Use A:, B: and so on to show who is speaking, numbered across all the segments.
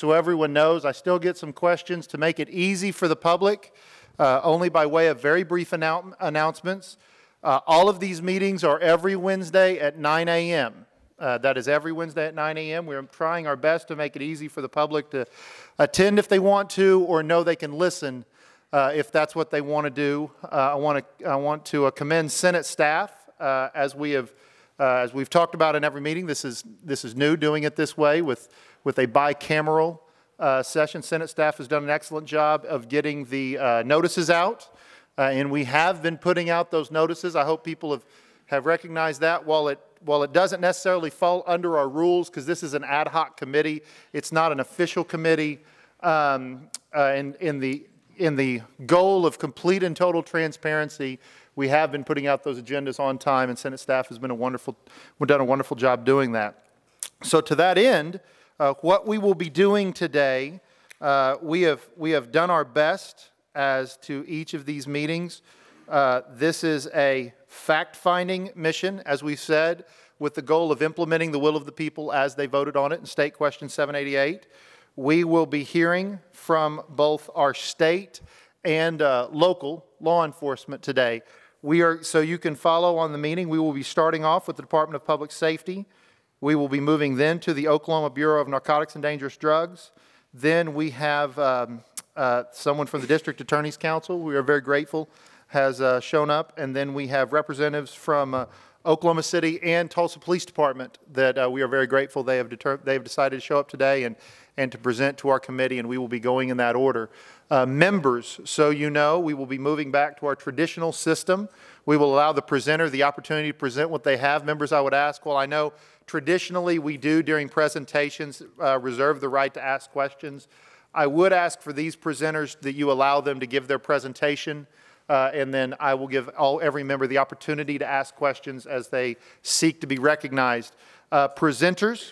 A: so everyone knows. I still get some questions. To make it easy for the public, only by way of very brief announcements. All of these meetings are every Wednesday at 9 a.m. That is every Wednesday at 9 a.m. We're trying our best to make it easy for the public to attend if they want to, or know they can listen if that's what they want to do. I want to commend Senate staff as we've talked about in every meeting. This is new, doing it this way with a bicameral session. Senate staff has done an excellent job of getting the notices out, and we have been putting out those notices. I hope people have recognized that. While it doesn't necessarily fall under our rules, because this is an ad hoc committee, it's not an official committee. In the goal of complete and total transparency, we have been putting out those agendas on time, and Senate staff has been done a wonderful job doing that. So to that end, what we will be doing today, we have done our best as to each of these meetings. This is a fact-finding mission, as we said, with the goal of implementing the will of the people as they voted on it in State Question 788. We will be hearing from both our state and local law enforcement today. So you can follow on the meeting. We will be starting off with the Department of Public Safety. We will be moving then to the Oklahoma Bureau of Narcotics and Dangerous Drugs. Then we have someone from the District Attorney's Council. We are very grateful has shown up. And then we have representatives from Oklahoma City and Tulsa Police Department that we are very grateful they have decided to show up today and to present to our committee, and we will be going in that order. Members, so you know, we will be moving back to our traditional system. We will allow the presenter the opportunity to present what they have. Members, I would ask, well, I know traditionally we do during presentations reserve the right to ask questions. I would ask for these presenters that you allow them to give their presentation, and then I will give every member the opportunity to ask questions as they seek to be recognized. Presenters,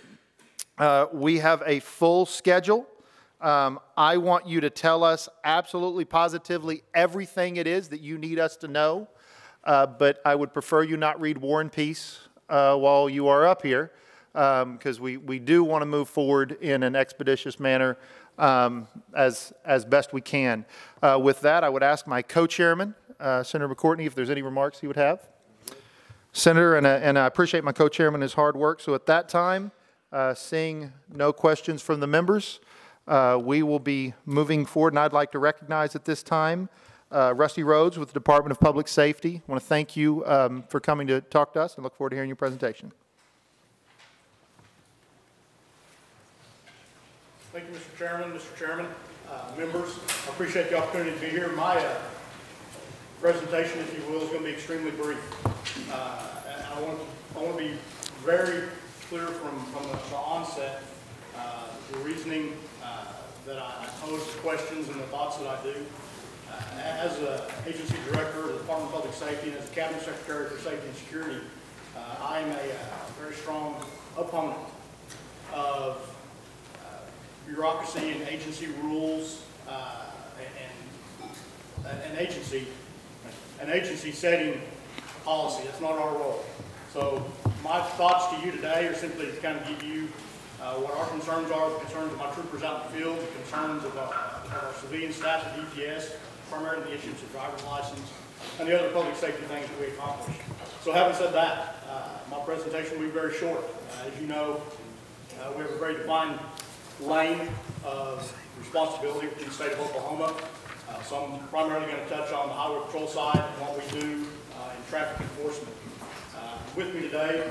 A: we have a full schedule. I want you to tell us absolutely positively everything it is that you need us to know, but I would prefer you not read War and Peace while you are up here, because we do want to move forward in an expeditious manner as best we can. With that, I would ask my co-chairman, Senator McCourtney, if there's any remarks he would have. Senator, and I appreciate my co-chairman, his hard work. So at that time, seeing no questions from the members, we will be moving forward, and I'd like to recognize at this time Rusty Rhodes with the Department of Public Safety. I want to thank you for coming to talk to us and look forward to hearing your presentation.
B: Thank you, Mr. Chairman. Mr. Chairman, members, I appreciate the opportunity to be here. My presentation, if you will, is going to be extremely brief. And I want to be very clear from the onset the reasoning that I pose the questions and the thoughts that I do. As an agency director of the Department of Public Safety and as a Cabinet Secretary for Safety and Security, I am a very strong opponent of bureaucracy and agency rules an agency setting policy. That's not our role. So my thoughts to you today are simply to kind of give you what our concerns are, the concerns of my troopers out in the field, the concerns of our civilian staff at DPS, primarily the issues of driver's license, and the other public safety things that we accomplish. So having said that, my presentation will be very short. As you know, we have a very defined lane of responsibility within the state of Oklahoma. So I'm primarily going to touch on the highway patrol side and what we do in traffic enforcement. With me today,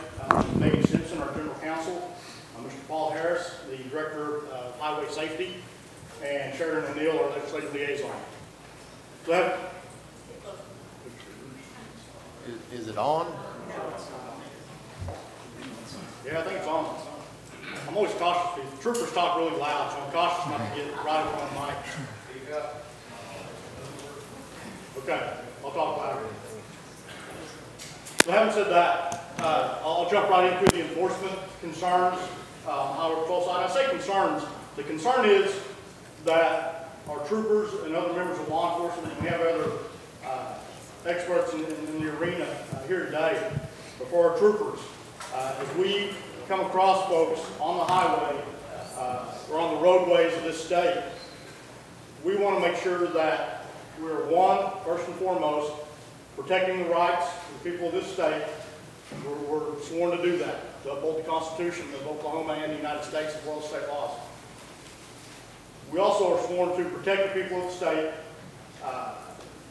B: Megan Simpson, our General Counsel, Mr. Paul Harris, the Director of Highway Safety, and Sheridan O'Neill, our Legislative Liaison. So
A: Is it on?
B: yeah, I think it's on. I'm always cautious. The troopers talk really loud, so I'm cautious not to get right up on the mic. Okay, I'll talk louder. So having said that, I'll jump right into the enforcement concerns on the highway patrol side. I say concerns. The concern is that our troopers and other members of law enforcement, and we have other experts in the arena here today, but for our troopers, as we come across folks on the highway or on the roadways of this state, we want to make sure that we're, one, first and foremost, protecting the rights of the people of this state. We're sworn to do that, to uphold the Constitution of Oklahoma and the United States as well as state laws. We also are sworn to protect the people of the state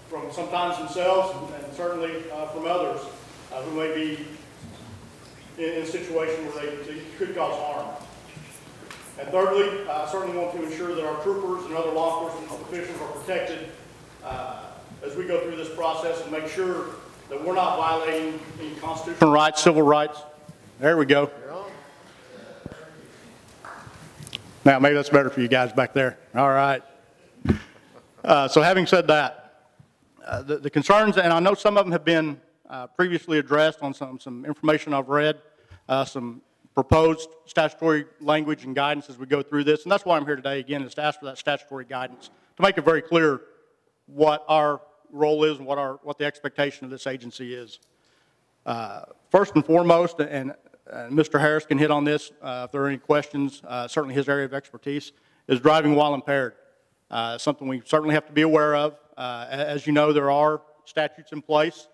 B: from sometimes themselves and certainly from others who may be in a situation where they could cause harm. And thirdly, I certainly want to ensure that our troopers and other law enforcement officials are protected as we go through this process and make sure that we're not violating any constitutional rights, civil rights. There we go. Now, maybe that's better for you guys back there. All right. So having said that, the concerns, and I know some of them have been previously addressed on some information I've read, some proposed statutory language and guidance as we go through this. And that's why I'm here today, again, is to ask for that statutory guidance to make it very clear what our role is and what the expectation of this agency is. First and foremost, and Mr. Harris can hit on this if there are any questions, certainly his area of expertise, is driving while impaired. Something we certainly have to be aware of. As you know, there are statutes in place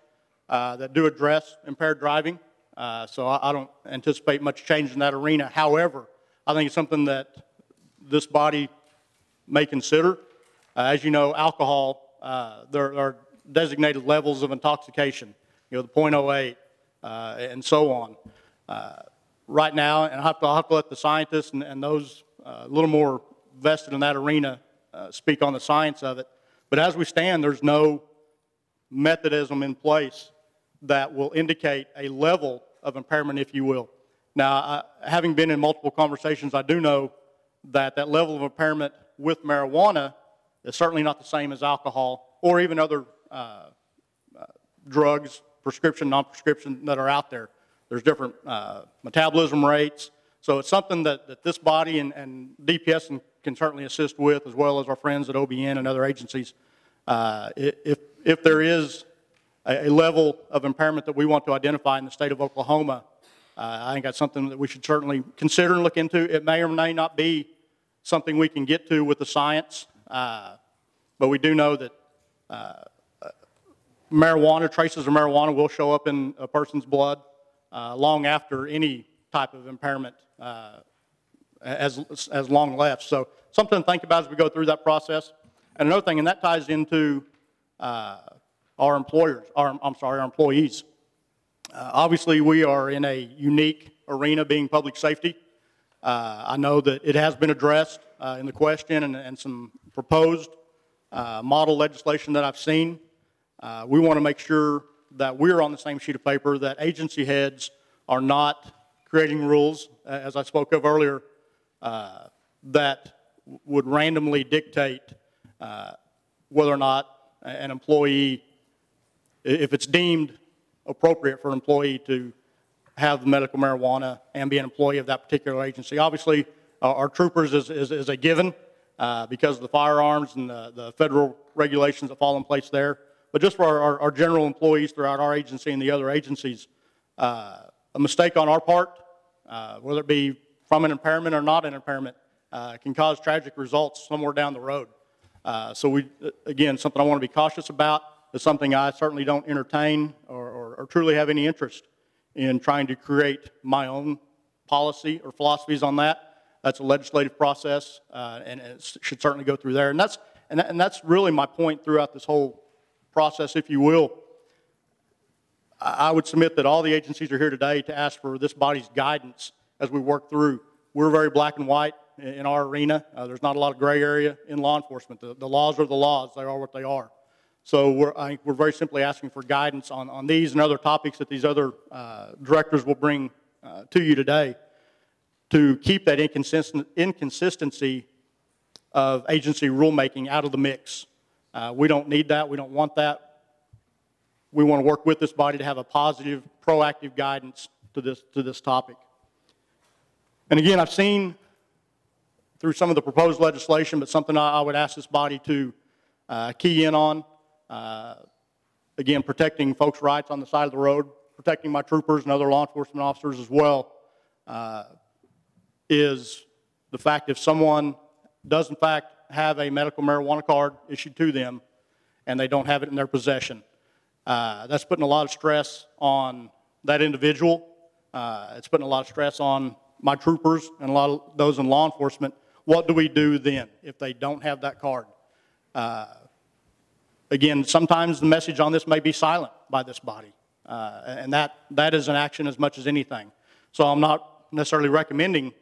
B: that do address impaired driving. So I don't anticipate much change in that arena. However, I think it's something that this body may consider. As you know, alcohol, there are designated levels of intoxication, you know, the 0.08 and so on. Right now, and I'll have to let the scientists and those a little more vested in that arena speak on the science of it. But as we stand, there's no methodism in place that will indicate a level of impairment, if you will. Now, having been in multiple conversations, I do know that that level of impairment with marijuana is certainly not the same as alcohol or even other drugs, prescription, non-prescription, that are out there. There's different metabolism rates. So it's something that this body and DPS can certainly assist with, as well as our friends at OBN and other agencies. If there is a level of impairment that we want to identify in the state of Oklahoma, I think that's something that we should certainly consider and look into. It may or may not be something we can get to with the science, but we do know that marijuana, traces of marijuana will show up in a person's blood long after any type of impairment has long left. So something to think about as we go through that process. And another thing, and that ties into our employers, our employees. Obviously, we are in a unique arena being public safety. I know that it has been addressed in the question and some proposed model legislation that I've seen. We want to make sure that we're on the same sheet of paper, that agency heads are not creating rules, as I spoke of earlier, that would randomly dictate whether or not an employee, if it's deemed appropriate for an employee to have medical marijuana and be an employee of that particular agency. Obviously, our troopers is a given because of the firearms and the federal regulations that fall in place there. But just for our general employees throughout our agency and the other agencies, a mistake on our part, whether it be from an impairment or not an impairment, can cause tragic results somewhere down the road. So again, something I want to be cautious about. Is something I certainly don't entertain or truly have any interest in trying to create my own policy or philosophies on that. That's a legislative process, and it should certainly go through there. And that's really my point throughout this whole process, if you will. I would submit that all the agencies are here today to ask for this body's guidance as we work through. We're very black and white in our arena. There's not a lot of gray area in law enforcement. The laws are the laws. They are what they are. So I think we're very simply asking for guidance on these and other topics that these other directors will bring to you today to keep that inconsistency of agency rulemaking out of the mix. We don't need that. We don't want that. We want to work with this body to have a positive, proactive guidance to this topic. And again, I've seen through some of the proposed legislation, but something I would ask this body to key in on. Again, protecting folks' rights on the side of the road, protecting my troopers and other law enforcement officers as well, is the fact if someone does in fact have a medical marijuana card issued to them and they don't have it in their possession, that's putting a lot of stress on that individual. It's putting a lot of stress on my troopers and a lot of those in law enforcement. What do we do then if they don't have that card? Again, sometimes the message on this may be silent by this body, and that is an action as much as anything. So I'm not necessarily recommending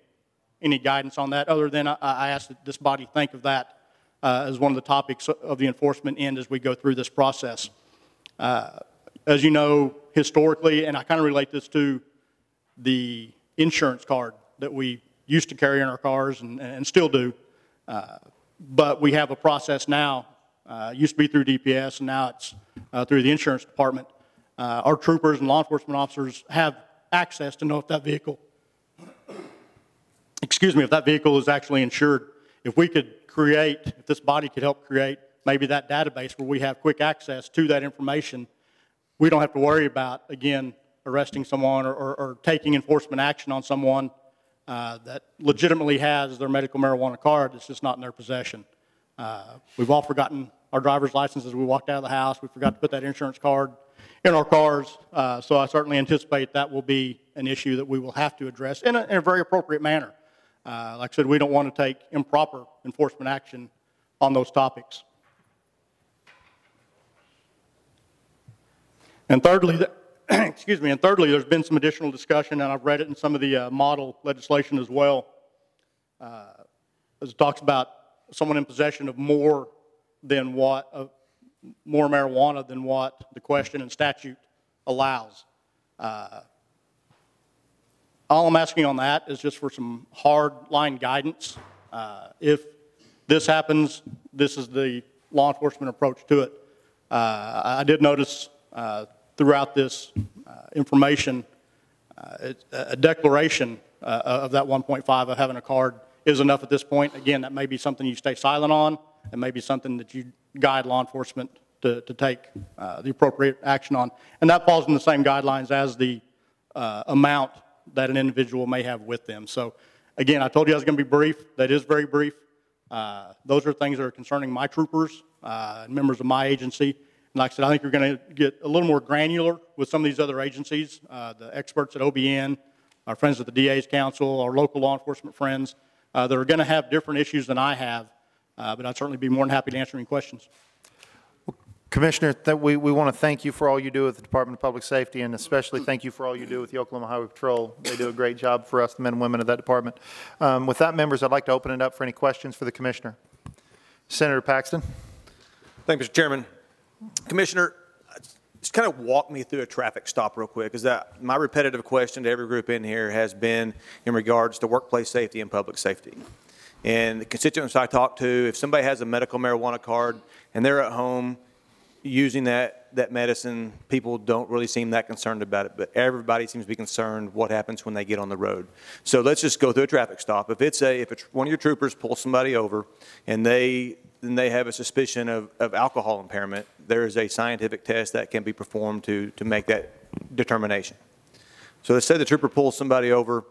B: any guidance on that, other than I ask that this body think of that as one of the topics of the enforcement end as we go through this process. As you know, historically, and I kind of relate this to the insurance card that we used to carry in our cars and still do, but we have a process now. It used to be through DPS, and now it's through the insurance department. Our troopers and law enforcement officers have access to know if that vehicle, if that vehicle is actually insured. If we could create, if this body could help create maybe that database where we have quick access to that information, we don't have to worry about, again, arresting someone or taking enforcement action on someone that legitimately has their medical marijuana card that's just not in their possession. We've all forgotten our driver's license as we walked out of the house. We forgot to put that insurance card in our cars. So I certainly anticipate that will be an issue that we will have to address in a very appropriate manner. Like I said, we don't want to take improper enforcement action on those topics. And thirdly, there's been some additional discussion, and I've read it in some of the model legislation as well, as it talks about someone in possession of more marijuana than what the question and statute allows. All I'm asking on that is just for some hard line guidance. If this happens, this is the law enforcement approach to it. I did notice throughout this information, a declaration of that 1.5 of having a card is enough at this point. Again, that may be something you stay silent on. It may be something that you guide law enforcement to take the appropriate action on. And that falls in the same guidelines as the amount that an individual may have with them. So again, I told you I was going to be brief. That is very brief. Those are things that are concerning my troopers and members of my agency. And like I said, I think you're going to get a little more granular with some of these other agencies, the experts at OBN, our friends at the DA's Council, our local law enforcement friends that are going to have different issues than I have. But I'd certainly be more than happy to answer any questions.
A: Commissioner, we want to thank you for all you do with the Department of Public Safety, and especially thank you for all you do with the Oklahoma Highway Patrol. They do a great job for us, the men and women of that department. With that, members, I'd like to open it up for any questions for the Commissioner. Senator Paxton.
C: Thank you, Mr. Chairman. Commissioner, just kind of walk me through a traffic stop real quick, because my repetitive question to every group in here has been in regards to workplace safety and public safety. And the constituents I talk to, if somebody has a medical marijuana card and they're at home using that medicine, people don't really seem that concerned about it, but everybody seems to be concerned what happens when they get on the road. So let's just go through a traffic stop. If it's one of your troopers pulls somebody over and they have a suspicion of alcohol impairment, there is a scientific test that can be performed to make that determination. So let's say the trooper pulls somebody over,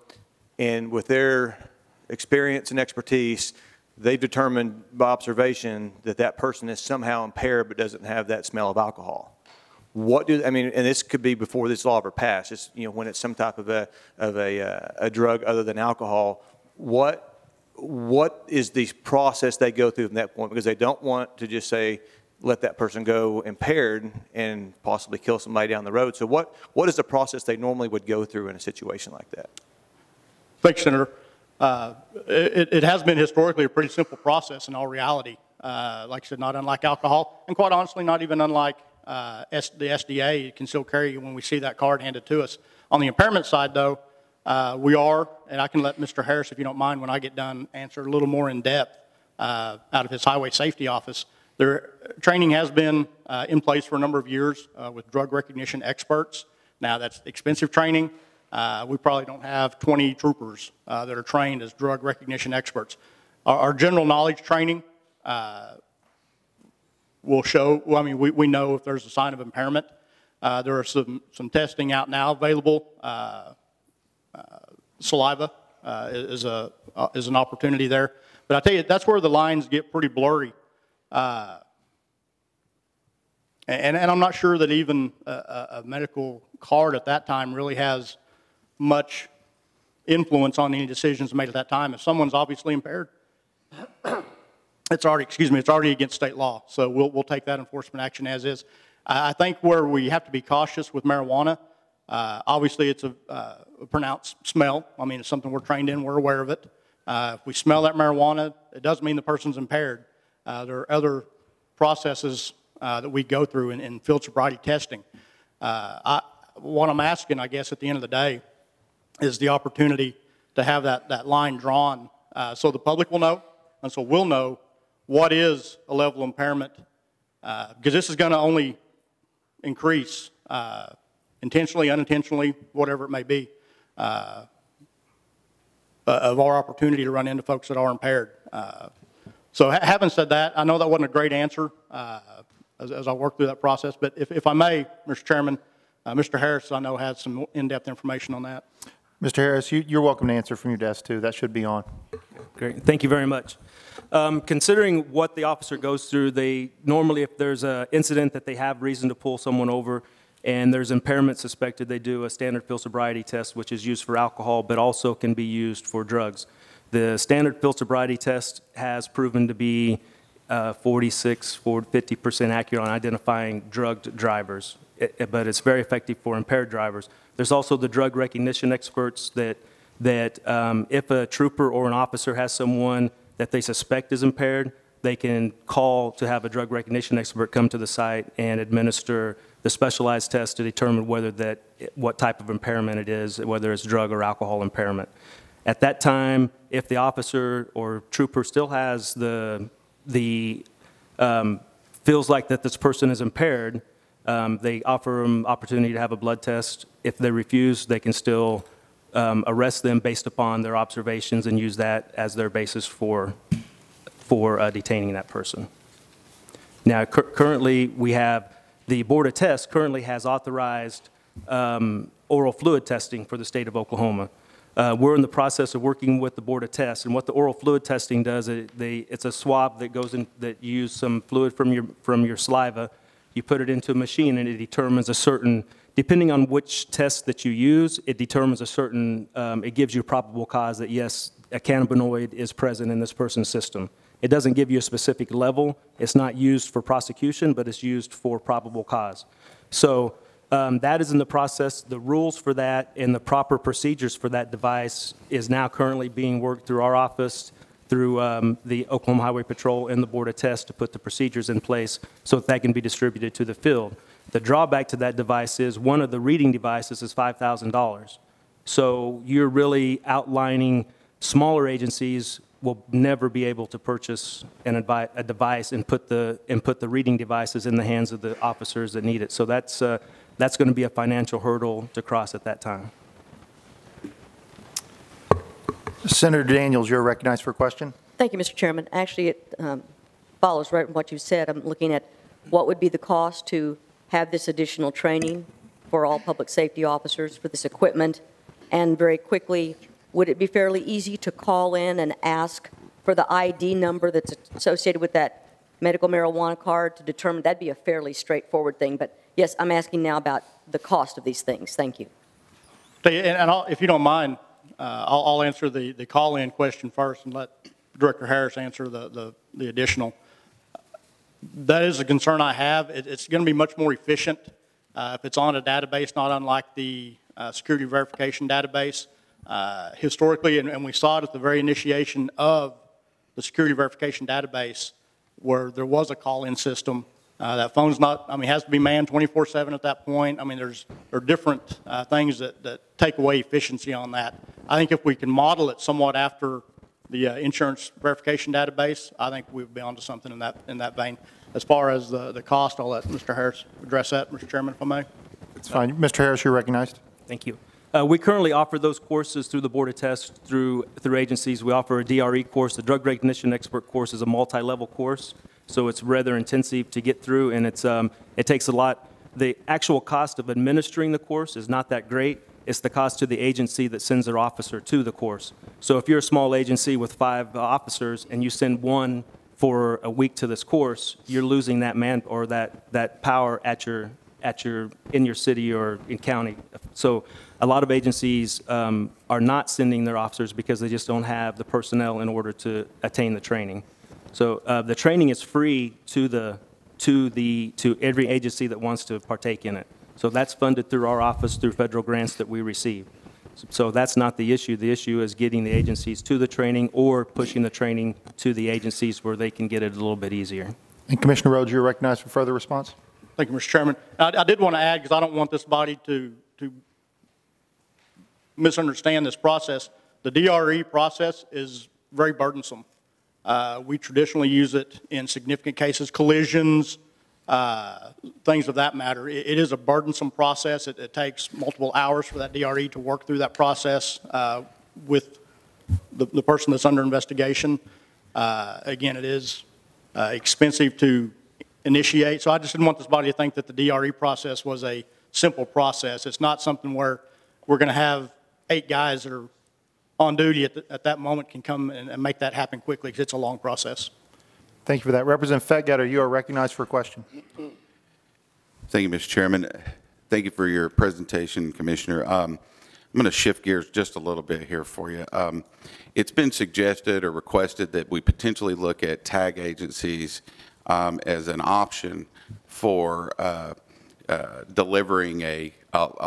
C: and with their experience and expertise, they've determined by observation that that person is somehow impaired but doesn't have that smell of alcohol. And this could be before this law ever passed. It's, when it's some type of a drug other than alcohol. What is the process they go through from that point? Because they don't want to just say, let that person go impaired and possibly kill somebody down the road. So what is the process they normally would go through in a situation like that?
B: Thanks, Senator. It has been historically a pretty simple process in all reality. Like I said, not unlike alcohol, and quite honestly, not even unlike the SDA concealed carry when we see that card handed to us. On the impairment side, though, we are, and I can let Mr. Harris, if you don't mind, when I get done, answer a little more in depth out of his highway safety office. Their training has been in place for a number of years with drug recognition experts. Now, that's expensive training. We probably don't have 20 troopers that are trained as drug recognition experts. Our general knowledge training will show, we know if there's a sign of impairment. There are some testing out now available, saliva is an opportunity there. But I tell you, that's where the lines get pretty blurry. And I'm not sure that even a medical card at that time really has much influence on any decisions made at that time. If someone's obviously impaired, it's already against state law. So we'll take that enforcement action as is. I think where we have to be cautious with marijuana, obviously it's a pronounced smell. I mean, it's something we're trained in, we're aware of it. If we smell that marijuana, it doesn't mean the person's impaired. There are other processes that we go through in field sobriety testing. What I'm asking, I guess, at the end of the day, is the opportunity to have that line drawn so the public will know, and so we'll know what is a level of impairment, because this is going to only increase intentionally, unintentionally, whatever it may be, of our opportunity to run into folks that are impaired. So having said that, I know that wasn't a great answer as I work through that process, but if I may, Mr. Chairman, Mr. Harris, I know, has some in-depth information on that.
A: Mr. Harris, you're welcome to answer from your desk, too. That should be on.
D: Great. Thank you very much. Considering what the officer goes through, they normally, if there's an incident that they have reason to pull someone over and there's impairment suspected, they do a standard field sobriety test, which is used for alcohol, but also can be used for drugs. The standard field sobriety test has proven to be 50% accurate on identifying drugged drivers, but it's very effective for impaired drivers. There's also the drug recognition experts that if a trooper or an officer has someone that they suspect is impaired, they can call to have a drug recognition expert come to the site and administer the specialized test to determine what type of impairment it is, whether it's drug or alcohol impairment. At that time, if the officer or trooper still has feels like that this person is impaired, they offer them opportunity to have a blood test. If they refuse, they can still arrest them based upon their observations and use that as their basis for detaining that person. Now, currently, we have the Board of Tests currently has authorized oral fluid testing for the state of Oklahoma. We're in the process of working with the Board of Tests, and what the oral fluid testing does, it's a swab that goes in, that you use some fluid from your saliva, you put it into a machine, and it determines a certain, depending on which test that you use, it determines a certain, it gives you a probable cause that yes, a cannabinoid is present in this person's system. It doesn't give you a specific level. It's not used for prosecution, but it's used for probable cause. So that is in the process. The rules for that and the proper procedures for that device is now currently being worked through our office, through the Oklahoma Highway Patrol and the Board of Tests to put the procedures in place so that can be distributed to the field. The drawback to that device is one of the reading devices is $5,000. So you're really outlining smaller agencies will never be able to purchase a device and put the reading devices in the hands of the officers that need it. So that's going to be a financial hurdle to cross at that time.
A: Senator Daniels, you're recognized for a question.
E: Thank you, Mr. Chairman. Actually, it follows right from what you said. I'm looking at what would be the cost to have this additional training for all public safety officers for this equipment, and very quickly, would it be fairly easy to call in and ask for the ID number that's associated with that medical marijuana card to determine? That'd be a fairly straightforward thing, but yes, I'm asking now about the cost of these things. Thank you.
B: And if you don't mind, I'll answer the call-in question first and let Director Harris answer the additional. That is a concern I have. It's going to be much more efficient if it's on a database, not unlike the security verification database. Historically, and we saw it at the very initiation of the security verification database, where there was a call-in system. That phone's not, I mean, has to be manned 24/7 at that point. I mean, there are different things that take away efficiency on that. I think if we can model it somewhat after the insurance verification database, I think we'd be onto something in that vein. As far as the cost, I'll let Mr. Harris address that, Mr. Chairman, if I may.
A: It's fine. Mr. Harris, you're recognized.
D: Thank you. We currently offer those courses through the Board of Tests, through agencies. We offer a DRE course. The Drug Recognition Expert course is a multi-level course, so it's rather intensive to get through, and it takes a lot. The actual cost of administering the course is not that great, it's the cost to the agency that sends their officer to the course. So if you're a small agency with 5 officers and you send one for a week to this course, you're losing that man or that power in your city or in county. So a lot of agencies are not sending their officers because they just don't have the personnel in order to attain the training. So the training is free to every agency that wants to partake in it. So that's funded through our office through federal grants that we receive. So that's not the issue. The issue is getting the agencies to the training or pushing the training to the agencies where they can get it a little bit easier.
A: And Commissioner Rhodes, you're recognized for further response.
B: Thank you, Mr. Chairman. I did want to add, because I don't want this body to misunderstand this process. The DRE process is very burdensome. We traditionally use it in significant cases, collisions, things of that matter. It is a burdensome process. It takes multiple hours for that DRE to work through that process with the person that's under investigation. Again, it is expensive to initiate. So I just didn't want this body to think that the DRE process was a simple process. It's not something where we're going to have 8 guys that are on duty at that moment can come and make that happen quickly, because it's a long process.
A: Thank you for that. Representative Fettgatter, you are recognized for a question.
F: Thank you, Mr. Chairman. Thank you for your presentation, Commissioner. I'm going to shift gears just a little bit here for you. It's been suggested or requested that we potentially look at tag agencies as an option for delivering a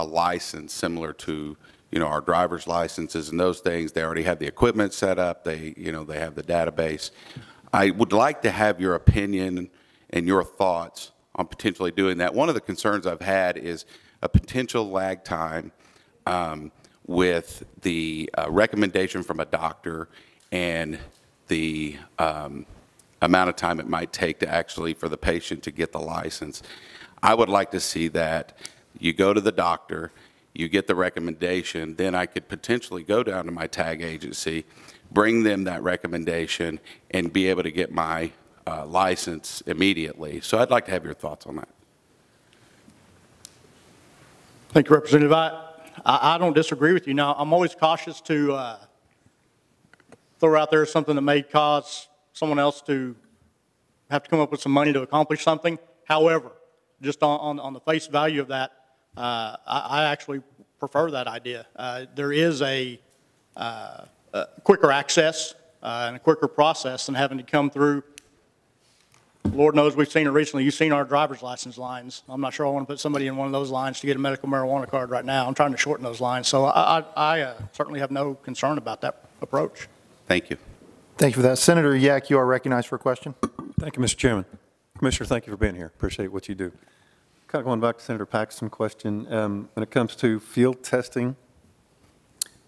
F: license similar to, our driver's licenses and those things. They already have the equipment set up. They have the database. I would like to have your opinion and your thoughts on potentially doing that. One of the concerns I've had is a potential lag time with the recommendation from a doctor and the amount of time it might take to actually for the patient to get the license. I would like to see that you go to the doctor, you get the recommendation, then I could potentially go down to my tag agency, bring them that recommendation, and be able to get my license immediately. So I'd like to have your thoughts on that.
B: Thank you, Representative. I don't disagree with you. Now, I'm always cautious to throw out there something that may cause someone else to have to come up with some money to accomplish something. However, just on the face value of that, I actually prefer that idea. There is a quicker access and a quicker process than having to come through. Lord knows we've seen it recently. You've seen our driver's license lines. I'm not sure I want to put somebody in one of those lines to get a medical marijuana card right now. I'm trying to shorten those lines. So I certainly have no concern about that approach.
F: Thank you.
A: Thank you for that. Senator Yak, you are recognized for a question.
G: Thank you, Mr. Chairman. Commissioner, thank you for being here. Appreciate what you do. Kind of going back to Senator Paxton's question, when it comes to field testing,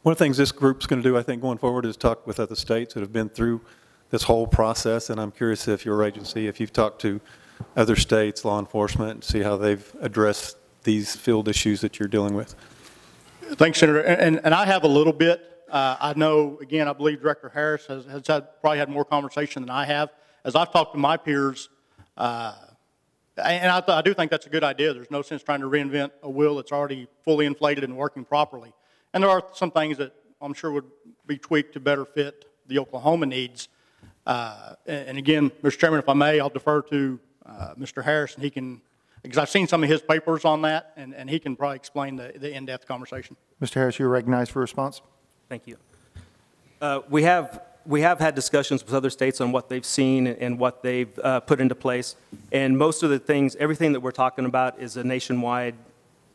G: one of the things this group's going to do, I think, going forward is talk with other states that have been through this whole process, and I'm curious if your agency, if you've talked to other states, law enforcement, and see how they've addressed these field issues that you're dealing with.
B: Thanks, Senator. And I have a little bit. I know, again, I believe Director Harris has probably had more conversation than I have. As I've talked to my peers, and I do think that's a good idea. There's no sense trying to reinvent a wheel that's already fully inflated and working properly. And there are some things that I'm sure would be tweaked to better fit the Oklahoma needs. And again, Mr. Chairman, if I may, I'll defer to Mr. Harris, and he can, because I've seen some of his papers on that, and he can probably explain the in-depth conversation.
A: Mr. Harris, you're recognized for a response.
D: Thank you. We have had discussions with other states on what they've seen and what they've put into place. And most of the things, everything that we're talking about is a nationwide,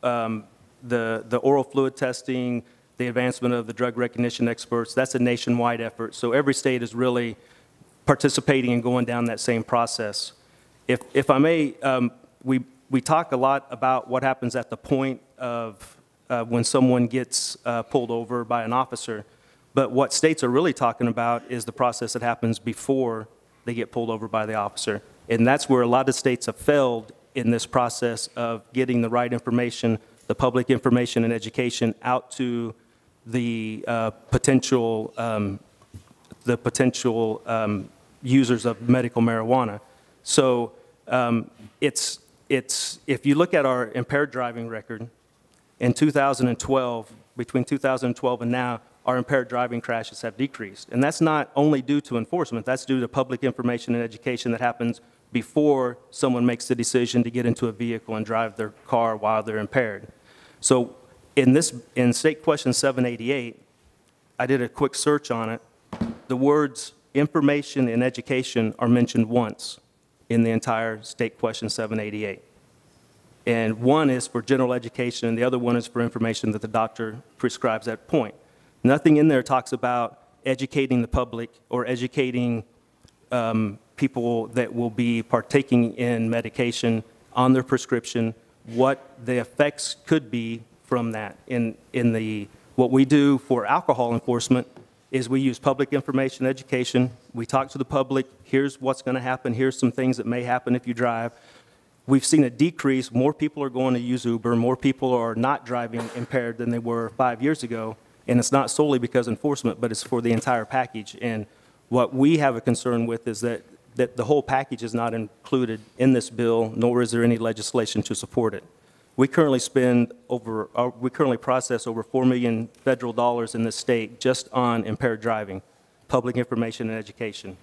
D: the oral fluid testing, the advancement of the drug recognition experts, that's a nationwide effort. So every state is really participating and going down that same process. If I may, we talk a lot about what happens at the point of when someone gets pulled over by an officer. But what states are really talking about is the process that happens before they get pulled over by the officer. And that's where a lot of states have failed in this process of getting the right information, the public information and education out to the potential users of medical marijuana. So if you look at our impaired driving record, In 2012, between 2012 and now, our impaired driving crashes have decreased. And that's not only due to enforcement, that's due to public information and education that happens before someone makes the decision to get into a vehicle and drive their car while they're impaired. So in State Question 788, I did a quick search on it. The words information and education are mentioned once in the entire State Question 788. And one is for general education, and the other one is for information that the doctor prescribes at point. Nothing in there talks about educating the public or educating people that will be partaking in medication on their prescription, what the effects could be from that. What we do for alcohol enforcement is we use public information education. We talk to the public, here's what's going to happen, here's some things that may happen if you drive. We've seen a decrease. More people are going to use Uber. More people are not driving impaired than they were 5 years ago. And it's not solely because of enforcement, but it's for the entire package. And what we have a concern with is that the whole package is not included in this bill, nor is there any legislation to support it. We currently process over $4 million federal dollars in this state just on impaired driving, public information and education.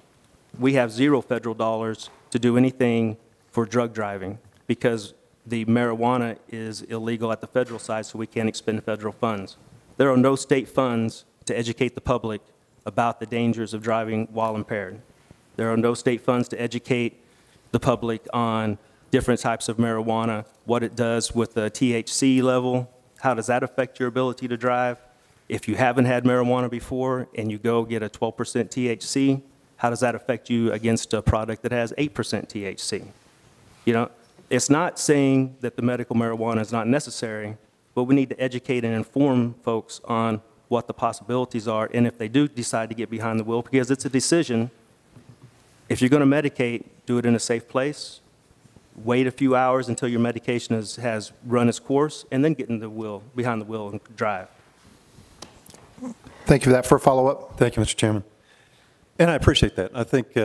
D: We have zero federal dollars to do anything for drug driving because the marijuana is illegal at the federal side, so we can't expend federal funds. There are no state funds to educate the public about the dangers of driving while impaired. There are no state funds to educate the public on different types of marijuana, what it does with the THC level, how does that affect your ability to drive. If you haven't had marijuana before and you go get a 12% THC, how does that affect you against a product that has 8% THC? You know, it's not saying that the medical marijuana is not necessary, but we need to educate and inform folks on what the possibilities are, and if they do decide to get behind the wheel, because it's a decision. If you're going to medicate, do it in a safe place, wait a few hours until your medication has run its course, and then get in the wheel, behind the wheel and drive.
A: Thank you for that. For a follow-up?
G: Thank you, Mr. Chairman. And I appreciate that. I think,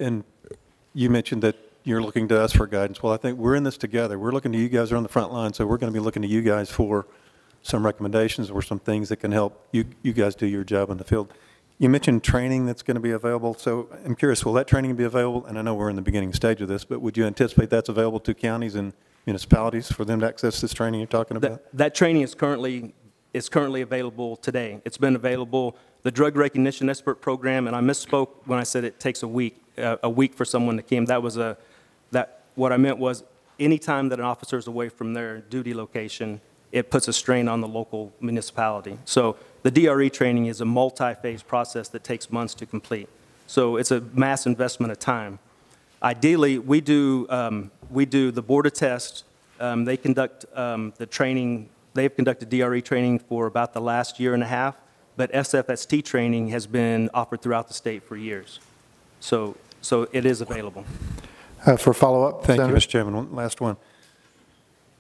G: and you mentioned that you're looking to us for guidance. Well, I think we're in this together. We're looking to you guys who are on the front line, so we're going to be looking to you guys for some recommendations or some things that can help you guys do your job in the field. You mentioned training that's going to be available. So I'm curious, will that training be available? And I know we're in the beginning stage of this, but would you anticipate that's available to counties and municipalities for them to access this training you're talking about?
D: That training is currently available today. It's been available. The Drug Recognition Expert Program, and I misspoke when I said it takes a week for someone to come. What I meant was any time that an officer is away from their duty location, it puts a strain on the local municipality. So the DRE training is a multi-phase process that takes months to complete. So it's a mass investment of time. Ideally, we do the board of tests. They conduct the training. They've conducted DRE training for about the last year and a half, but SFST training has been offered throughout the state for years. So it is available.
A: For follow-up,
G: Thank
A: Senator?
G: you, Mr. Chairman. One last one.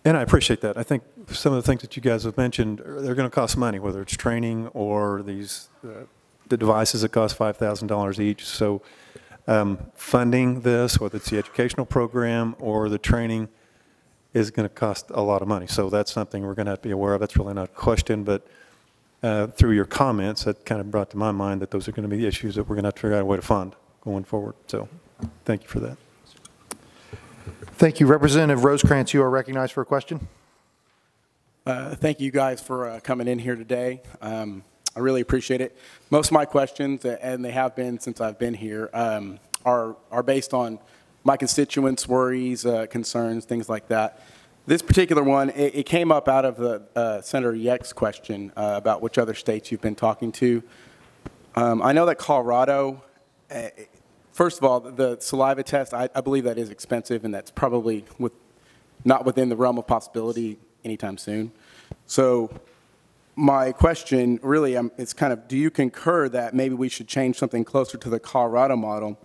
G: And I appreciate that. I think some of the things that you guys have mentioned, they're going to cost money, whether it's training or these the devices that cost $5,000 each. So funding this, whether it's the educational program or the training, is going to cost a lot of money. So that's something we're going to have to be aware of. That's really not a question, but through your comments, that kind of brought to my mind that those are going to be issues that we're going to have to figure out a way to fund going forward. So thank you for that.
A: Thank you. Representative Rosecrans, you are recognized for a question.
H: Thank you guys for coming in here today. I really appreciate it. Most of my questions, and they have been since I've been here, are based on my constituents' worries, concerns, things like that. This particular one, it came up out of the Senator Yeck's question about which other states you've been talking to. I know that Colorado, first of all, the saliva test, I believe that is expensive, and that's probably not within the realm of possibility anytime soon. So my question really is kind of, do you concur that maybe we should change something closer to the Colorado model,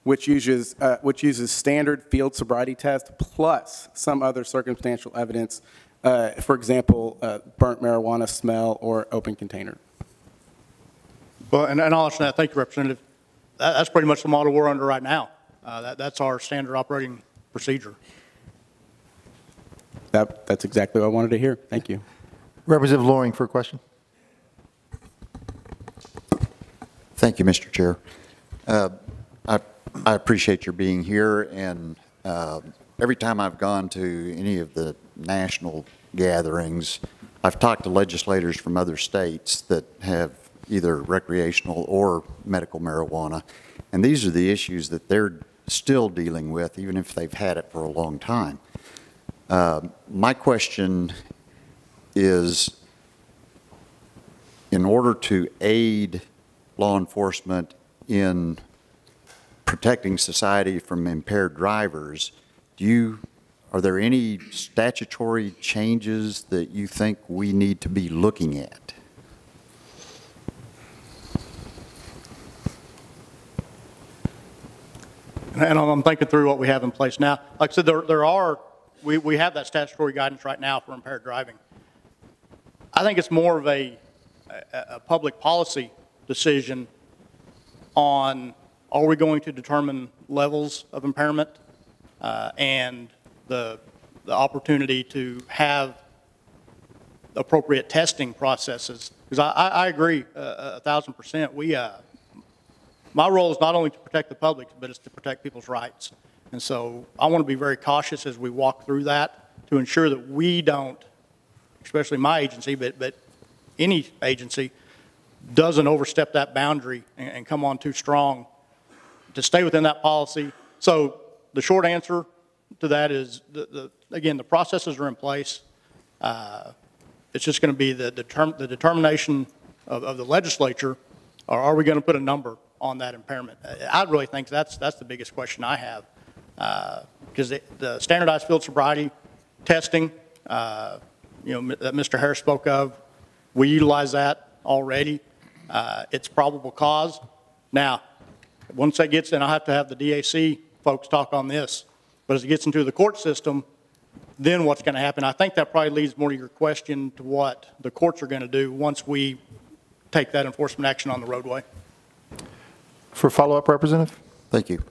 H: which uses standard field sobriety test plus some other circumstantial evidence, for example, burnt marijuana smell or open container?
B: Well, and I'll answer that. Thank you, Representative. That's pretty much the model we're under right now. That's our standard operating procedure.
H: That's exactly what I wanted to hear. Thank you.
A: Representative Loring for a question.
I: Thank you, Mr. Chair. I appreciate your being here, and every time I've gone to any of the national gatherings, I've talked to legislators from other states that have either recreational or medical marijuana, and these are the issues that they're still dealing with, even if they've had it for a long time. My question is, in order to aid law enforcement in protecting society from impaired drivers, are there any statutory changes that you think we need to be looking at?
B: And I'm thinking through what we have in place now. Like I said, we have that statutory guidance right now for impaired driving. I think it's more of a public policy decision on, are we going to determine levels of impairment and the opportunity to have appropriate testing processes? Because I agree 1,000%. My role is not only to protect the public, but it's to protect people's rights. And so I want to be very cautious as we walk through that to ensure that we don't, especially my agency, but any agency, doesn't overstep that boundary and come on too strong, to stay within that policy. So the short answer to that is, again, the processes are in place. It's just going to be the determination of the legislature, or are we going to put a number on that impairment? I really think that's the biggest question I have, because the standardized field sobriety testing, that Mr. Harris spoke of, we utilize that already. It's probable cause. Now, once that gets in, I'll have to have the DAC folks talk on this, but as it gets into the court system, then what's going to happen? I think that probably leads more to your question to what the courts are going to do once we take that enforcement action on the roadway.
A: For follow-up, Representative?
I: Thank you.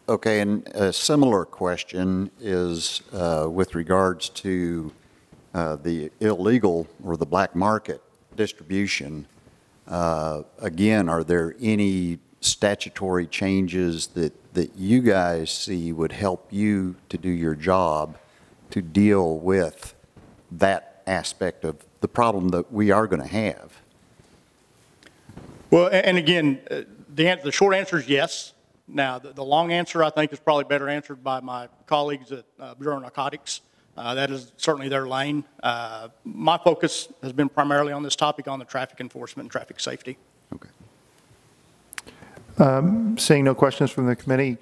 I: Okay, and a similar question is with regards to the illegal or the black market distribution. Again, are there any statutory changes that you guys see would help you to do your job to deal with that aspect of the problem that we are going to have?
B: Well, and again, the short answer is yes. Now, the long answer, I think, is probably better answered by my colleagues at Bureau of Narcotics. That is certainly their lane. My focus has been primarily on this topic on the traffic enforcement and traffic safety.
I: Okay.
A: Seeing no questions from the committee,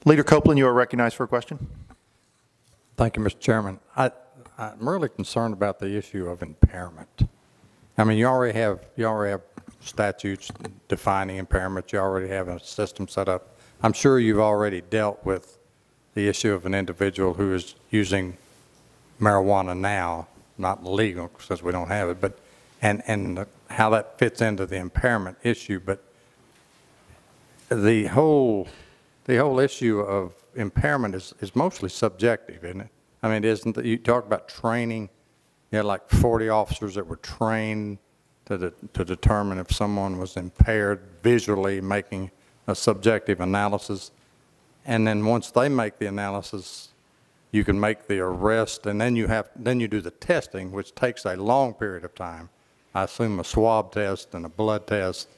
A: Leader Copeland, you are recognized for a question.
J: Thank you, Mr. Chairman. I'm really concerned about the issue of impairment. I mean, you already have statutes defining impairment. You already have a system set up. I'm sure you've already dealt with the issue of an individual who is using marijuana now, not legal since we don't have it, but and how that fits into the impairment issue. But the whole issue of impairment is mostly subjective, isn't it? I mean, isn't that, you talk about training, you had like 40 officers that were trained to determine if someone was impaired visually, making a subjective analysis. And then once they make the analysis, you can make the arrest, and then you do the testing, which takes a long period of time. I assume a swab test and a blood test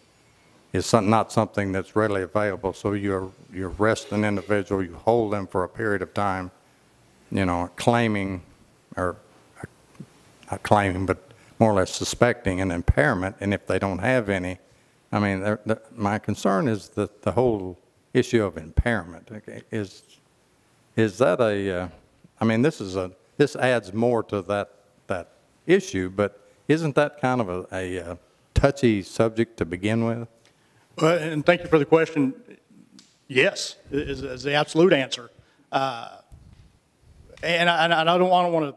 J: is not something that's readily available. So you arrest an individual, you hold them for a period of time, claiming, or not claiming, but more or less suspecting an impairment. And if they don't have any, I mean, my concern is that the whole issue of impairment is that I mean, this adds more to that issue, but isn't that kind of a touchy subject to begin with?
B: And thank you for the question. Yes, is the absolute answer. And I don't want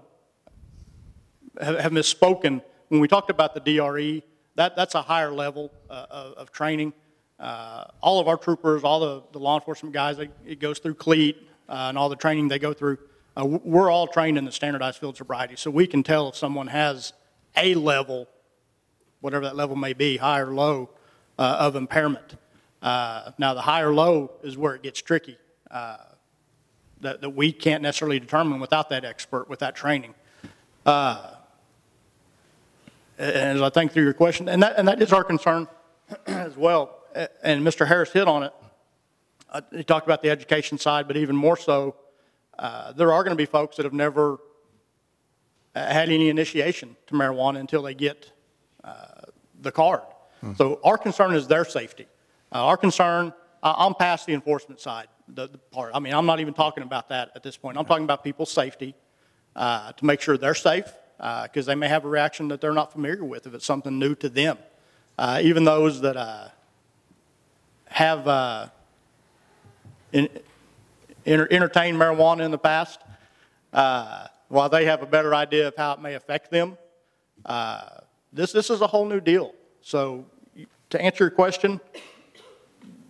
B: to have misspoken. When we talked about the DRE, that's a higher level of training. All of our troopers, all the law enforcement guys, it goes through CLEAT and all the training they go through. We're all trained in the standardized field sobriety, so we can tell if someone has a level, whatever that level may be, high or low, of impairment. Now, the high or low is where it gets tricky, that we can't necessarily determine without that expert, with that training. And as I think through your question, and that is our concern as well, and Mr. Harris hit on it. He talked about the education side, but even more so, there are going to be folks that have never had any initiation to marijuana until they get the card. So our concern is their safety. Our concern, I'm past the enforcement side, the part. I mean, I'm not even talking about that at this point. I'm talking about people's safety, to make sure they're safe, because they may have a reaction that they're not familiar with if it's something new to them. Even those that have entertained marijuana in the past, while they have a better idea of how it may affect them, this is a whole new deal. So to answer your question,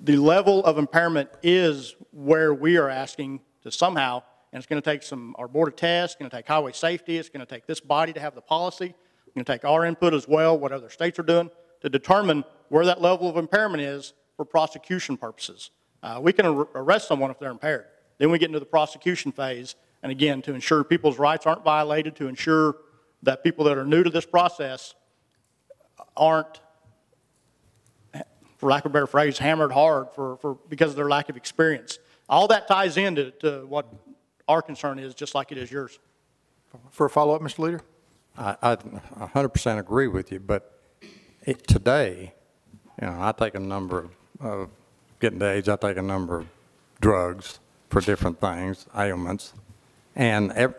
B: the level of impairment is where we are asking to somehow, and it's going to take our board of tests, it's going to take highway safety, it's going to take this body to have the policy, it's going to take our input as well, what other states are doing, to determine where that level of impairment is for prosecution purposes. We can arrest someone if they're impaired. Then we get into the prosecution phase, and again, to ensure people's rights aren't violated, to ensure that people that are new to this process aren't, for lack of a better phrase, hammered hard because of their lack of experience. All that ties into what our concern is, just like it is yours.
A: For a follow-up, Mr. Leader?
J: I 100% agree with you, but today, I take a number of, getting to age, I take a number of drugs for different things, ailments, and I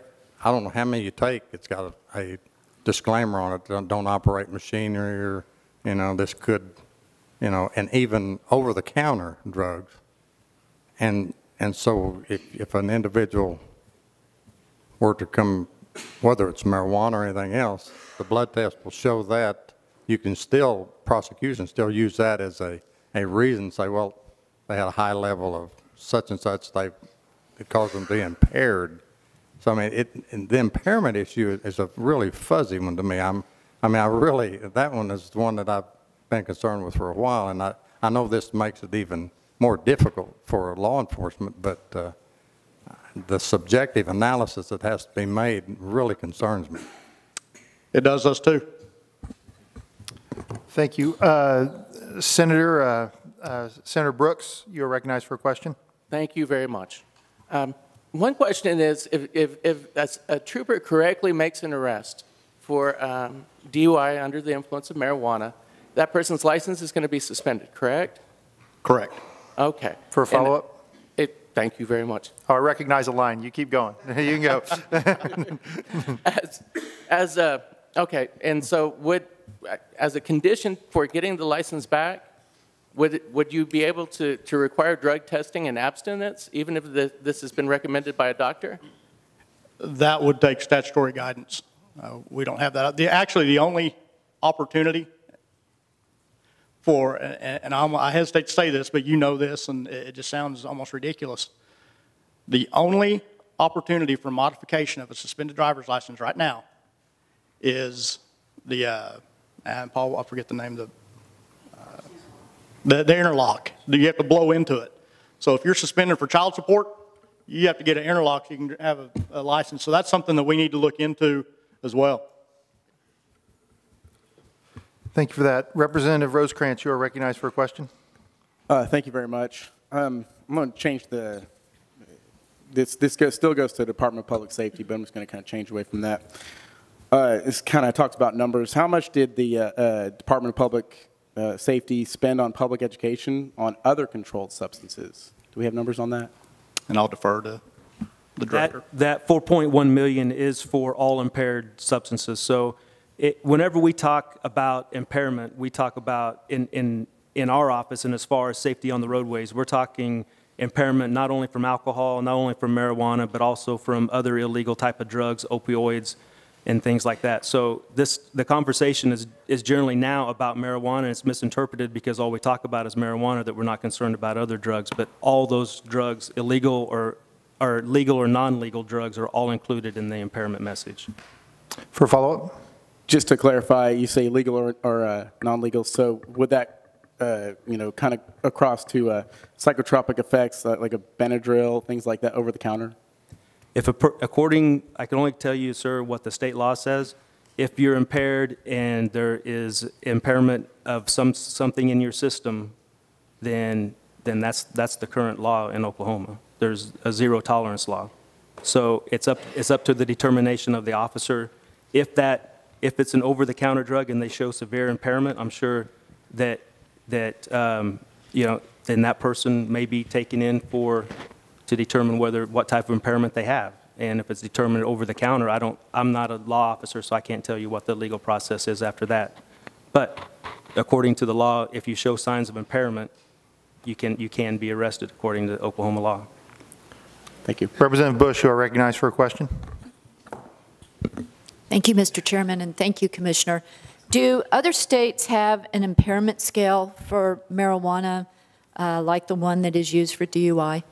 J: don't know how many you take, it's got a disclaimer on it, don't operate machinery, or, this could, and even over-the-counter drugs. And so if an individual were to come, whether it's marijuana or anything else, the blood test will show that. You can still, prosecution still use that as a reason, say, well, they had a high level of such and such, it caused them to be impaired. So, I mean, the impairment issue is a really fuzzy one to me. That one is the one that I've been concerned with for a while, and I know this makes it even more difficult for law enforcement, but the subjective analysis that has to be made really concerns me.
B: It does us too.
A: Thank you. Senator Brooks, you are recognized for a question.
K: Thank you very much. One question is, if a trooper correctly makes an arrest for DUI under the influence of marijuana, that person's license is going to be suspended, correct?
B: Correct.
K: Okay.
A: For a follow-up?
K: Thank you very much.
A: Oh, I recognize a line. You keep going. You can go.
K: Okay, and so as a condition for getting the license back, would you be able to require drug testing and abstinence, even if this has been recommended by a doctor?
B: That would take statutory guidance. We don't have that. Actually, the only opportunity for, and I hesitate to say this, but you know this, and it just sounds almost ridiculous. The only opportunity for modification of a suspended driver's license right now is and Paul, I forget the name of the interlock. You have to blow into it. So if you're suspended for child support, you have to get an interlock so you can have a license. So that's something that we need to look into as well.
A: Thank you for that. Representative Rosecrans, you are recognized for a question.
H: Thank you very much. I'm going to change this still goes to the Department of Public Safety, but I'm just going to kind of change away from that. This kind of talks about numbers. How much did the Department of Public Safety spend on public education on other controlled substances? Do we have numbers on that?
B: And I'll defer to the director.
D: That 4.1 million is for all impaired substances. So whenever we talk about impairment, we talk about in our office, and as far as safety on the roadways, we're talking impairment not only from alcohol, not only from marijuana, but also from other illegal type of drugs, opioids, and things like that. So the conversation is generally now about marijuana, and it's misinterpreted because all we talk about is marijuana, that we're not concerned about other drugs. But all those drugs, illegal or or legal or non-legal drugs are all included in the impairment message.
A: For follow-up?
H: Just to clarify, you say legal or non-legal, so would that, kind of across to psychotropic effects, like a Benadryl, things like that, over the counter?
D: If I can only tell you, sir, what the state law says. If you're impaired and there is impairment of something in your system, then that's the current law in Oklahoma. There's a zero tolerance law. So it's up to the determination of the officer. If it's an over-the-counter drug and they show severe impairment, I'm sure that then that person may be taken in to determine what type of impairment they have. And if it's determined over the counter, I'm not a law officer, so I can't tell you what the legal process is after that. But according to the law, if you show signs of impairment, you can be arrested according to Oklahoma law.
H: Thank you.
A: Representative Bush, you are recognized for a question.
L: Thank you, Mr. Chairman, and thank you, Commissioner. Do other states have an impairment scale for marijuana like the one that is used for DUI?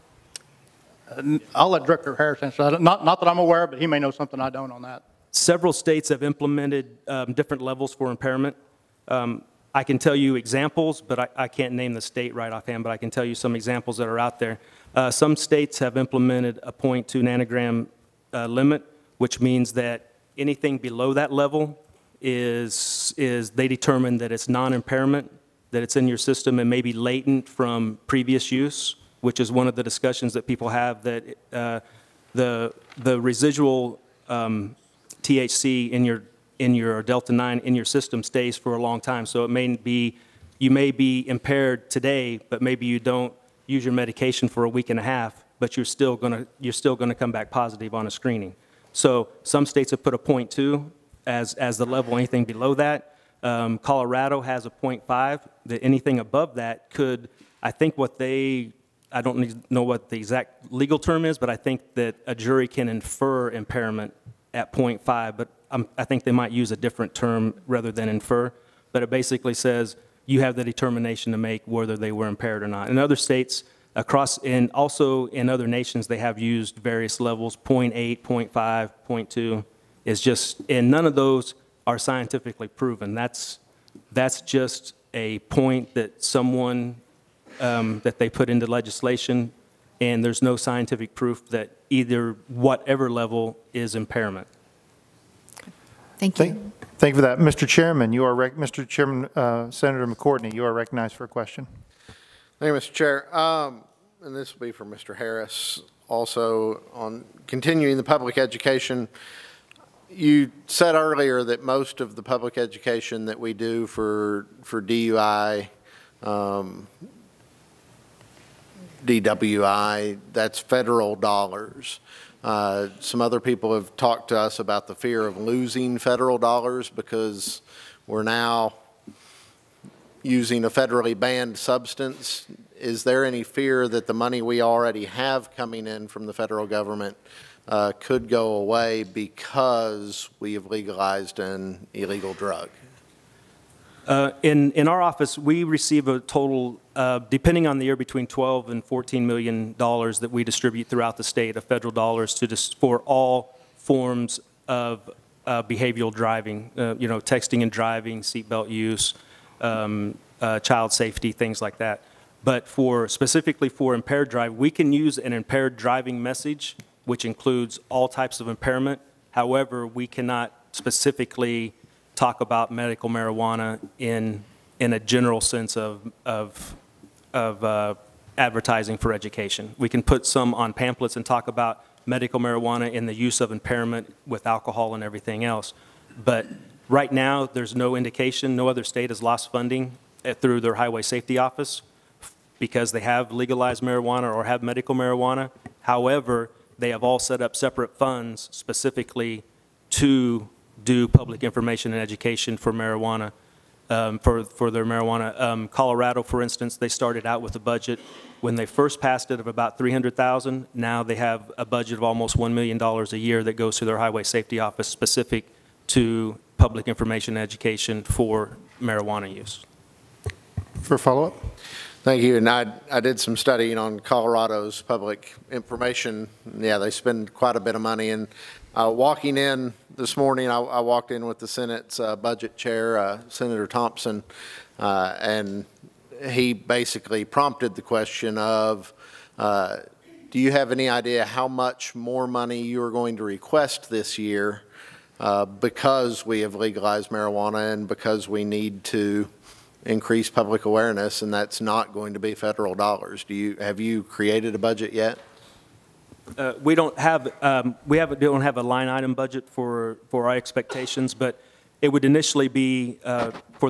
B: I'll let Director Harris answer that. Not that I'm aware, but he may know something I don't on that.
D: Several states have implemented different levels for impairment. I can tell you examples, but I can't name the state right offhand, but I can tell you some examples that are out there. Some states have implemented a 0.2 nanogram limit, which means that anything below that level is they determine that it's non-impairment, that it's in your system and may be latent from previous use, which is one of the discussions that people have, that the residual THC in your Delta-9 in your system stays for a long time. So you may be impaired today, but maybe you don't use your medication for a week and a half, but you're still gonna come back positive on a screening. So some states have put a 0.2 as the level. Anything below that, Colorado has a 0.5. That anything above that could, I think I don't know what the exact legal term is, but I think that a jury can infer impairment at 0.5, but I think they might use a different term rather than infer. But it basically says you have the determination to make whether they were impaired or not. In other states, and also in other nations, they have used various levels, 0.8, 0.5, 0.2. And none of those are scientifically proven. That's just a point that someone that they put into legislation, and there's no scientific proof that either whatever level is impairment.
L: Thank you.
A: Thank you for that. Mr. Chairman, Mr. Chairman, Senator McCourtney, you are recognized for a question.
M: Thank you, Mr. Chair. And this will be for Mr. Harris also on continuing the public education. You said earlier that most of the public education that we do for DUI, DWI, that's federal dollars. Some other people have talked to us about the fear of losing federal dollars because we're now using a federally banned substance. Is there any fear that the money we already have coming in from the federal government could go away because we have legalized an illegal drug?
D: In our office, we receive a total, depending on the year, between $12 and $14 million that we distribute throughout the state of federal dollars for all forms of behavioral driving, texting and driving, seatbelt use, child safety, things like that. But specifically for impaired drive, we can use an impaired driving message, which includes all types of impairment. However, we cannot specifically talk about medical marijuana in a general sense of advertising for education. We can put some on pamphlets and talk about medical marijuana in the use of impairment with alcohol and everything else. But right now, there's no indication, no other state has lost funding through their highway safety office because they have legalized marijuana or have medical marijuana. However, they have all set up separate funds specifically to do public information and education for marijuana, for their marijuana. Colorado, for instance, they started out with a budget when they first passed it of about $300,000. Now they have a budget of almost $1 million a year that goes to their highway safety office specific to public information and education for marijuana use.
A: For follow-up?
M: Thank you. And I did some studying on Colorado's public information. Yeah, they spend quite a bit of money. And walking in this morning, I walked in with the Senate's budget chair, Senator Thompson, and he basically prompted the question of, do you have any idea how much more money you are going to request this year because we have legalized marijuana and because we need to increase public awareness, and that's not going to be federal dollars? Have you created a budget yet?
D: We don't have don't have a line item budget for our expectations, but it would initially be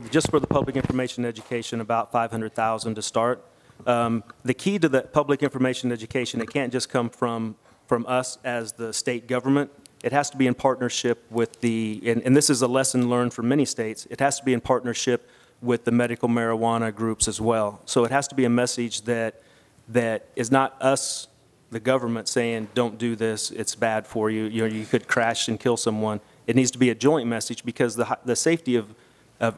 D: just for the public information education about $500,000 to start. The key to the public information education, it can't just come from us as the state government. It has to be in partnership with and this is a lesson learned from many states, it has to be in partnership with the medical marijuana groups as well. So it has to be a message that is not us, the government, saying, don't do this, it's bad for you, you could crash and kill someone. It needs to be a joint message because the safety of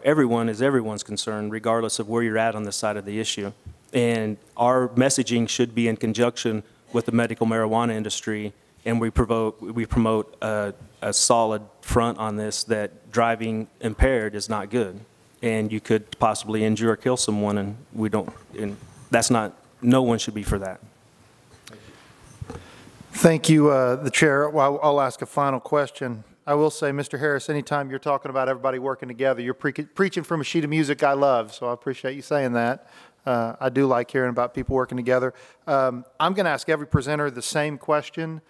D: everyone is everyone's concern, regardless of where you're at on this side of the issue. And our messaging should be in conjunction with the medical marijuana industry, and we promote a solid front on this, that driving impaired is not good. And you could possibly injure or kill someone, and that's not, no one should be for that.
A: Thank you, the chair. Well, I'll ask a final question. I will say, Mr. Harris, anytime you're talking about everybody working together, you're preaching from a sheet of music I love, so I appreciate you saying that. I do like hearing about people working together. I'm going to ask every presenter the same question.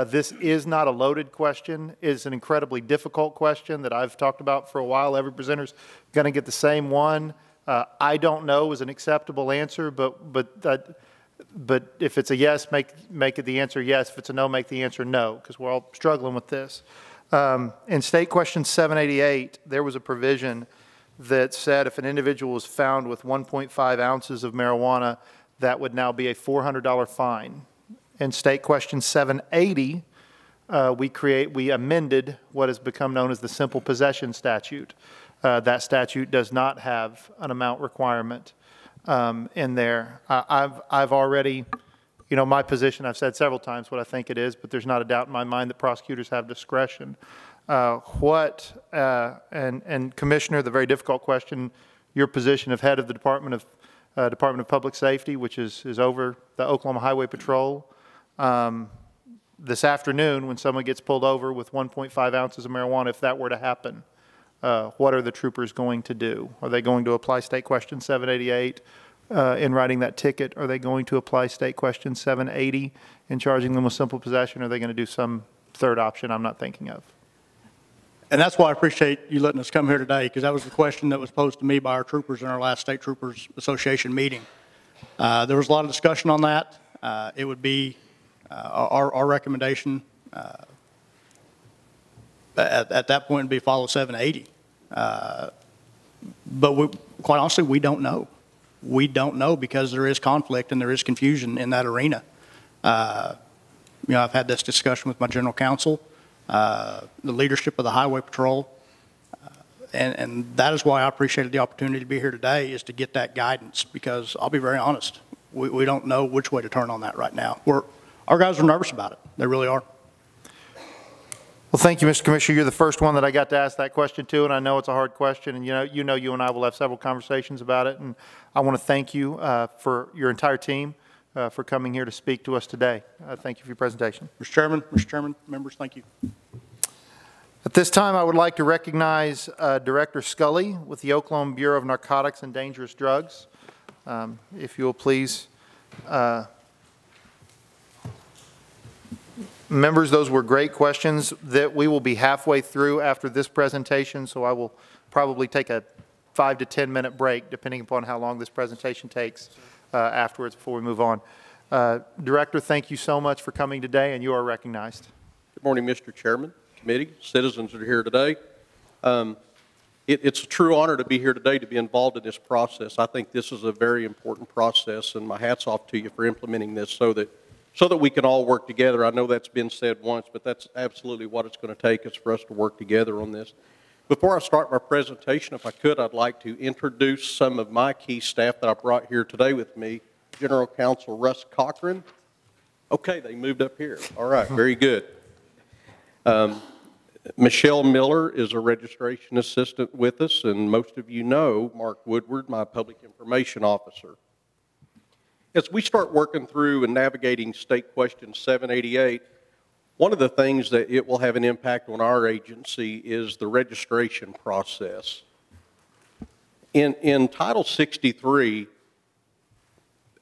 A: This is not a loaded question. It's an incredibly difficult question that I've talked about for a while. Every presenter's going to get the same one. I don't know is an acceptable answer, but if it's a yes, make it the answer yes. If it's a no, make the answer no, because we're all struggling with this. In State Question 788, there was a provision that said if an individual was found with 1.5 ounces of marijuana, that would now be a $400 fine. In State Question 780, we amended what has become known as the simple possession statute. That statute does not have an amount requirement in there. I've already, my position, I've said several times what I think it is, but there's not a doubt in my mind that prosecutors have discretion. And Commissioner, the very difficult question, your position of head of the Department of Public Safety, which is over the Oklahoma Highway Patrol. This afternoon, when someone gets pulled over with 1.5 ounces of marijuana, if that were to happen, what are the troopers going to do? Are they going to apply State Question 788 in writing that ticket? Are they going to apply State Question 780 in charging them with simple possession? Or are they going to do some third option I'm not thinking of?
B: And that's why I appreciate you letting us come here today, because that was the question that was posed to me by our troopers in our last State Troopers Association meeting. There was a lot of discussion on that. It would be our recommendation at that point would be follow 780. But quite honestly, we don't know. We don't know because there is conflict and there is confusion in that arena. I've had this discussion with my general counsel, the leadership of the Highway Patrol, and that is why I appreciated the opportunity to be here today, is to get that guidance, because I'll be very honest, we don't know which way to turn on that right now. Our guys are nervous about it. They really are.
A: Well, thank you, Mr. Commissioner. You're the first one that I got to ask that question to, and I know it's a hard question, and you and I will have several conversations about it, and I want to thank you for your entire team for coming here to speak to us today. Thank you for your presentation.
B: Mr. Chairman, members, thank you.
A: At this time, I would like to recognize Director Scully with the Oklahoma Bureau of Narcotics and Dangerous Drugs. If you will please. Members, those were great questions that we will be halfway through after this presentation, so I will probably take a 5 to 10 minute break, depending upon how long this presentation takes afterwards before we move on. Director, thank you so much for coming today, and you are recognized.
N: Good morning, Mr. Chairman, committee, citizens that are here today. It's a true honor to be here today to be involved in this process. I think this is a very important process, and my hat's off to you for implementing this so that we can all work together. I know that's been said once, but that's absolutely what it's going to take, is for us to work together on this. Before I start my presentation, if I could, I'd like to introduce some of my key staff that I brought here today with me. General Counsel Russ Cochran. Okay, they moved up here. All right, very good. Michelle Miller is a registration assistant with us, and most of you know Mark Woodward, my public information officer. As we start working through and navigating State Question 788, one of the things that it will have an impact on our agency is the registration process. In Title 63,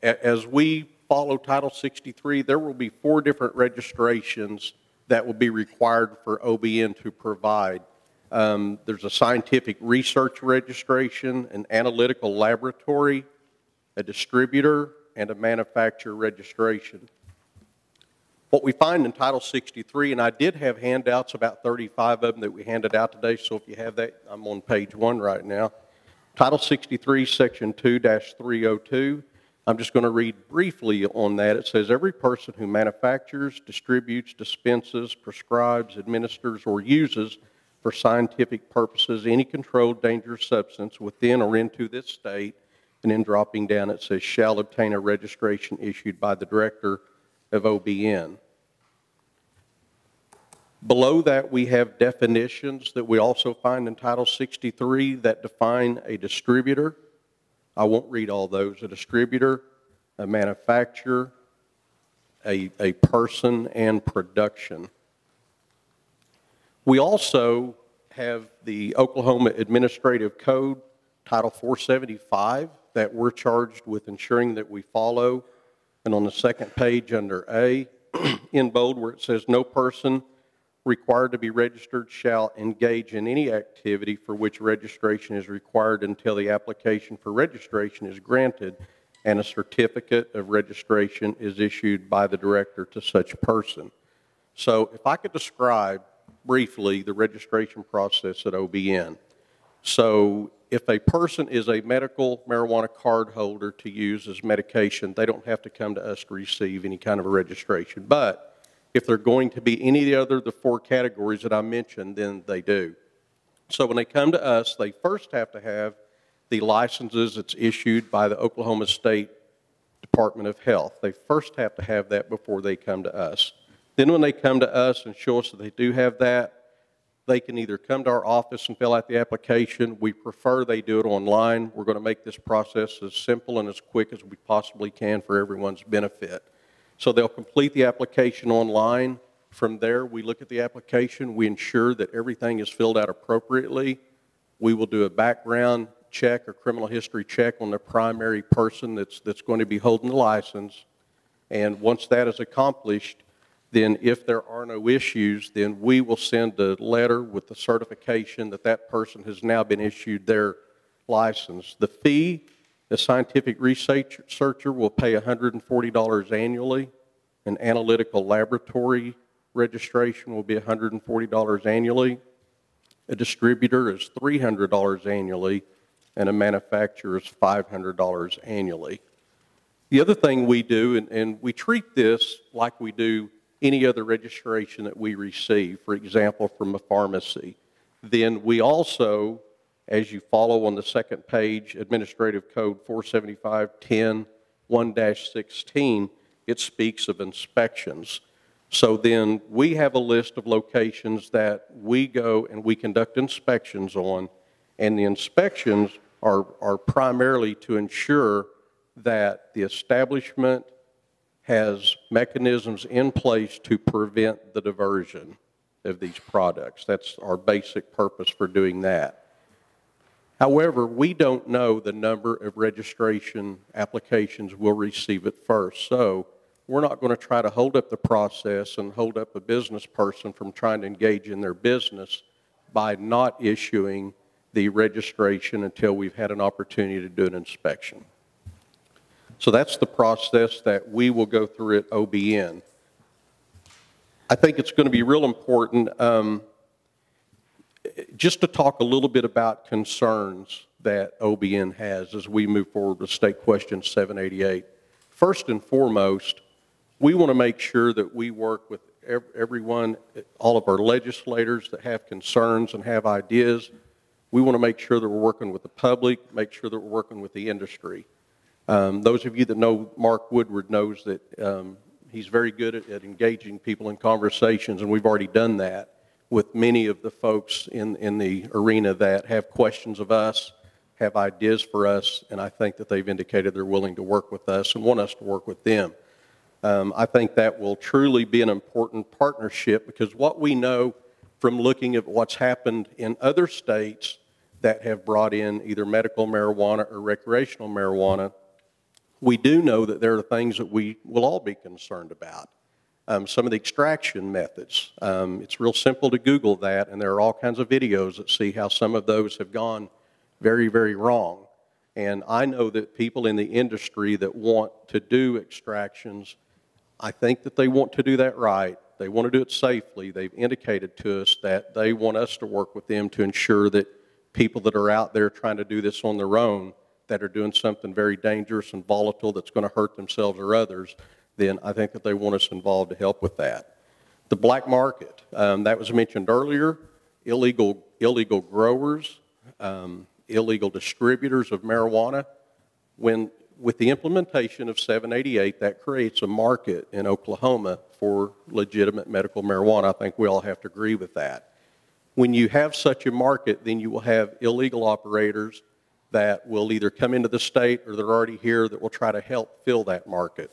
N: as we follow Title 63, there will be 4 different registrations that will be required for OBN to provide. There's a scientific research registration, an analytical laboratory, a distributor, and a manufacturer registration. What we find in Title 63, and I did have handouts, about 35 of them that we handed out today, so if you have that, I'm on page 1 right now. Title 63, Section 2-302, I'm just going to read briefly on that. It says, every person who manufactures, distributes, dispenses, prescribes, administers, or uses for scientific purposes any controlled dangerous substance within or into this state, and then dropping down it says, shall obtain a registration issued by the Director of OBN. Below that, we have definitions that we also find in Title 63 that define a distributor. I won't read all those. A distributor, a manufacturer, a person, and production. We also have the Oklahoma Administrative Code, Title 475, that we're charged with ensuring that we follow. And on the second page under A, in bold, where it says, no person required to be registered shall engage in any activity for which registration is required until the application for registration is granted and a certificate of registration is issued by the director to such person. So if I could describe briefly the registration process at OBN. So if a person is a medical marijuana card holder to use as medication, they don't have to come to us to receive any kind of a registration. But if they're going to be any other of the 4 categories that I mentioned, then they do. So when they come to us, they first have to have the licenses that's issued by the Oklahoma State Department of Health. They first have to have that before they come to us. Then when they come to us and show us that they do have that, they can either come to our office and fill out the application. We prefer they do it online. We're going to make this process as simple and as quick as we possibly can for everyone's benefit. So they'll complete the application online. From there, we look at the application. We ensure that everything is filled out appropriately. We will do a background check or criminal history check on the primary person that's going to be holding the license. And once that is accomplished, then if there are no issues, then we will send a letter with the certification that that person has now been issued their license. The fee, the scientific researcher will pay $140 annually. An analytical laboratory registration will be $140 annually. A distributor is $300 annually, and a manufacturer is $500 annually. The other thing we do, and we treat this like we do any other registration that we receive, for example, from a pharmacy. Then we also, as you follow on the second page, Administrative Code 475-10-1-16, it speaks of inspections. So then we have a list of locations that we go and we conduct inspections on, and the inspections are primarily to ensure that the establishment has mechanisms in place to prevent the diversion of these products. That's our basic purpose for doing that. However, we don't know the number of registration applications we'll receive at first, so we're not going to try to hold up the process and hold up a business person from trying to engage in their business by not issuing the registration until we've had an opportunity to do an inspection. So that's the process that we will go through at OBN. I think it's going to be real important just to talk a little bit about concerns that OBN has as we move forward with State Question 788. First and foremost, we want to make sure that we work with everyone, all of our legislators that have concerns and have ideas. We want to make sure that we're working with the public, make sure that we're working with the industry. Those of you that know Mark Woodward knows that he's very good at engaging people in conversations, and we've already done that with many of the folks in the arena that have questions of us, have ideas for us, and I think that they've indicated they're willing to work with us and want us to work with them. I think that will truly be an important partnership, because what we know from looking at what's happened in other states that have brought in either medical marijuana or recreational marijuana, we do know that there are things that we will all be concerned about. Some of the extraction methods. It's real simple to Google that, and there are all kinds of videos that see how some of those have gone very, very wrong. And I know that people in the industry that want to do extractions, I think that they want to do that right. They want to do it safely. They've indicated to us that they want us to work with them to ensure that people that are out there trying to do this on their own, that are doing something very dangerous and volatile that's going to hurt themselves or others, then I think that they want us involved to help with that. The black market, that was mentioned earlier, illegal growers, illegal distributors of marijuana. With the implementation of 788, that creates a market in Oklahoma for legitimate medical marijuana. I think we all have to agree with that. When you have such a market, then you will have illegal operators that will either come into the state or they're already here that will try to help fill that market.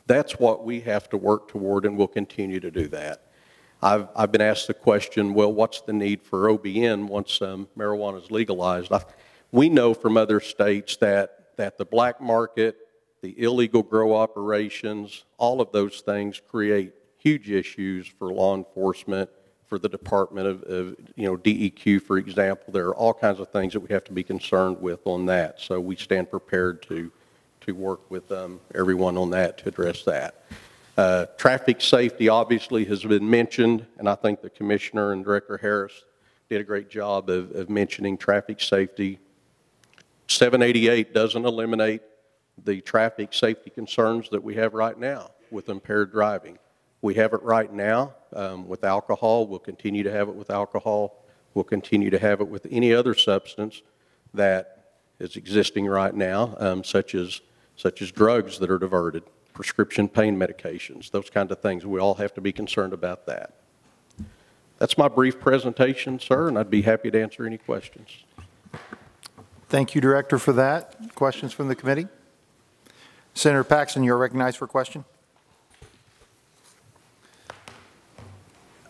N: That's what we have to work toward, and we'll continue to do that. I've been asked the question, well, what's the need for OBN once marijuana is legalized? We know from other states that the black market, the illegal grow operations, all of those things create huge issues for law enforcement, for the Department of DEQ, for example. There are all kinds of things that we have to be concerned with on that. So we stand prepared to work with everyone on that to address that. Traffic safety obviously has been mentioned, and I think the Commissioner and Director Harris did a great job of mentioning traffic safety. 788 doesn't eliminate the traffic safety concerns that we have right now with impaired driving. We have it right now with alcohol. We'll continue to have it with alcohol. We'll continue to have it with any other substance that is existing right now, such as drugs that are diverted, prescription pain medications, those kinds of things. We all have to be concerned about that. That's my brief presentation, sir, and I'd be happy to answer any questions.
A: Thank you, Director, for that. Questions from the committee? Senator Paxton, you're recognized for a question.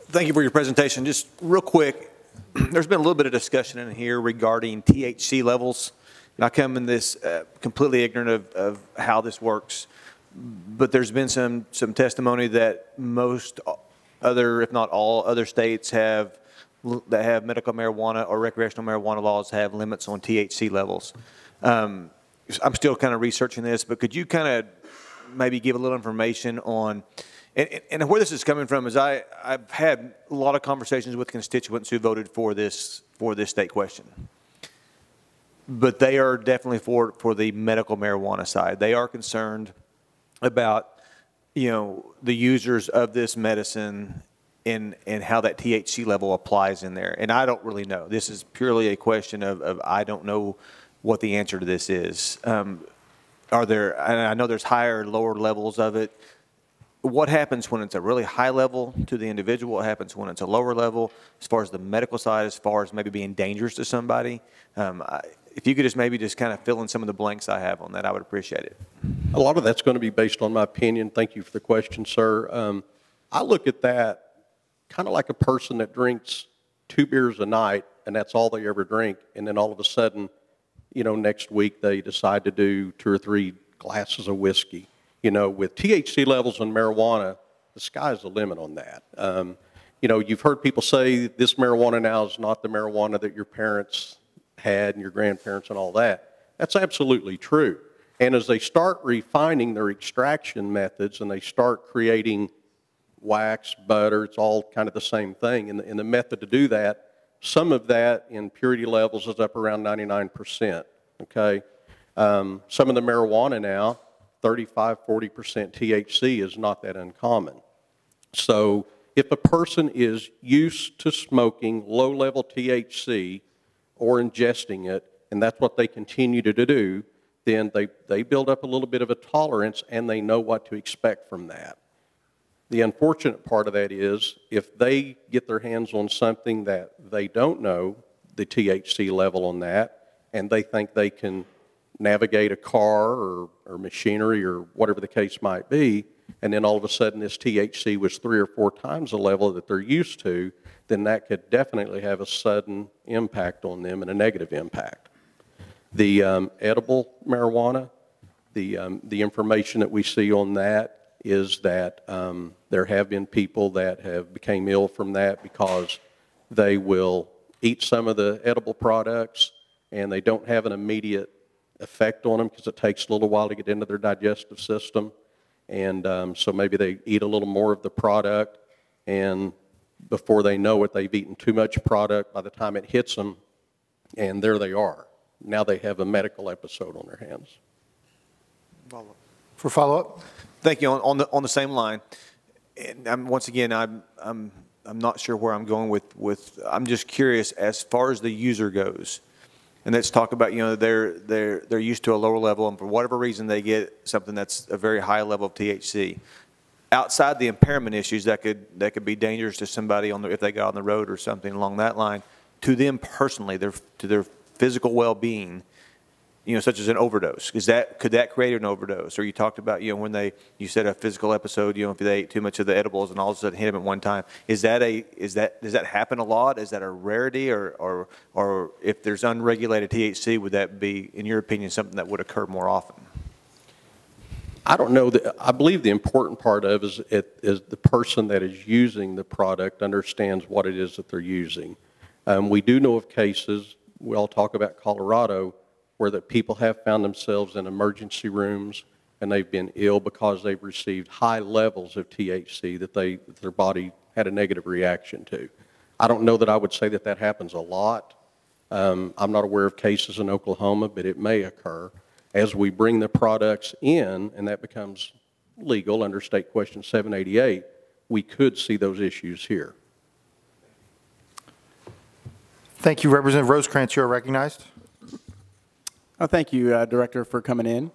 C: Thank you for your presentation. Just real quick, there's been a little bit of discussion in here regarding THC levels. And I come in this completely ignorant of how this works, but there's been some testimony that most other, if not all, other states that have medical marijuana or recreational marijuana laws have limits on THC levels. I'm still kind of researching this, but could you kind of maybe give a little information on, and where this is coming from is I've had a lot of conversations with constituents who voted for this state question. But they are definitely for the medical marijuana side. They are concerned about, the users of this medicine and how that THC level applies in there. And I don't really know. This is purely a question of I don't know what the answer to this is. And I know there's higher and lower levels of it. What happens when it's a really high level to the individual? What happens when it's a lower level as far as the medical side, as far as maybe being dangerous to somebody? If you could just kind of fill in some of the blanks I have on that, I would appreciate it.
N: A lot of that's going to be based on my opinion. Thank you for the question, sir. I look at that kind of like a person that drinks 2 beers a night, and that's all they ever drink, and then all of a sudden, next week they decide to do 2 or 3 glasses of whiskey. With THC levels in marijuana, the sky's the limit on that. You've heard people say this marijuana now is not the marijuana that your parents had and your grandparents and all that. That's absolutely true. And as they start refining their extraction methods and they start creating wax, butter, it's all kind of the same thing. And the method to do that, some of that in purity levels is up around 99%, okay? Some of the marijuana now, 35, 40% THC is not that uncommon. So if a person is used to smoking low-level THC or ingesting it, and that's what they continue to do, then they build up a little bit of a tolerance and they know what to expect from that. The unfortunate part of that is if they get their hands on something that they don't know the THC level on that, and they think they can navigate a car or machinery or whatever the case might be, and then all of a sudden this THC was 3 or 4 times the level that they're used to, then that could definitely have a sudden impact on them and a negative impact. The edible marijuana, the information that we see on that is that there have been people that have became ill from that because they will eat some of the edible products and they don't have an immediate effect on them because it takes a little while to get into their digestive system. And so maybe they eat a little more of the product, and before they know it, they've eaten too much product by the time it hits them, and there they are. Now they have a medical episode on their hands.
A: For follow-up?
C: Thank you. On the same line, and once again, I'm not sure where I'm going with. I'm just curious as far as the user goes. And let's talk about, they're used to a lower level, and for whatever reason they get something that's a very high level of THC. Outside the impairment issues that could be dangerous to somebody if they got on the road or something along that line, to them personally, to their physical well-being, such as an overdose. Could that create an overdose? Or you talked about, when you said a physical episode, if they ate too much of the edibles and all of a sudden hit them at one time. Does that happen a lot? Is that a rarity? Or if there's unregulated THC, would that be, in your opinion, something that would occur more often?
N: I don't know. I believe the important part of is the person that is using the product understands what it is that they're using. We do know of cases, we all talk about Colorado, where the people have found themselves in emergency rooms and they've been ill because they've received high levels of THC that their body had a negative reaction to. I don't know that I would say that happens a lot. I'm not aware of cases in Oklahoma, but it may occur. As we bring the products in and that becomes legal under State Question 788, we could see those issues here.
A: Thank you, Representative Rosecrans. You are recognized.
H: Thank you, Director, for coming in.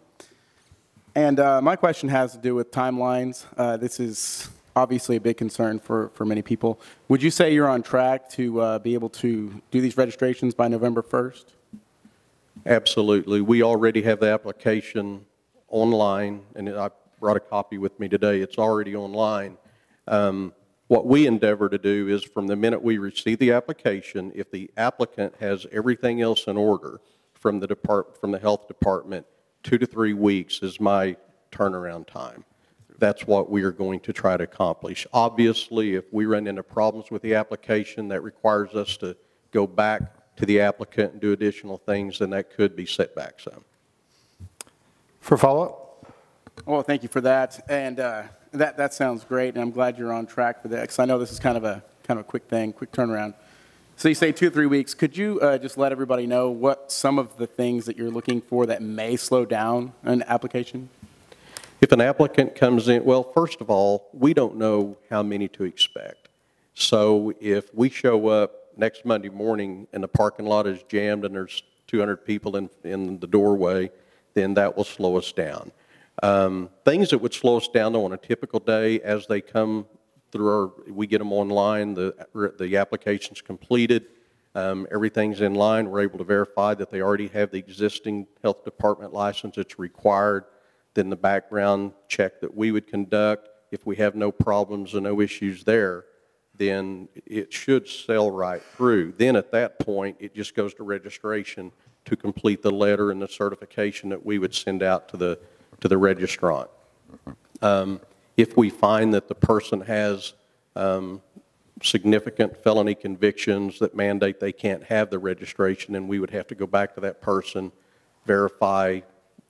H: And my question has to do with timelines. This is obviously a big concern for many people. Would you say you're on track to be able to do these registrations by November 1st?
N: Absolutely. We already have the application online, and I brought a copy with me today. It's already online. What we endeavor to do is from the minute we receive the application, if the applicant has everything else in order from the health department, 2 to 3 weeks is my turnaround time. That's what we are going to try to accomplish. Obviously, if we run into problems with the application that requires us to go back to the applicant and do additional things, then that could be set back some.
A: For follow-up?
H: Well, thank you for that. And that sounds great, and I'm glad you're on track for that, because I know this is kind of a quick thing, quick turnaround. So you say 2 or 3 weeks. Could you just let everybody know what some of the things that you're looking for that may slow down an application?
N: If an applicant comes in, well, first of all, we don't know how many to expect. So if we show up next Monday morning and the parking lot is jammed and there's 200 people in the doorway, then that will slow us down. Things that would slow us down, though, on a typical day as they come through we get them online, the application's completed, everything's in line, we're able to verify that they already have the existing health department license that's required, then the background check that we would conduct, if we have no problems and no issues there, then it should sail right through. Then at that point, it just goes to registration to complete the letter and the certification that we would send out to the registrant. If we find that the person has significant felony convictions that mandate they can't have the registration, then we would have to go back to that person, verify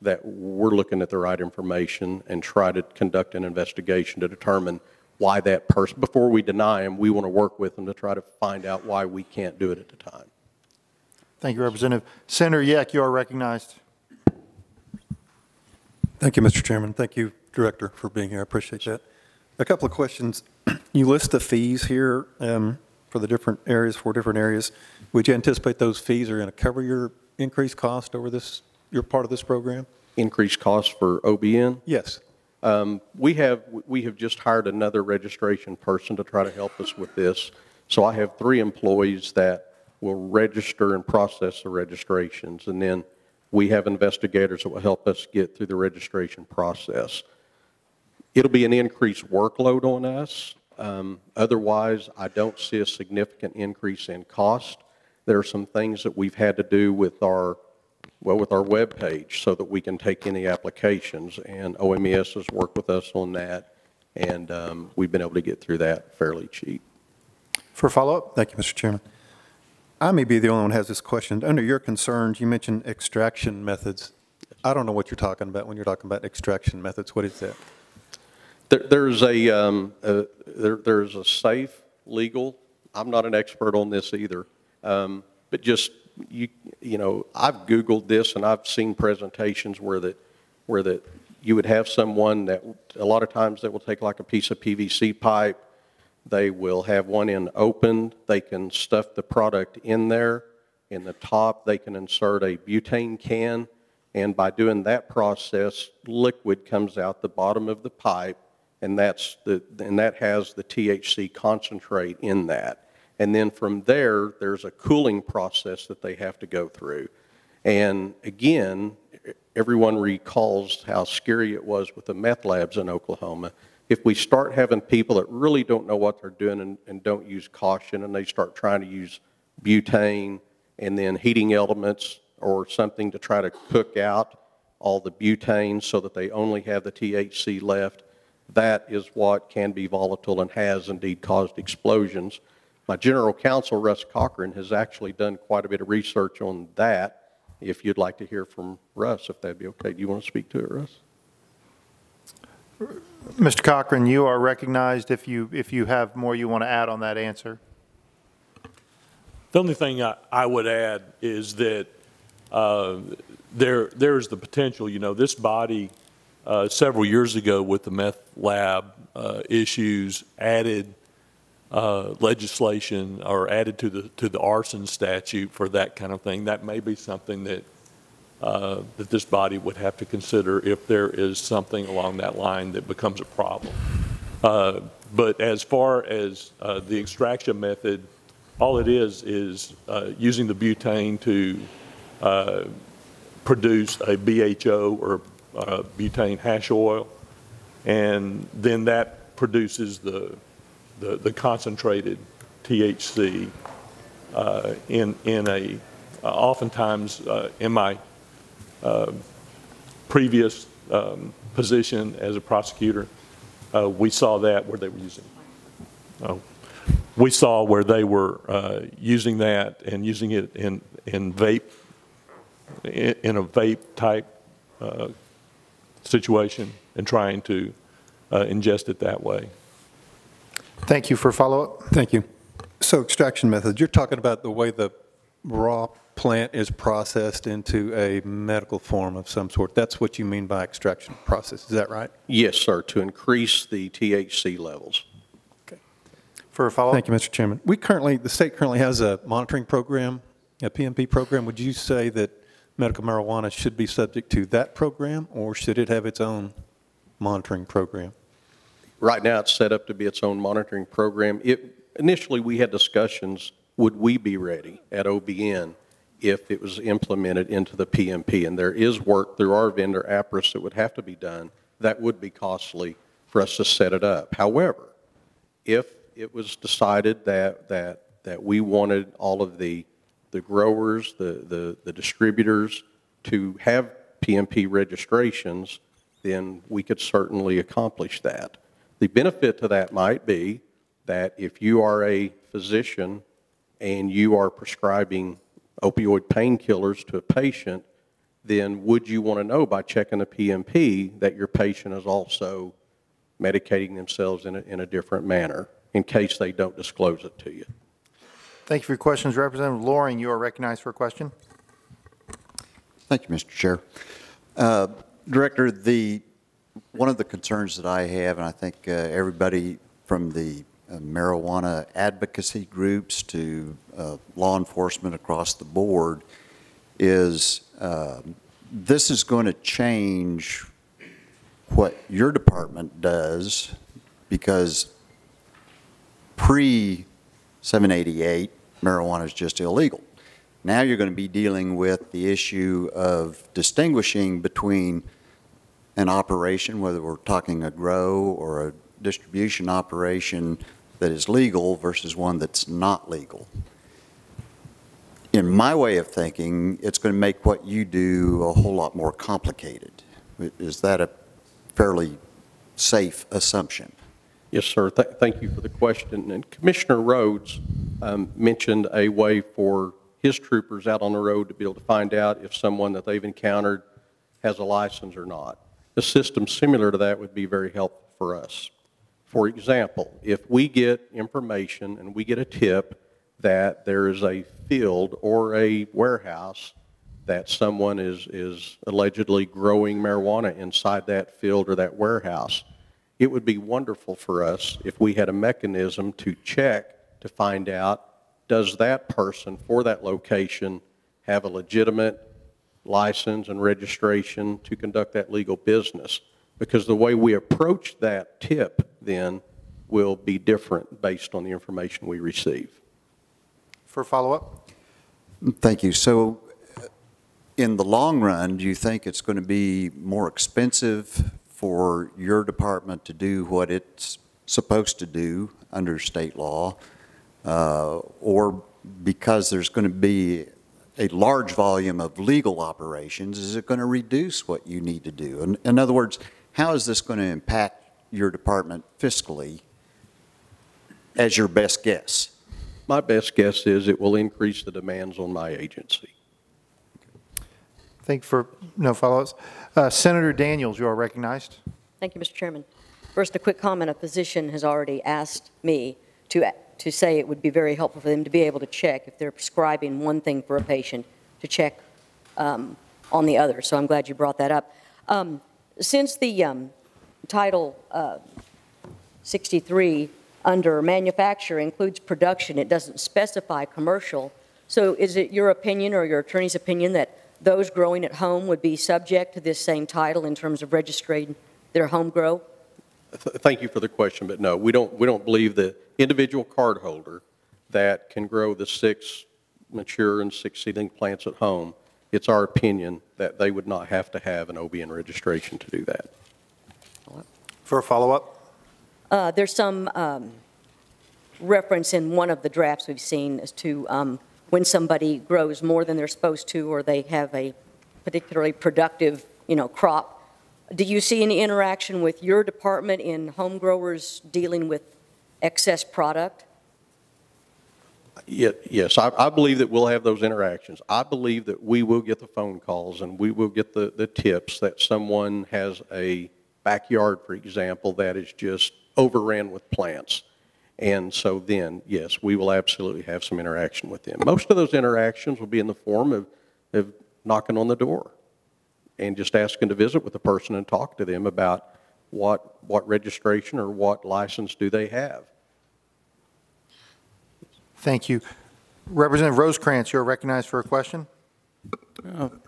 N: that we're looking at the right information, and try to conduct an investigation to determine why that person, before we deny them, we want to work with them to try to find out why we can't do it at the time.
A: Thank you, Representative. Senator Yek, you are recognized.
G: Thank you, Mr. Chairman. Thank you, Director, for being here. I appreciate that. A couple of questions. You list the fees here for the different areas, 4 different areas. Would you anticipate those fees are going to cover your increased cost over this, your part of this program?
N: Increased costs for OBN?
G: Yes.
N: We have just hired another registration person to try to help us with this. So I have 3 employees that will register and process the registrations, and then we have investigators that will help us get through the registration process. It'll be an increased workload on us. Otherwise, I don't see a significant increase in cost. There are some things that we've had to do with our web page so that we can take any applications, and OMES has worked with us on that, and we've been able to get through that fairly cheap.
A: For follow-up?
G: Thank you, Mr. Chairman. I may be the only one who has this question. Under your concerns, you mentioned extraction methods. I don't know what you're talking about when you're talking about extraction methods. What is that?
N: There's a safe, legal, I'm not an expert on this either, but just, you know, I've Googled this and I've seen presentations where you would have someone that, a lot of times they will take like a piece of PVC pipe, they will have one end opened, they can stuff the product in there, in the top they can insert a butane can, and by doing that process, liquid comes out the bottom of the pipe, and that has the THC concentrate in that. And then from there, there's a cooling process that they have to go through. And again, everyone recalls how scary it was with the meth labs in Oklahoma. If we start having people that really don't know what they're doing and don't use caution, and they start trying to use butane and then heating elements or something to try to cook out all the butane so that they only have the THC left, that is what can be volatile and has indeed caused explosions. My general counsel, Russ Cochran, has actually done quite a bit of research on that. If you'd like to hear from Russ, if that'd be okay. Do you want to speak to it, Russ?
A: Mr. Cochran, you are recognized if you have more you want to add on that answer.
O: The only thing I would add is that there's the potential, you know, this body several years ago with the meth lab issues added legislation or added to the arson statute for that kind of thing. That may be something that that this body would have to consider if there is something along that line that becomes a problem. But as far as the extraction method, all it is using the butane to produce a BHO or butane hash oil, and then that produces the concentrated THC in a oftentimes in my previous position as a prosecutor, we saw that where they were using. We saw where they were using that and using it in vape, in a vape type situation, and trying to ingest it that way.
A: Thank you for follow-up.
G: Thank you. So extraction methods, you're talking about the way the raw plant is processed into a medical form of some sort. That's what you mean by extraction process, is that right?
N: Yes, sir, to increase the THC levels.
G: Okay.
A: For a follow-up?
G: Thank you, Mr. Chairman. The state currently has a monitoring program, a PMP program. Would you say that medical marijuana should be subject to that program, or should it have its own monitoring program?
N: Right now, it's set up to be its own monitoring program. Initially, we had discussions, would we be ready at OBN if it was implemented into the PMP? And there is work through our vendor, APRIS, that would have to be done. That would be costly for us to set it up. However, if it was decided that we wanted all of the growers, the distributors to have PMP registrations, then we could certainly accomplish that. The benefit to that might be that if you are a physician and you are prescribing opioid painkillers to a patient, then would you want to know by checking the PMP that your patient is also medicating themselves in a different manner in case they don't disclose it to you?
A: Thank you for your questions. Representative Loring, you are recognized for a question.
I: Thank you, Mr. Chair. Director, one of the concerns that I have, and I think everybody from the marijuana advocacy groups to law enforcement across the board is this is going to change what your department does, because pre-788, marijuana is just illegal. Now you're going to be dealing with the issue of distinguishing between an operation, whether we're talking a grow or a distribution operation that is legal versus one that's not legal. In my way of thinking, it's going to make what you do a whole lot more complicated. Is that a fairly safe assumption?
N: Yes, sir. Thank you for the question. And Commissioner Rhodes mentioned a way for his troopers out on the road to be able to find out if someone that they've encountered has a license or not. A system similar to that would be very helpful for us. For example, if we get information and we get a tip that there is a field or a warehouse that someone is allegedly growing marijuana inside that field or that warehouse, it would be wonderful for us if we had a mechanism to check to find out, does that person for that location have a legitimate license and registration to conduct that legal business? Because the way we approach that tip then will be different based on the information we receive.
A: For follow-up?
I: Thank you. So in the long run, do you think it's going to be more expensive for your department to do what it's supposed to do under state law, or because there's going to be a large volume of legal operations, is it going to reduce what you need to do? In other words, how is this going to impact your department fiscally as your best guess?
N: My best guess is it will increase the demands on my agency.
A: Thank you for no follow-ups. Senator Daniels, you are recognized.
E: Thank you, Mr. Chairman. First, a quick comment. A physician has already asked me to say it would be very helpful for them to be able to check if they're prescribing one thing for a patient, to check on the other. So I'm glad you brought that up. Since the Title 63 under manufacture includes production, it doesn't specify commercial. So is it your opinion or your attorney's opinion that those growing at home would be subject to this same title in terms of registering their home grow?
N: Thank you for the question, but no, we don't believe the individual cardholder that can grow the 6 mature and 6 seedling plants at home. It's our opinion that they would not have to have an OBN registration to do that.
A: For a follow-up?
E: There's some reference in one of the drafts we've seen as to when somebody grows more than they're supposed to, or they have a particularly productive, crop. Do you see any interaction with your department in home growers dealing with excess product?
N: Yes, I believe that we'll have those interactions. I believe that we will get the phone calls and we will get the tips that someone has a backyard, for example, that is just overran with plants. And so then, yes, we will absolutely have some interaction with them. Most of those interactions will be in the form of knocking on the door and just asking to visit with the person and talk to them about what registration or what license do they have.
A: Thank you. Representative Rosecrans, you are recognized for a question.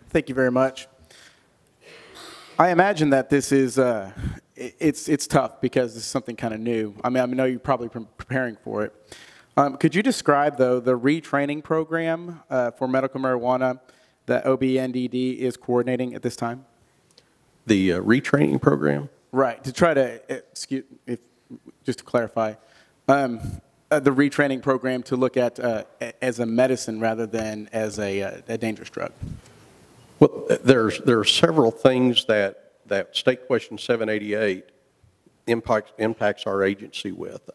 H: Thank you very much. I imagine that this is, it's tough because this is something kind of new. I mean, I know you're probably preparing for it. Could you describe, though, the retraining program for medical marijuana that OBNDD is coordinating at this time?
N: The retraining program?
H: Right. To try to, just to clarify, the retraining program to look at as a medicine rather than as a dangerous drug.
N: Well, there are several things that State Question 788 impacts our agency with.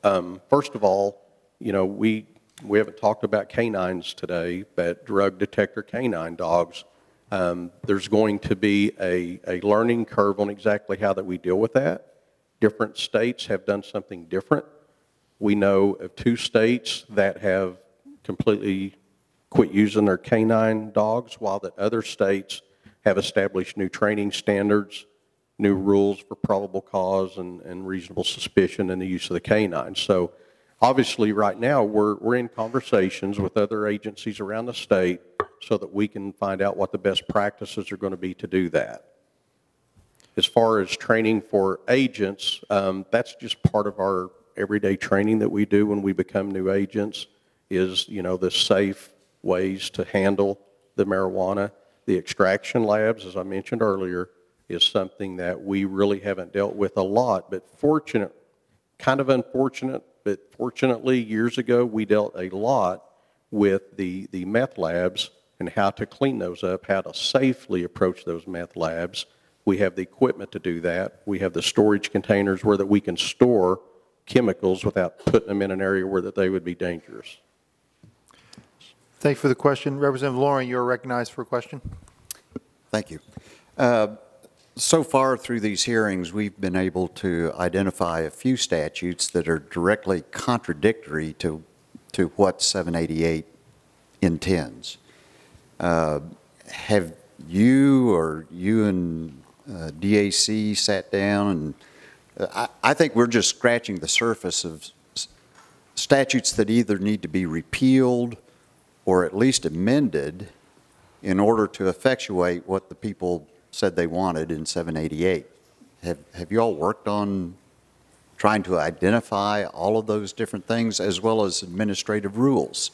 N: First of all, we haven't talked about canines today, but drug detector canine dogs. There's going to be a learning curve on exactly how that we deal with that. Different states have done something different. We know of 2 states that have completely quit using their canine dogs, while the other states have established new training standards, new rules for probable cause and reasonable suspicion and the use of the canine. So obviously right now we're in conversations with other agencies around the state so that we can find out what the best practices are going to be to do that. As far as training for agents, that's just part of our everyday training that we do when we become new agents is, you know, the safe ways to handle the marijuana. The extraction labs, as I mentioned earlier, is something that we really haven't dealt with a lot, but kind of unfortunate, but fortunately years ago we dealt a lot with the meth labs and how to clean those up, how to safely approach those meth labs. We have the equipment to do that. We have the storage containers where that we can store chemicals without putting them in an area where that they would be dangerous.
A: Thank you for the question. Representative Loring, you are recognized for a question.
I: Thank you. So far through these hearings, we've been able to identify a few statutes that are directly contradictory to what 788 intends. Have you or you and DAC sat down and I think we're just scratching the surface of statutes that either need to be repealed or at least amended in order to effectuate what the people said they wanted in 788. Have you all worked on trying to identify all of those different things as well as administrative rules?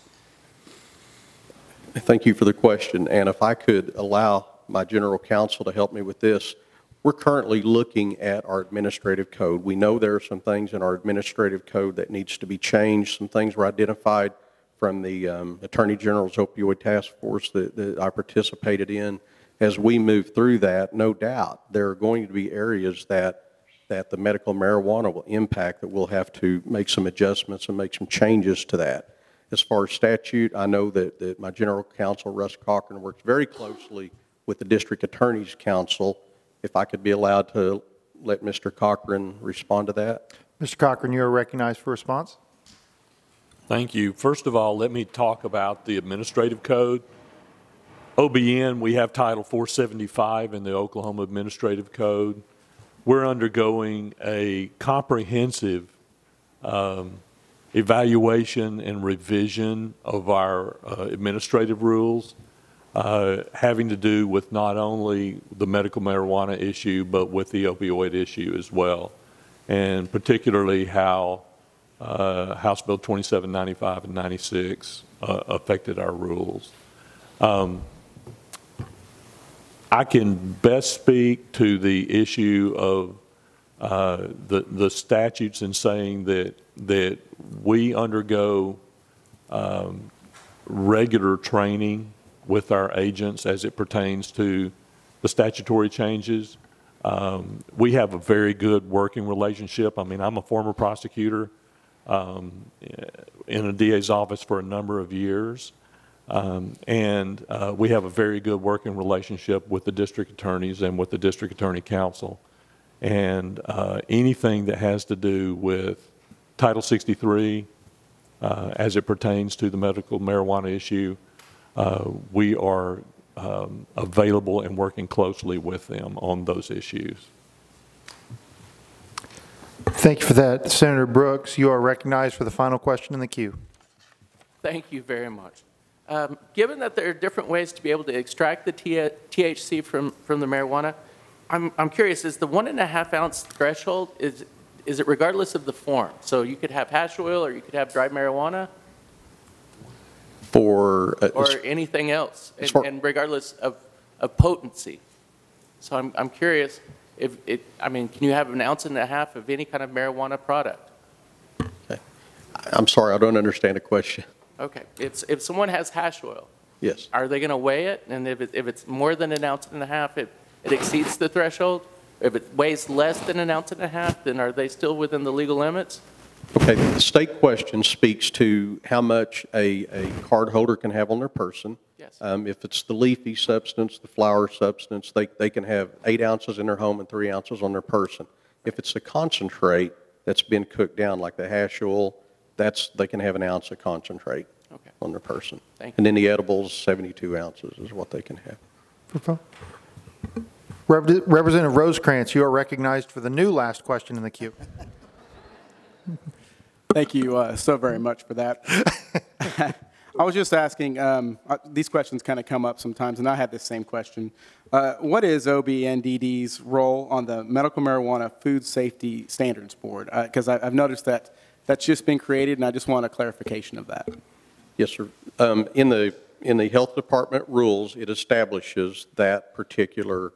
N: Thank you for the question, and if I could allow my general counsel to help me with this, we're currently looking at our administrative code. We know there are some things in our administrative code that needs to be changed. Some things were identified from the Attorney General's opioid task force that I participated in. As we move through that, no doubt, there are going to be areas that the medical marijuana will impact that we'll have to make some adjustments and make some changes to that. As far as statute, I know that my general counsel, Russ Cochran, works very closely with the District Attorney's Council. If I could be allowed to let Mr. Cochran respond to that.
A: Mr. Cochran, you are recognized for response.
O: Thank you. First of all, let me talk about the administrative code. OBN, we have Title 475 in the Oklahoma Administrative Code. We're undergoing a comprehensive evaluation and revision of our administrative rules, having to do with not only the medical marijuana issue, but with the opioid issue as well, and particularly how House Bill 2795 and 96 affected our rules. I can best speak to the issue of the statutes in saying that we undergo regular training with our agents as it pertains to the statutory changes. We have a very good working relationship. I mean, I'm a former prosecutor in a DA's office for a number of years. And we have a very good working relationship with the district attorneys and with the district attorney council. And anything that has to do with Title 63 as it pertains to the medical marijuana issue, we are available and working closely with them on those issues.
A: Thank you for that. Senator Brooks, you are recognized for the final question in the queue.
K: Thank you very much. Given that there are different ways to be able to extract the THC from the marijuana, I'm curious, is the 1.5 ounce threshold, is it regardless of the form? So you could have hash oil or you could have dried marijuana?
N: Or
K: anything else, and regardless of potency. So I'm curious, I mean, can you have 1.5 ounces of any kind of marijuana product?
N: Okay. I'm sorry, I don't understand the question.
K: Okay, if someone has hash oil,
N: yes,
K: are they going to weigh it? And if it's more than 1.5 ounces, it exceeds the threshold? If it weighs less than 1.5 ounces, then are they still within the legal limits?
N: Okay, the state question speaks to how much a card holder can have on their person.
K: Yes.
N: If it's the leafy substance, the flower substance, they can have 8 ounces in their home and 3 ounces on their person. If it's the concentrate that's been cooked down, like the hash oil, they can have 1 ounce of concentrate on their person.
K: Thank you.
N: And then the edibles, 72 ounces is what they can have.
A: Representative Rosecrans, you are recognized for the new last question in the queue.
H: Thank you so very much for that. I was just asking, these questions kind of come up sometimes, and I had the same question. What is OB&DD's role on the Medical Marijuana Food Safety Standards Board? Because I've noticed that that's just been created, and I just want a clarification of that.
N: Yes, sir. In the Health Department rules, it establishes that particular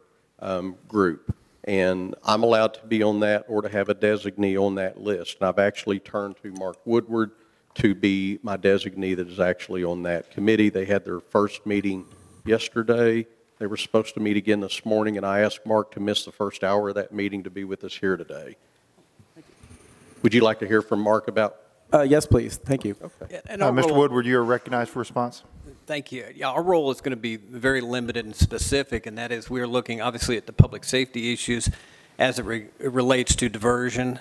N: group. And I'm allowed to be on that or to have a designee on that list. And I've actually turned to Mark Woodward to be my designee that is actually on that committee. They had their first meeting yesterday. They were supposed to meet again this morning, and I asked Mark to miss the first hour of that meeting to be with us here today. Would you like to hear from Mark about?
H: Yes, please. Thank you.
N: Okay.
A: Mr. Woodward, you are recognized for response.
P: Thank you. Yeah, our role is going to be very limited and specific, and that is we're looking obviously at the public safety issues as it relates to diversion.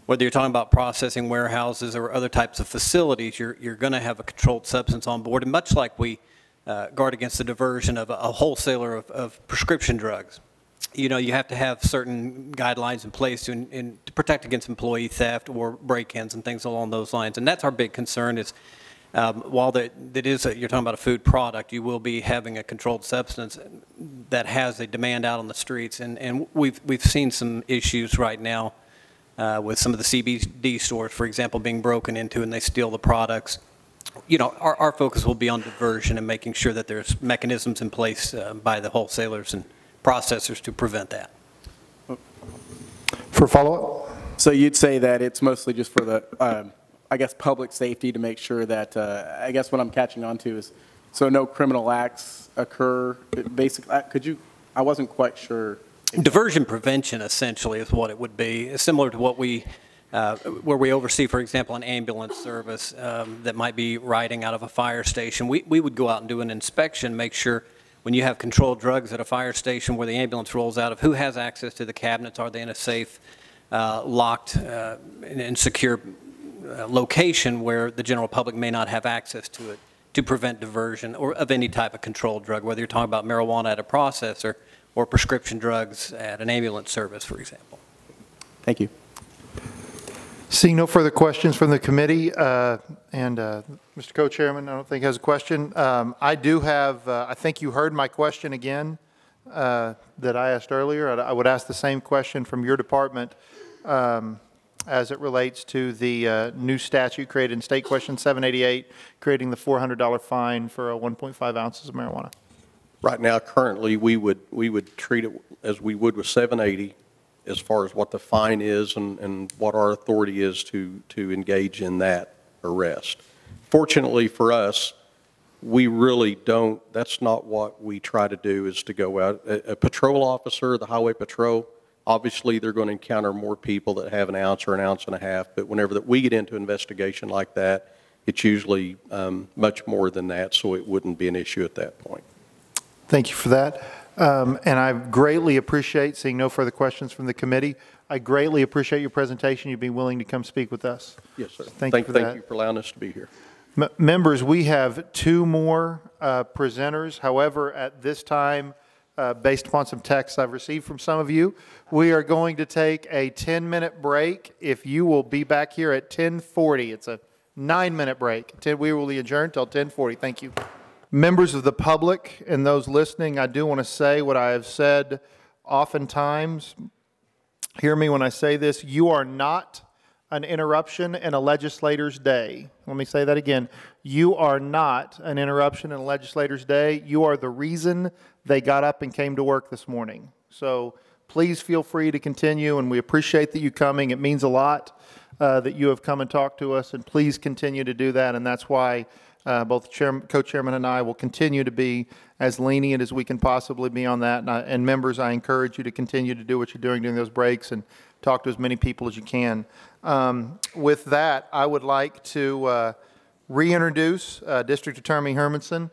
P: Whether you're talking about processing warehouses or other types of facilities, you're going to have a controlled substance on board. And much like we guard against the diversion of a wholesaler of prescription drugs, you know, you have to have certain guidelines in place to protect against employee theft or break-ins and things along those lines. And that's our big concern is, while you're talking about a food product, you will be having a controlled substance that has a demand out on the streets. And we've seen some issues right now with some of the CBD stores, for example, being broken into and they steal the products. You know, our focus will be on diversion and making sure that there's mechanisms in place by the wholesalers and processors to prevent that.
A: For follow-up?
H: So you'd say that it's mostly just for the, I guess, public safety to make sure that, I guess what I'm catching on to is, so no criminal acts occur, basically, I wasn't quite sure.
P: Diversion prevention essentially is what it would be, similar to what where we oversee, for example, an ambulance service that might be riding out of a fire station. We would go out and do an inspection, make sure when you have controlled drugs at a fire station where the ambulance rolls out of who has access to the cabinets, are they in a safe, locked and secure location where the general public may not have access to it, to prevent diversion or of any type of controlled drug, whether you're talking about marijuana at a processor or prescription drugs at an ambulance service, for example.
H: Thank you.
A: Seeing no further questions from the committee, and Mr. Co-Chairman, I don't think has a question. I do have, I think you heard my question again that I asked earlier. I would ask the same question from your department as it relates to the new statute created in State Question 788, creating the $400 fine for 1.5 ounces of marijuana.
N: Right now, currently, we would treat it as we would with 780 as far as what the fine is and what our authority is to engage in that arrest. Fortunately for us, we really don't, that's not what we try to do, is to go out. A patrol officer, the highway patrol, obviously they're going to encounter more people that have an ounce or an ounce and a half, but whenever we get into investigation like that, it's usually much more than that, so it wouldn't be an issue at that point.
A: Thank you for that. And I greatly appreciate, seeing no further questions from the committee, I greatly appreciate your presentation, you being willing to come speak with us.
N: Yes, sir.
A: Thank you for that.
N: Thank you for allowing us to be here.
A: Members, we have two more presenters. However, at this time, based upon some texts I've received from some of you, we are going to take a 10-minute break. If you will be back here at 10:40, it's a 9-minute break. We will adjourn until 10:40. Thank you. Members of the public and those listening, I do want to say what I have said oftentimes. Hear me when I say this. You are not an interruption in a legislator's day. Let me say that again. You are not an interruption in a legislator's day. You are the reason they got up and came to work this morning. So please feel free to continue, and we appreciate that you coming. It means a lot that you have come and talked to us, and please continue to do that. And that's why both co-chairman and I will continue to be as lenient as we can possibly be on that. And members, I encourage you to continue to do what you're doing during those breaks and talk to as many people as you can. With that, I would like to reintroduce District Attorney Hermanson,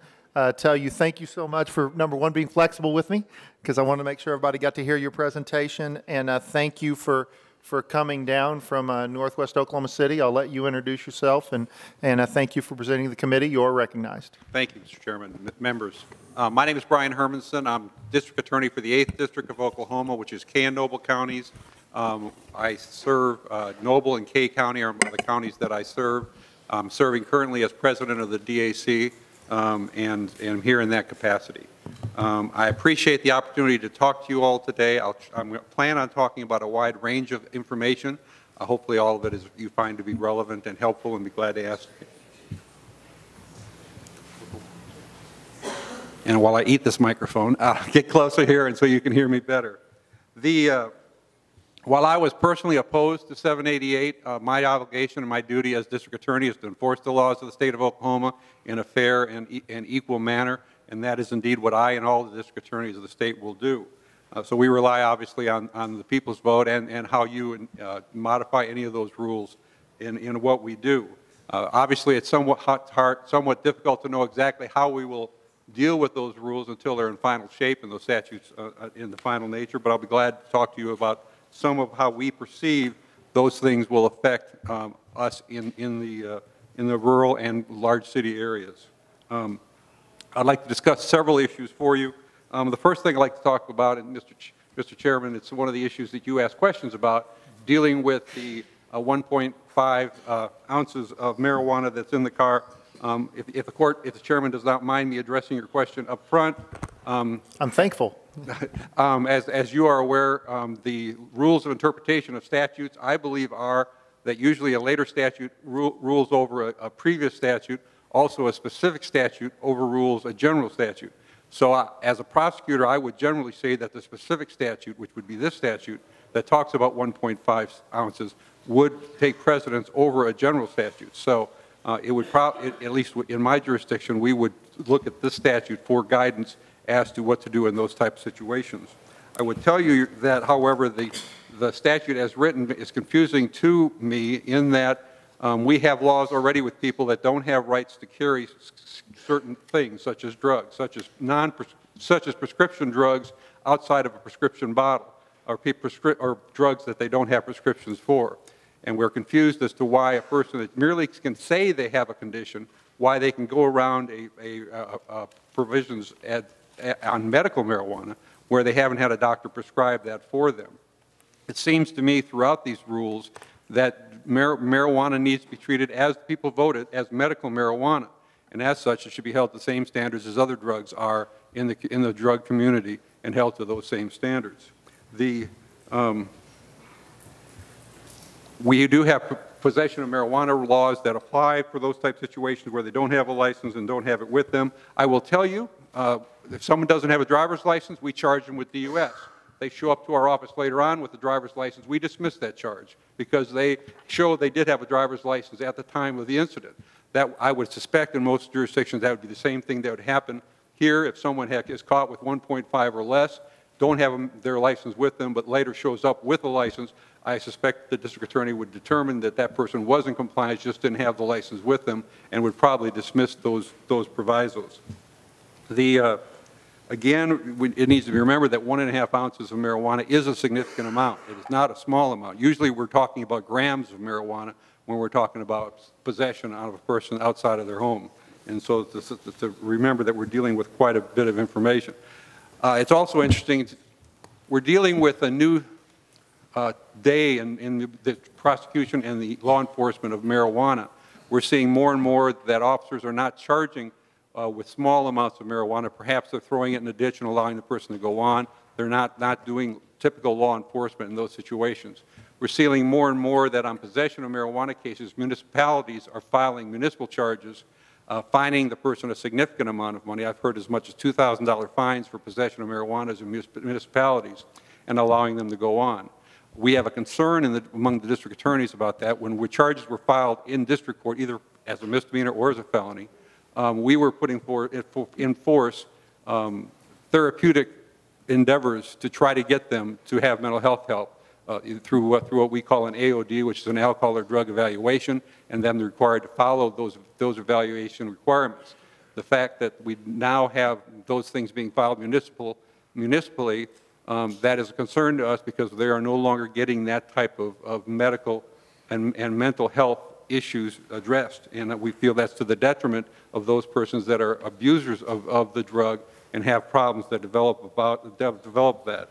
A: tell you thank you so much for, number one, being flexible with me, because I want to make sure everybody got to hear your presentation, and thank you for for coming down from Northwest Oklahoma City. I'll let you introduce yourself, and I thank you for presenting the committee. You're recognized.
Q: Thank you, Mr. Chairman. Members, my name is Brian Hermanson. I'm District Attorney for the 8th District of Oklahoma, which is Kay and Noble counties. I serve Noble and Kay County are the counties that I serve. I'm serving currently as president of the DAC and am here in that capacity. I appreciate the opportunity to talk to you all today. I'm plan on talking about a wide range of information. Hopefully all of it you find to be relevant and helpful, and be glad to ask. And while I eat this microphone, I'll get closer here and so you can hear me better. While I was personally opposed to 788, my obligation and my duty as district attorney is to enforce the laws of the state of Oklahoma in a fair and equal manner, and that is indeed what I and all the district attorneys of the state will do. So we rely obviously on the people's vote and how you modify any of those rules in what we do. Obviously it's somewhat difficult to know exactly how we will deal with those rules until they're in final shape and those statutes in the final nature, but I'll be glad to talk to you about some of how we perceive those things will affect us in the rural and large city areas. I'd like to discuss several issues for you. The first thing I'd like to talk about, and Mr. Chairman, it's one of the issues that you asked questions about, dealing with the 1.5 ounces of marijuana that's in the car. If the chairman does not mind me addressing your question up front.
A: I'm thankful.
Q: As you are aware, the rules of interpretation of statutes, I believe, are that usually a later statute rules over a previous statute. Also, a specific statute overrules a general statute. So as a prosecutor, I would generally say that the specific statute, which would be this statute, that talks about 1.5 ounces, would take precedence over a general statute. So it would probably, at least in my jurisdiction, we would look at this statute for guidance as to what to do in those type of situations. I would tell you that, however, the statute as written is confusing to me in that we have laws already with people that don't have rights to carry certain things, such as drugs, such as prescription drugs outside of a prescription bottle, or drugs that they don't have prescriptions for. And we're confused as to why a person that merely can say they have a condition, why they can go around provisions on medical marijuana where they haven't had a doctor prescribe that for them. It seems to me throughout these rules that marijuana needs to be treated, as people voted, as medical marijuana. And as such, it should be held to the same standards as other drugs are in the drug community, and held to those same standards. We do have possession of marijuana laws that apply for those type of situations where they don't have a license and don't have it with them. I will tell you, if someone doesn't have a driver's license, we charge them with DUS. They show up to our office later on with the driver's license. We dismiss that charge because they show they did have a driver's license at the time of the incident. That, I would suspect in most jurisdictions, that would be the same thing that would happen here if someone is caught with 1.5 or less, don't have their license with them, but later shows up with a license. I suspect the district attorney would determine that that person was in compliance, just didn't have the license with them, and would probably dismiss those provisos. Again, it needs to be remembered that 1.5 ounces of marijuana is a significant amount. It is not a small amount. Usually we're talking about grams of marijuana when we're talking about possession of a person outside of their home. And so to remember that we're dealing with quite a bit of information. It's also interesting, we're dealing with a new day in the prosecution and the law enforcement of marijuana. We're seeing more and more that officers are not charging with small amounts of marijuana. Perhaps they're throwing it in a ditch and allowing the person to go on. They're not doing typical law enforcement in those situations. We're seeing more and more that on possession of marijuana cases, municipalities are filing municipal charges, fining the person a significant amount of money. I've heard as much as $2,000 fines for possession of marijuana in municipalities, and allowing them to go on. We have a concern among the district attorneys about that. When charges were filed in district court, either as a misdemeanor or as a felony, we were putting in force therapeutic endeavors to try to get them to have mental health help through what we call an AOD, which is an alcohol or drug evaluation, and then they're required to follow those evaluation requirements. The fact that we now have those things being filed municipally that is a concern to us because they are no longer getting that type of medical and mental health issues addressed. And we feel that's to the detriment of those persons that are abusers of the drug and have problems that develop that.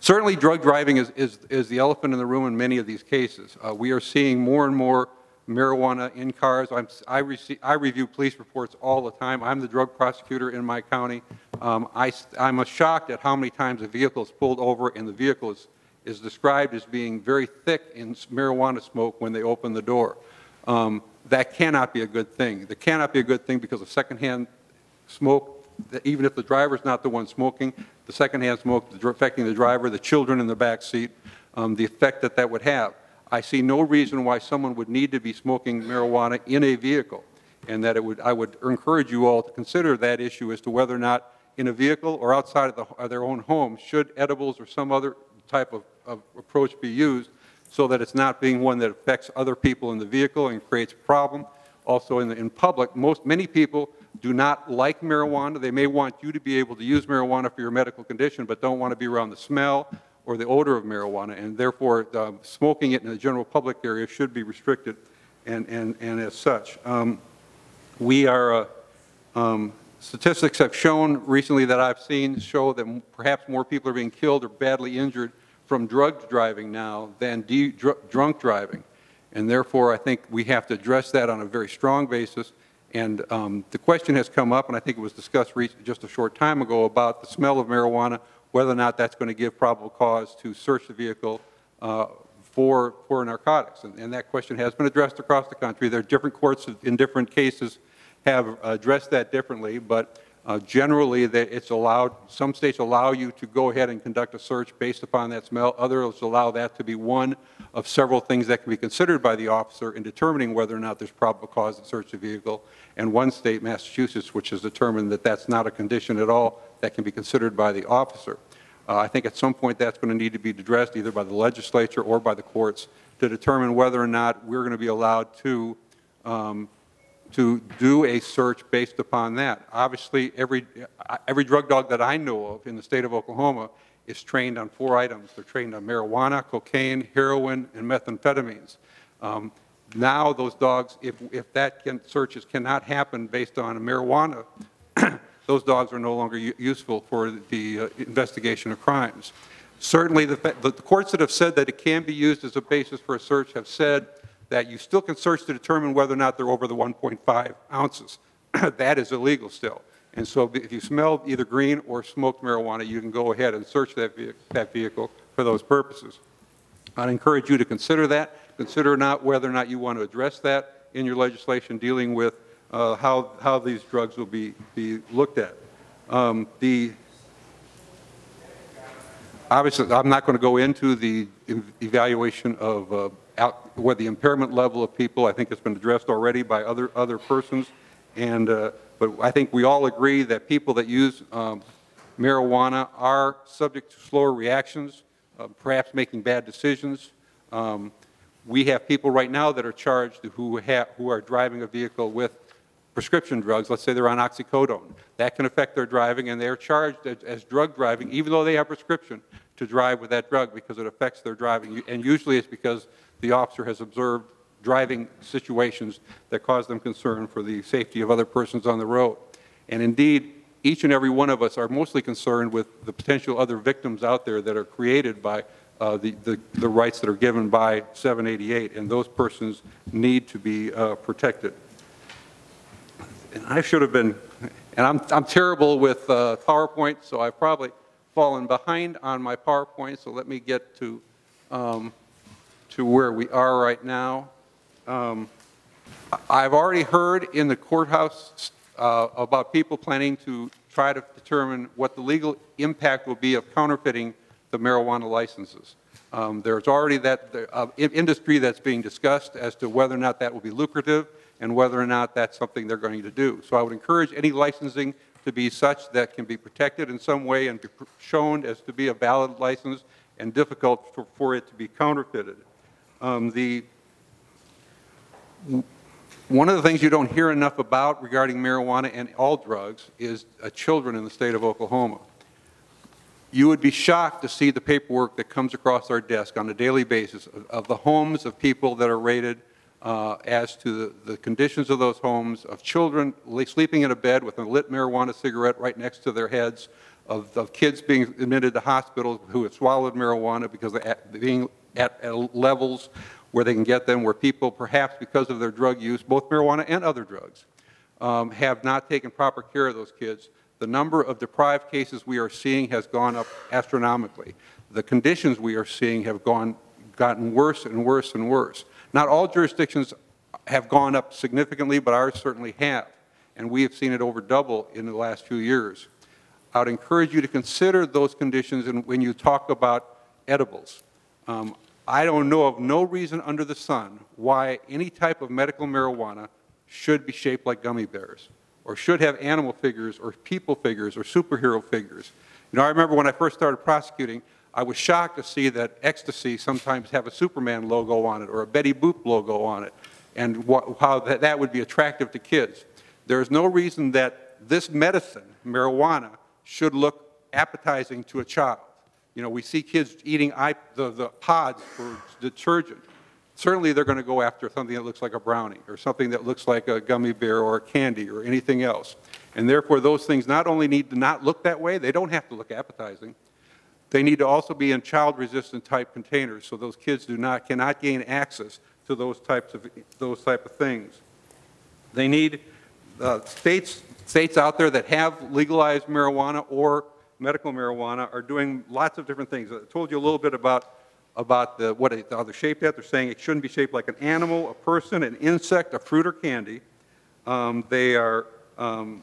Q: Certainly drug driving is the elephant in the room in many of these cases. We are seeing more and more marijuana in cars. I review police reports all the time. I'm the drug prosecutor in my county. I'm shocked at how many times a vehicle is pulled over and the vehicle is described as being very thick in marijuana smoke when they open the door. That cannot be a good thing. That cannot be a good thing because of secondhand smoke, even if the driver's not the one smoking, the secondhand smoke affecting the driver, the children in the back seat, the effect that would have. I see no reason why someone would need to be smoking marijuana in a vehicle, and that I would encourage you all to consider that issue as to whether or not in a vehicle or outside of their own home should edibles or some other type of approach be used so that it's not being one that affects other people in the vehicle and creates a problem. Also in public, many people do not like marijuana. They may want you to be able to use marijuana for your medical condition, but don't want to be around the smell or the odor of marijuana, and therefore smoking it in the general public area should be restricted and as such. Statistics have shown recently that I've seen show that perhaps more people are being killed or badly injured from drug driving now than drunk driving. And therefore, I think we have to address that on a very strong basis. And the question has come up, and I think it was discussed just a short time ago, about the smell of marijuana, whether or not that's going to give probable cause to search the vehicle for narcotics. And that question has been addressed across the country. There are different courts in different cases have addressed that differently, but generally it's allowed, some states allow you to go ahead and conduct a search based upon that smell. Others allow that to be one of several things that can be considered by the officer in determining whether or not there's probable cause to search the vehicle. And one state, Massachusetts, which has determined that that's not a condition at all that can be considered by the officer. I think at some point that's going to need to be addressed either by the legislature or by the courts to determine whether or not we're going to be allowed to do a search based upon that. Obviously, every drug dog that I know of in the state of Oklahoma is trained on 4 items. They're trained on marijuana, cocaine, heroin, and methamphetamines. Now those dogs, if that searches cannot happen based on marijuana, those dogs are no longer useful for the investigation of crimes. Certainly, the courts that have said that it can be used as a basis for a search have said that you still can search to determine whether or not they're over the 1.5 ounces. That is illegal still. And so if you smell either green or smoked marijuana, you can go ahead and search that vehicle for those purposes. I'd encourage you to consider that. Consider whether or not you want to address that in your legislation dealing with how these drugs will be looked at. Obviously, I'm not going to go into the evaluation of what the impairment level of people. I think it's been addressed already by other persons. And but I think we all agree that people that use marijuana are subject to slower reactions, perhaps making bad decisions. We have people right now that are charged who are driving a vehicle with prescription drugs. Let's say they're on oxycodone. That can affect their driving, and they're charged as drug driving, even though they have prescription, to drive with that drug because it affects their driving. And usually it's because the officer has observed driving situations that cause them concern for the safety of other persons on the road. And indeed, each and every one of us are mostly concerned with the potential other victims out there that are created by the rights that are given by 788, and those persons need to be protected. And I should have been, and I'm terrible with PowerPoint, so I've probably fallen behind on my PowerPoint, so let me get to where we are right now. I've already heard in the courthouse about people planning to try to determine what the legal impact will be of counterfeiting the marijuana licenses. There's already that industry that's being discussed as to whether or not that will be lucrative and whether or not that's something they're going to do. So I would encourage any licensing to be such that can be protected in some way and be shown as to be a valid license and difficult for it to be counterfeited. One of the things you don't hear enough about regarding marijuana and all drugs is children in the state of Oklahoma. You would be shocked to see the paperwork that comes across our desk on a daily basis of the homes of people that are rated as to the conditions of those homes, of children sleeping in a bed with a lit marijuana cigarette right next to their heads, of kids being admitted to hospitals who have swallowed marijuana because they're being at levels where they can get them, where people perhaps because of their drug use, both marijuana and other drugs, have not taken proper care of those kids. The number of deprived cases we are seeing has gone up astronomically. The conditions we are seeing have gotten worse and worse and worse. Not all jurisdictions have gone up significantly, but ours certainly have, and we have seen it over double in the last few years. I would encourage you to consider those conditions when you talk about edibles. I don't know of no reason under the sun why any type of medical marijuana should be shaped like gummy bears, or should have animal figures or people figures or superhero figures. You know, I remember when I first started prosecuting, I was shocked to see that ecstasy sometimes have a Superman logo on it or a Betty Boop logo on it, and how that would be attractive to kids. There is no reason that this medicine, marijuana, should look appetizing to a child. You know, we see kids eating the pods for detergent. Certainly they're going to go after something that looks like a brownie or something that looks like a gummy bear or a candy or anything else. And therefore those things not only need to not look that way, they don't have to look appetizing. They need to also be in child-resistant type containers so those kids cannot gain access to those type of things. They need states out there that have legalized marijuana or medical marijuana are doing lots of different things. I told you a little bit about how they're shaped at. They're saying it shouldn't be shaped like an animal, a person, an insect, a fruit, or candy. They want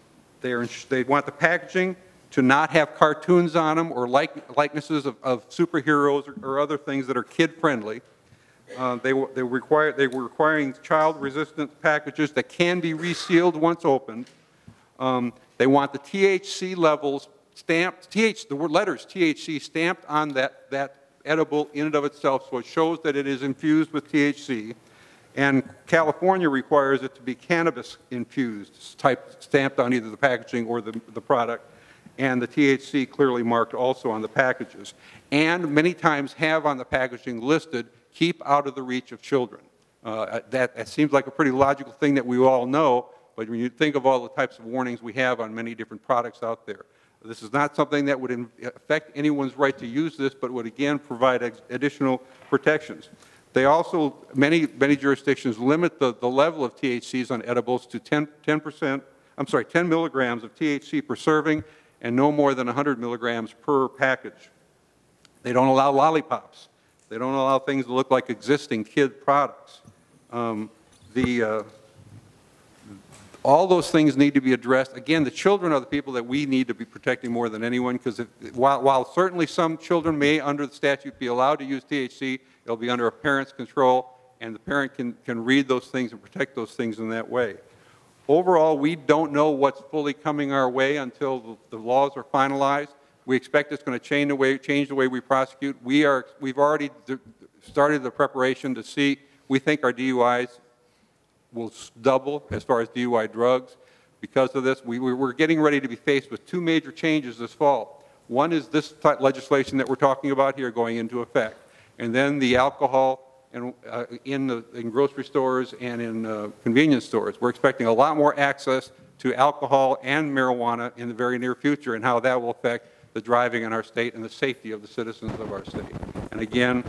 Q: the packaging to not have cartoons on them or likenesses of superheroes or other things that are kid-friendly. They were requiring child-resistant packages that can be resealed once opened. They want the THC levels stamped, the letters THC stamped on that edible in and of itself, so it shows that it is infused with THC. And California requires it to be cannabis infused, stamped on either the packaging or the product, and the THC clearly marked also on the packages. And many times have on the packaging listed, keep out of the reach of children. That seems like a pretty logical thing that we all know, but when you think of all the types of warnings we have on many different products out there, this is not something that would affect anyone's right to use this, but would again provide additional protections. They also, many jurisdictions limit the level of THCs on edibles to 10 milligrams of THC per serving and no more than 100 milligrams per package. They don't allow lollipops. They don't allow things that look like existing kid products. All those things need to be addressed. Again, the children are the people that we need to be protecting more than anyone, because while certainly some children may, under the statute, be allowed to use THC, it'll be under a parent's control, and the parent can read those things and protect those things in that way. Overall, we don't know what's fully coming our way until the laws are finalized. We expect it's going to change the way we prosecute. We've already started the preparation to see. We think our DUIs will double as far as DUI drugs. Because of this, we're getting ready to be faced with two major changes this fall. One is this legislation that we're talking about here going into effect, and then the alcohol in grocery stores and in convenience stores. We're expecting a lot more access to alcohol and marijuana in the very near future, and how that will affect the driving in our state and the safety of the citizens of our state. And again,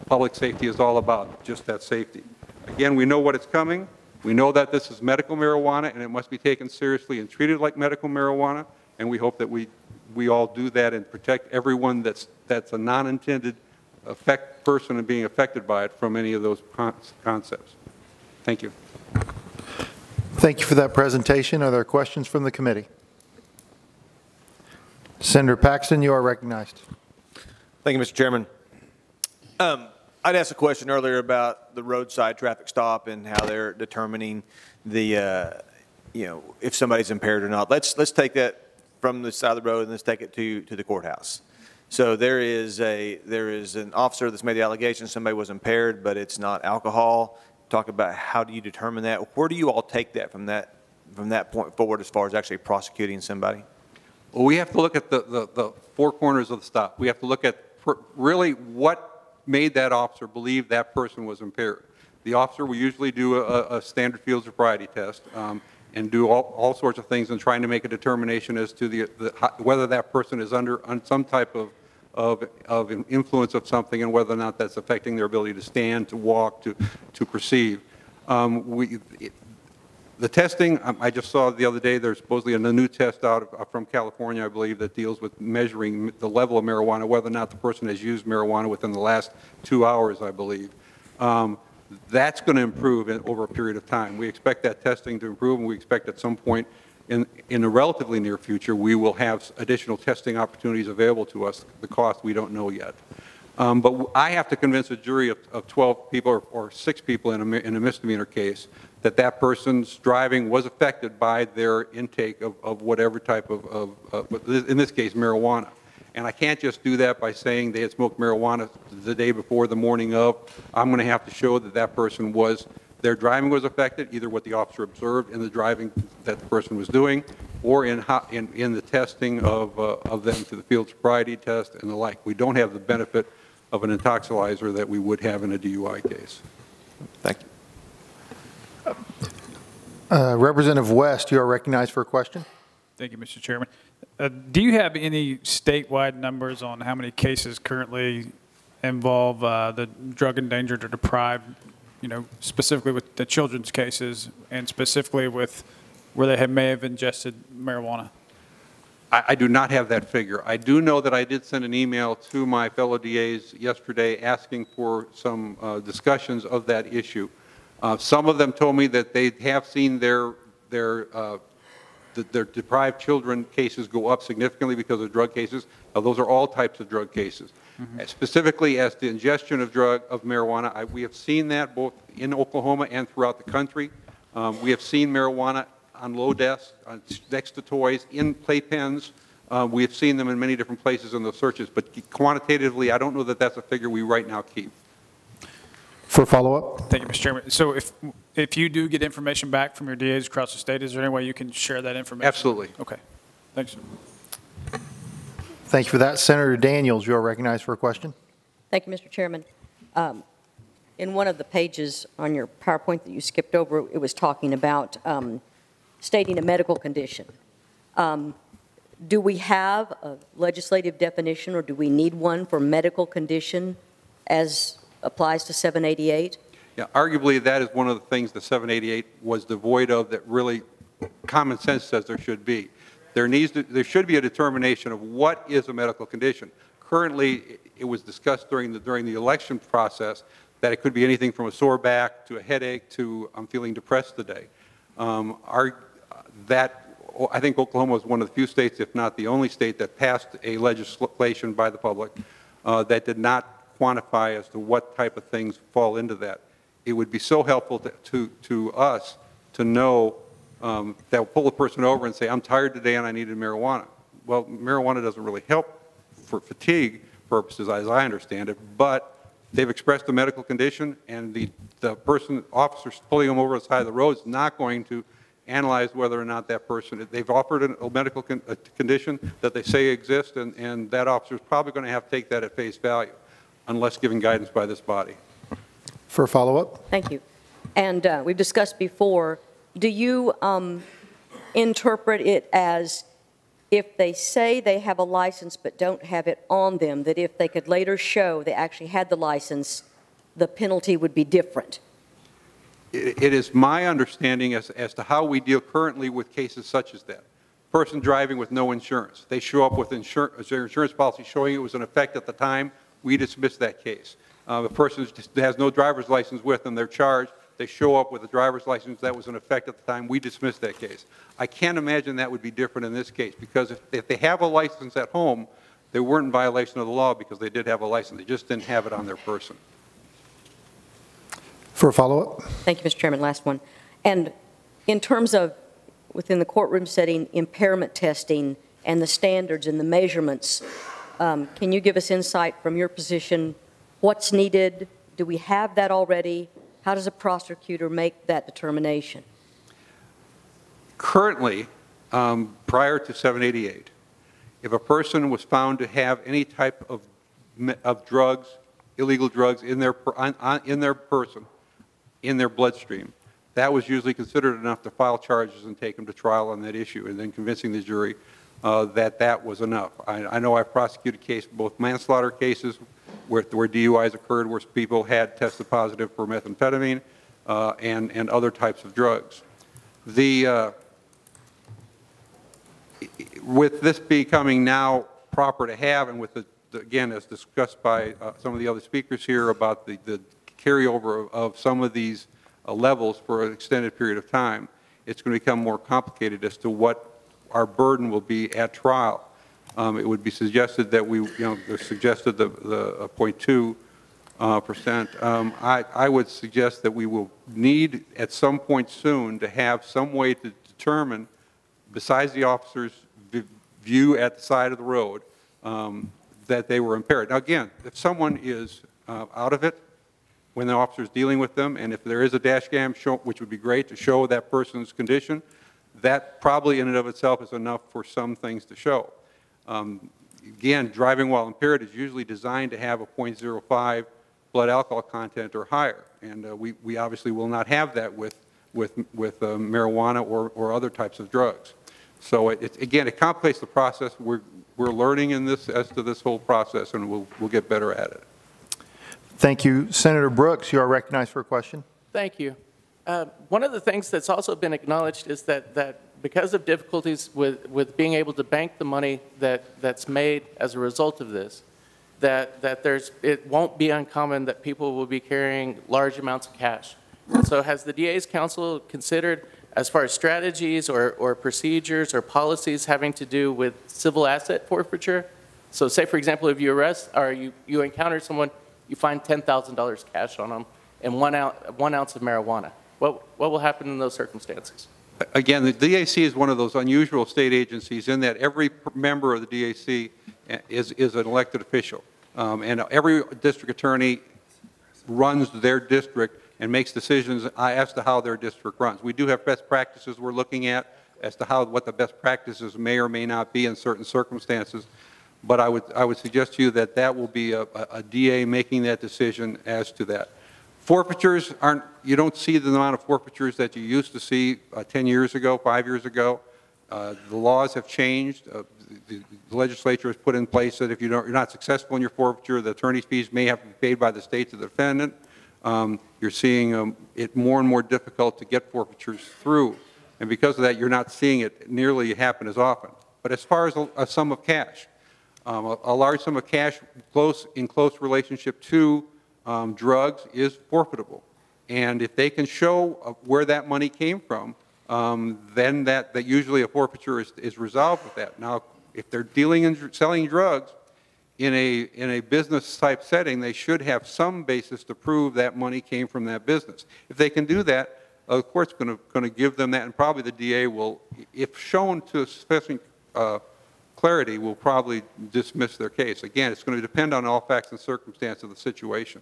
Q: public safety is all about just that safety. Again, we know what is coming. We know that this is medical marijuana and it must be taken seriously and treated like medical marijuana, and we hope that we all do that and protect everyone that's a non-intended person and being affected by it from any of those concepts. Thank you.
A: Thank you for that presentation. Are there questions from the committee? Senator Paxton, you are recognized.
C: Thank you, Mr. Chairman. I'd asked a question earlier about the roadside traffic stop and how they're determining the, if somebody's impaired or not. Let's take that from the side of the road and let's take it to the courthouse. So there is an officer that's made the allegation somebody was impaired, but it's not alcohol. Talk about how do you determine that? Where do you all take that from that point forward as far as actually prosecuting somebody?
Q: Well, we have to look at the four corners of the stop. We have to look at really what made that officer believe that person was impaired. The officer will usually do a standard field sobriety test and do all sorts of things in trying to make a determination as to whether that person is under some type of influence of something and whether or not that's affecting their ability to stand, to walk, to perceive. The testing, I just saw the other day, there's supposedly a new test out from California, I believe, that deals with measuring the level of marijuana, whether or not the person has used marijuana within the last 2 hours, I believe. That's going to improve over a period of time. We expect that testing to improve, and we expect at some point in the relatively near future, we will have additional testing opportunities available to us. The cost we don't know yet. But I have to convince a jury of 12 people or 6 people in a misdemeanor case that that person's driving was affected by their intake of whatever type of, in this case, marijuana. And I can't just do that by saying they had smoked marijuana the day before, the morning of. I'm going to have to show that that person their driving was affected, either what the officer observed in the driving that the person was doing, or in the testing of them to the field sobriety test and the like. We don't have the benefit of an intoxilizer that we would have in a DUI case.
C: Thank you.
A: Representative West, you are recognized for a question.
R: Thank you, Mr. Chairman. Do you have any statewide numbers on how many cases currently involve the drug endangered or deprived, specifically with the children's cases and specifically with where they may have ingested marijuana?
Q: I do not have that figure. I do know that I did send an email to my fellow DAs yesterday asking for some discussions of that issue. Some of them told me that they have seen their deprived children cases go up significantly because of drug cases. Those are all types of drug cases. Specifically as to ingestion of marijuana, we have seen that both in Oklahoma and throughout the country. We have seen marijuana on low desks, next to toys, in playpens. We have seen them in many different places in the searches, but quantitatively, I don't know that that's a figure we right now keep.
A: For follow-up?
R: Thank you, Mr. Chairman. So if you do get information back from your DAs across the state, is there any way you can share that information?
Q: Absolutely.
R: Okay. Thanks.
A: Thank you for that. Senator Daniels, you are recognized for a question.
E: Thank you, Mr. Chairman. In one of the pages on your PowerPoint that you skipped over, it was talking about stating a medical condition. Do we have a legislative definition, or do we need one for medical condition as applies to 788?
Q: Yeah, arguably that is one of the things that 788 was devoid of that really common sense says there should be. There should be a determination of what is a medical condition. Currently, it was discussed during the election process that it could be anything from a sore back to a headache to I'm feeling depressed today. I think Oklahoma was one of the few states, if not the only state, that passed a legislation by the public that did not quantify as to what type of things fall into that. It would be so helpful to us to know that will pull a person over and say, I'm tired today and I needed marijuana. Well, marijuana doesn't really help for fatigue purposes, as I understand it, but they've expressed a medical condition, and the officer pulling them over the side of the road is not going to analyze whether or not that person, they've offered a medical condition that they say exists, and that officer is probably going to have to take that at face value, unless given guidance by this body.
A: For a follow-up?
E: Thank you. And we've discussed before, do you interpret it as if they say they have a license but don't have it on them, that if they could later show they actually had the license, the penalty would be different?
Q: It is my understanding as to how we deal currently with cases such as that. Person driving with no insurance. They show up with their insurance policy showing it was in effect at the time. We dismiss that case. The person has no driver's license with them. They're charged. They show up with a driver's license that was in effect at the time. We dismiss that case. I can't imagine that would be different in this case, because if they have a license at home, they weren't in violation of the law because they did have a license. They just didn't have it on their person.
A: For a follow-up?
E: Thank you, Mr. Chairman. Last one. And in terms of within the courtroom setting, impairment testing and the standards and the measurements, can you give us insight from your position? What's needed? Do we have that already? How does a prosecutor make that determination?
Q: Currently, prior to 788, if a person was found to have any type of drugs, illegal drugs in their person, in their bloodstream, that was usually considered enough to file charges and take them to trial on that issue, and then convincing the jury that that was enough. I know I've prosecuted cases, both manslaughter cases where DUIs occurred where people had tested positive for methamphetamine and other types of drugs. With this becoming now proper to have, and with again, as discussed by some of the other speakers here about the carryover of some of these levels for an extended period of time, it's going to become more complicated as to what our burden will be at trial. It would be suggested that we, they're suggested the 0.2%. I would suggest that we will need at some point soon to have some way to determine, besides the officer's view at the side of the road, that they were impaired. Now again, if someone is out of it when the officer is dealing with them, and if there is a dash cam, which would be great to show that person's condition, that probably in and of itself is enough for some things to show. Again, driving while impaired is usually designed to have a 0.05 blood alcohol content or higher, and we obviously will not have that with marijuana or other types of drugs. So again, it complicates the process. We're learning in this as to this whole process, and we'll get better at it.
A: Thank you. Senator Brooks, you are recognized for a question.
K: Thank you. One of the things that's also been acknowledged is that because of difficulties with being able to bank the money that's made as a result of this, that it won't be uncommon that people will be carrying large amounts of cash. So has the DA's council considered, as far as strategies or procedures or policies having to do with civil asset forfeiture? So say, for example, if you arrest or you encounter someone, you find $10,000 cash on them and 1 ounce of marijuana. What will happen in those circumstances?
Q: Again, the DAC is one of those unusual state agencies in that every member of the DAC is an elected official. And every district attorney runs their district and makes decisions as to how their district runs. We do have best practices we're looking at as to what the best practices may or may not be in certain circumstances. But I would suggest to you that that will be a DA making that decision as to that. Forfeitures you don't see the amount of forfeitures that you used to see 10 years ago, 5 years ago. The laws have changed. The legislature has put in place that if you're not successful in your forfeiture, the attorney's fees may have to be paid by the state to the defendant. You're seeing it more and more difficult to get forfeitures through. And because of that, you're not seeing it nearly happen as often. But as far as a sum of cash, a large sum of cash in close relationship to drugs is forfeitable. And if they can show where that money came from, then that usually a forfeiture is resolved with that. Now, if they're dealing and selling drugs in a business type setting, they should have some basis to prove that money came from that business. If they can do that, the court's going to give them that, and probably the DA will, if shown to sufficient clarity, will probably dismiss their case. Again, it's going to depend on all facts and circumstances of the situation.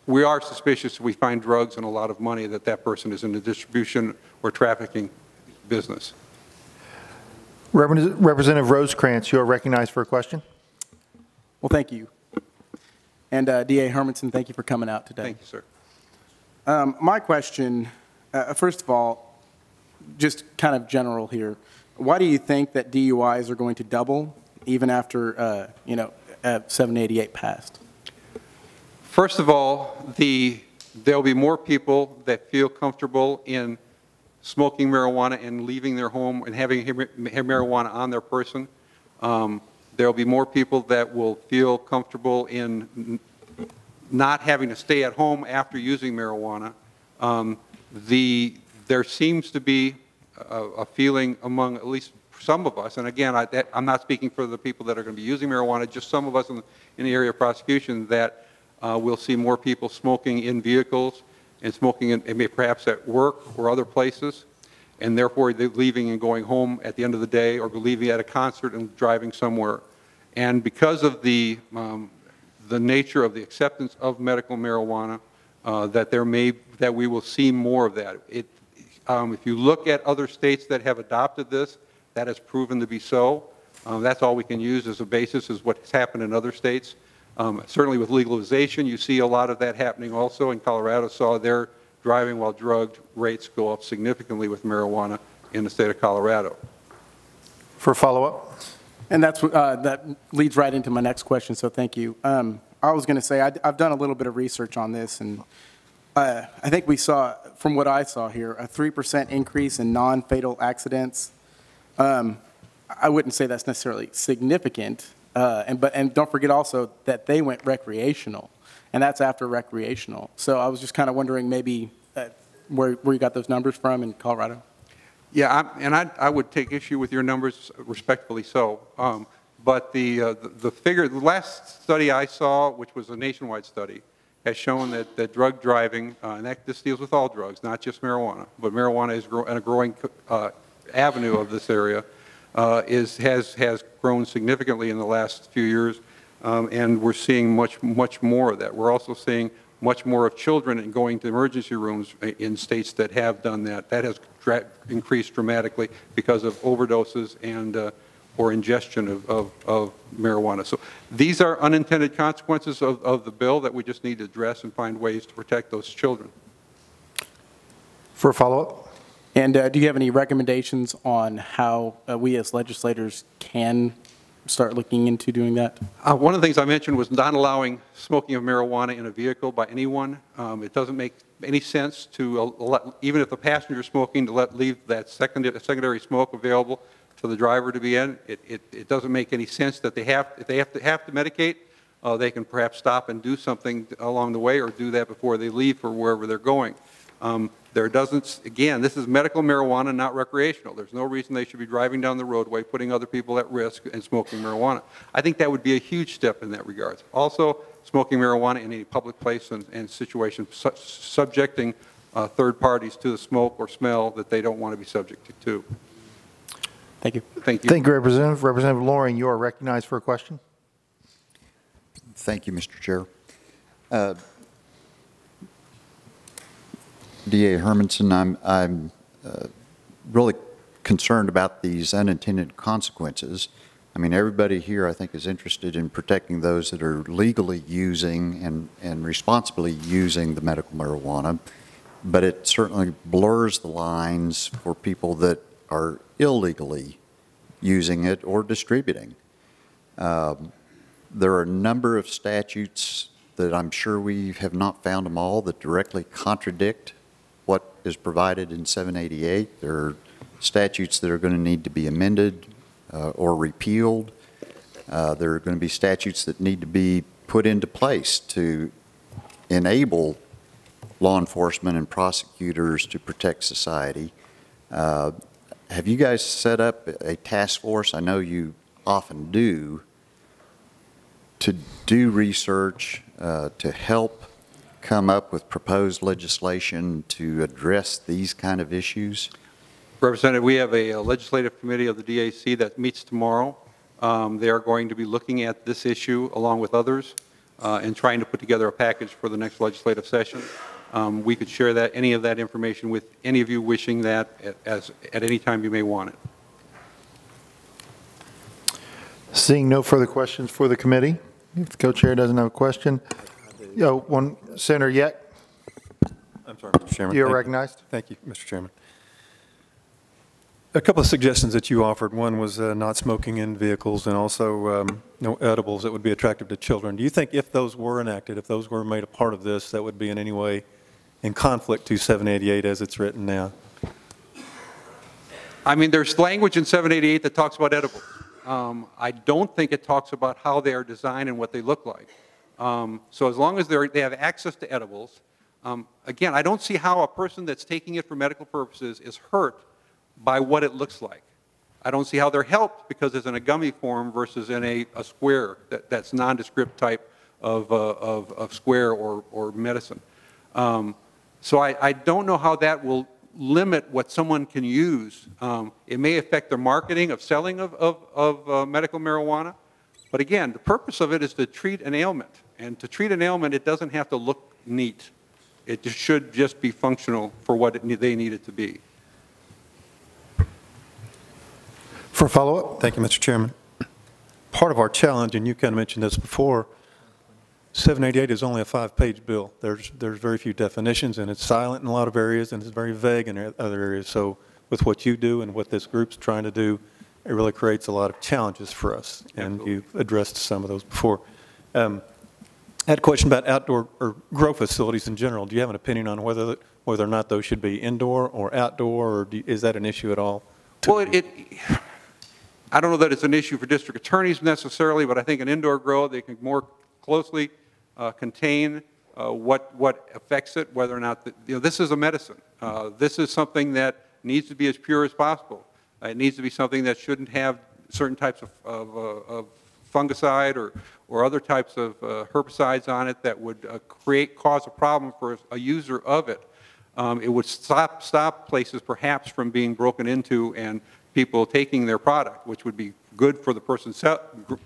Q: We are suspicious if we find drugs and a lot of money that person is in the distribution or trafficking business.
A: Representative Rosecrans, you are recognized for a question.
H: Well, thank you. And DA Hermanson, thank you for coming out today.
Q: Thank you, sir.
H: My question, first of all, just kind of general here. Why do you think that DUIs are going to double even after, 788 passed?
Q: First of all, there'll be more people that feel comfortable in smoking marijuana and leaving their home and having marijuana on their person. There'll be more people that will feel comfortable in not having to stay at home after using marijuana. There seems to be a feeling among at least some of us, and again, I'm not speaking for the people that are going to be using marijuana, just some of us in the area of prosecution, that we'll see more people smoking in vehicles and smoking perhaps at work or other places, and therefore they're leaving and going home at the end of the day, or leaving at a concert and driving somewhere. And because of the nature of the acceptance of medical marijuana, that we will see more of that. If you look at other states that have adopted this, that has proven to be so. That's all we can use as a basis, is what's happened in other states. Certainly with legalization, you see a lot of that happening also. In Colorado, saw their driving while drugged rates go up significantly with marijuana in the state of Colorado.
A: For follow-up?
H: And that leads right into my next question, so thank you. I was going to say, I've done a little bit of research on this, and I think we saw, from what I saw here, a 3% increase in non-fatal accidents. I wouldn't say that's necessarily significant, and don't forget also that they went recreational, and that's after recreational. So I was just kind of wondering maybe where you got those numbers from in Colorado.
Q: Yeah, I would take issue with your numbers, respectfully so. But the figure, the last study I saw, which was a nationwide study, has shown that drug driving, and this deals with all drugs, not just marijuana, but marijuana is a growing avenue of this area, has grown significantly in the last few years, and we're seeing much more of that. We're also seeing much more of children going to emergency rooms in states that have done that. That has increased dramatically because of overdoses and or ingestion of marijuana. So these are unintended consequences of the bill that we just need to address and find ways to protect those children.
A: For a follow-up?
H: And do you have any recommendations on how we as legislators can start looking into doing that?
Q: One of the things I mentioned was not allowing smoking of marijuana in a vehicle by anyone. It doesn't make any sense to, even if the passenger is smoking, to leave that secondary smoke available for the driver to be in. It doesn't make any sense that if they have to medicate, they can perhaps stop and do something along the way, or do that before they leave for wherever they're going. Again, this is medical marijuana, not recreational. There's no reason they should be driving down the roadway, putting other people at risk and smoking marijuana. I think that would be a huge step in that regard. Also, smoking marijuana in any public place and situation, subjecting third parties to the smoke or smell that they don't want to be subjected to.
H: Thank you.
Q: Thank you.
A: Thank you, Representative. Representative Loring, you are recognized for a question.
I: Thank you, Mr. Chair. DA Hermanson, I'm really concerned about these unintended consequences. I mean, everybody here, I think, is interested in protecting those that are legally using and responsibly using the medical marijuana, but it certainly blurs the lines for people that are illegally using it or distributing. There are a number of statutes that I'm sure we have not found them all that directly contradict what is provided in 788. There are statutes that are going to need to be amended or repealed. There are going to be statutes that need to be put into place to enable law enforcement and prosecutors to protect society. Have you guys set up a task force? I know you often do, to do research, to help come up with proposed legislation to address these kind of issues?
Q: Representative, we have a legislative committee of the DAC that meets tomorrow. They are going to be looking at this issue along with others and trying to put together a package for the next legislative session. We could share any of that information with any of you wishing that at any time you may want it.
A: Seeing no further questions for the committee, if the co-chair doesn't have a question. One, Senator Yek.
G: I'm sorry, Mr. Chairman.
A: You're recognized.
G: Thank you, Mr. Chairman. A couple of suggestions that you offered. One was not smoking in vehicles, and also no edibles that would be attractive to children. Do you think if those were enacted, if those were made a part of this, that would be in any way in conflict to 788 as it's written now?
Q: I mean, there's language in 788 that talks about edibles. I don't think it talks about how they are designed and what they look like. So as long as they have access to edibles, again, I don't see how a person that's taking it for medical purposes is hurt by what it looks like. I don't see how they're helped because it's in a gummy form versus in a square that's nondescript type of square or medicine. So I don't know how that will limit what someone can use. It may affect their marketing of selling of medical marijuana. But again, the purpose of it is to treat an ailment. And to treat an ailment, it doesn't have to look neat. It should just be functional for what they need it to be.
A: For follow-up?
G: Thank you, Mr. Chairman. part of our challenge, and you kind of mentioned this before, 788 is only a 5-page bill. There's very few definitions, and it's silent in a lot of areas, and it's very vague in other areas. So with what you do and what this group's trying to do, it really creates a lot of challenges for us, and you've addressed some of those before. I had a question about outdoor or grow facilities in general. Do you have an opinion on whether or not those should be indoor or outdoor, or is that an issue at all?
Q: Well, I don't know that it's an issue for district attorneys necessarily, but I think an indoor grow, they can more closely contain what affects it, whether or not, this is a medicine. This is something that needs to be as pure as possible. It needs to be something that shouldn't have certain types of fungicide or other types of herbicides on it that would cause a problem for a user of it. It would stop places perhaps from being broken into and people taking their product, which would be good for the person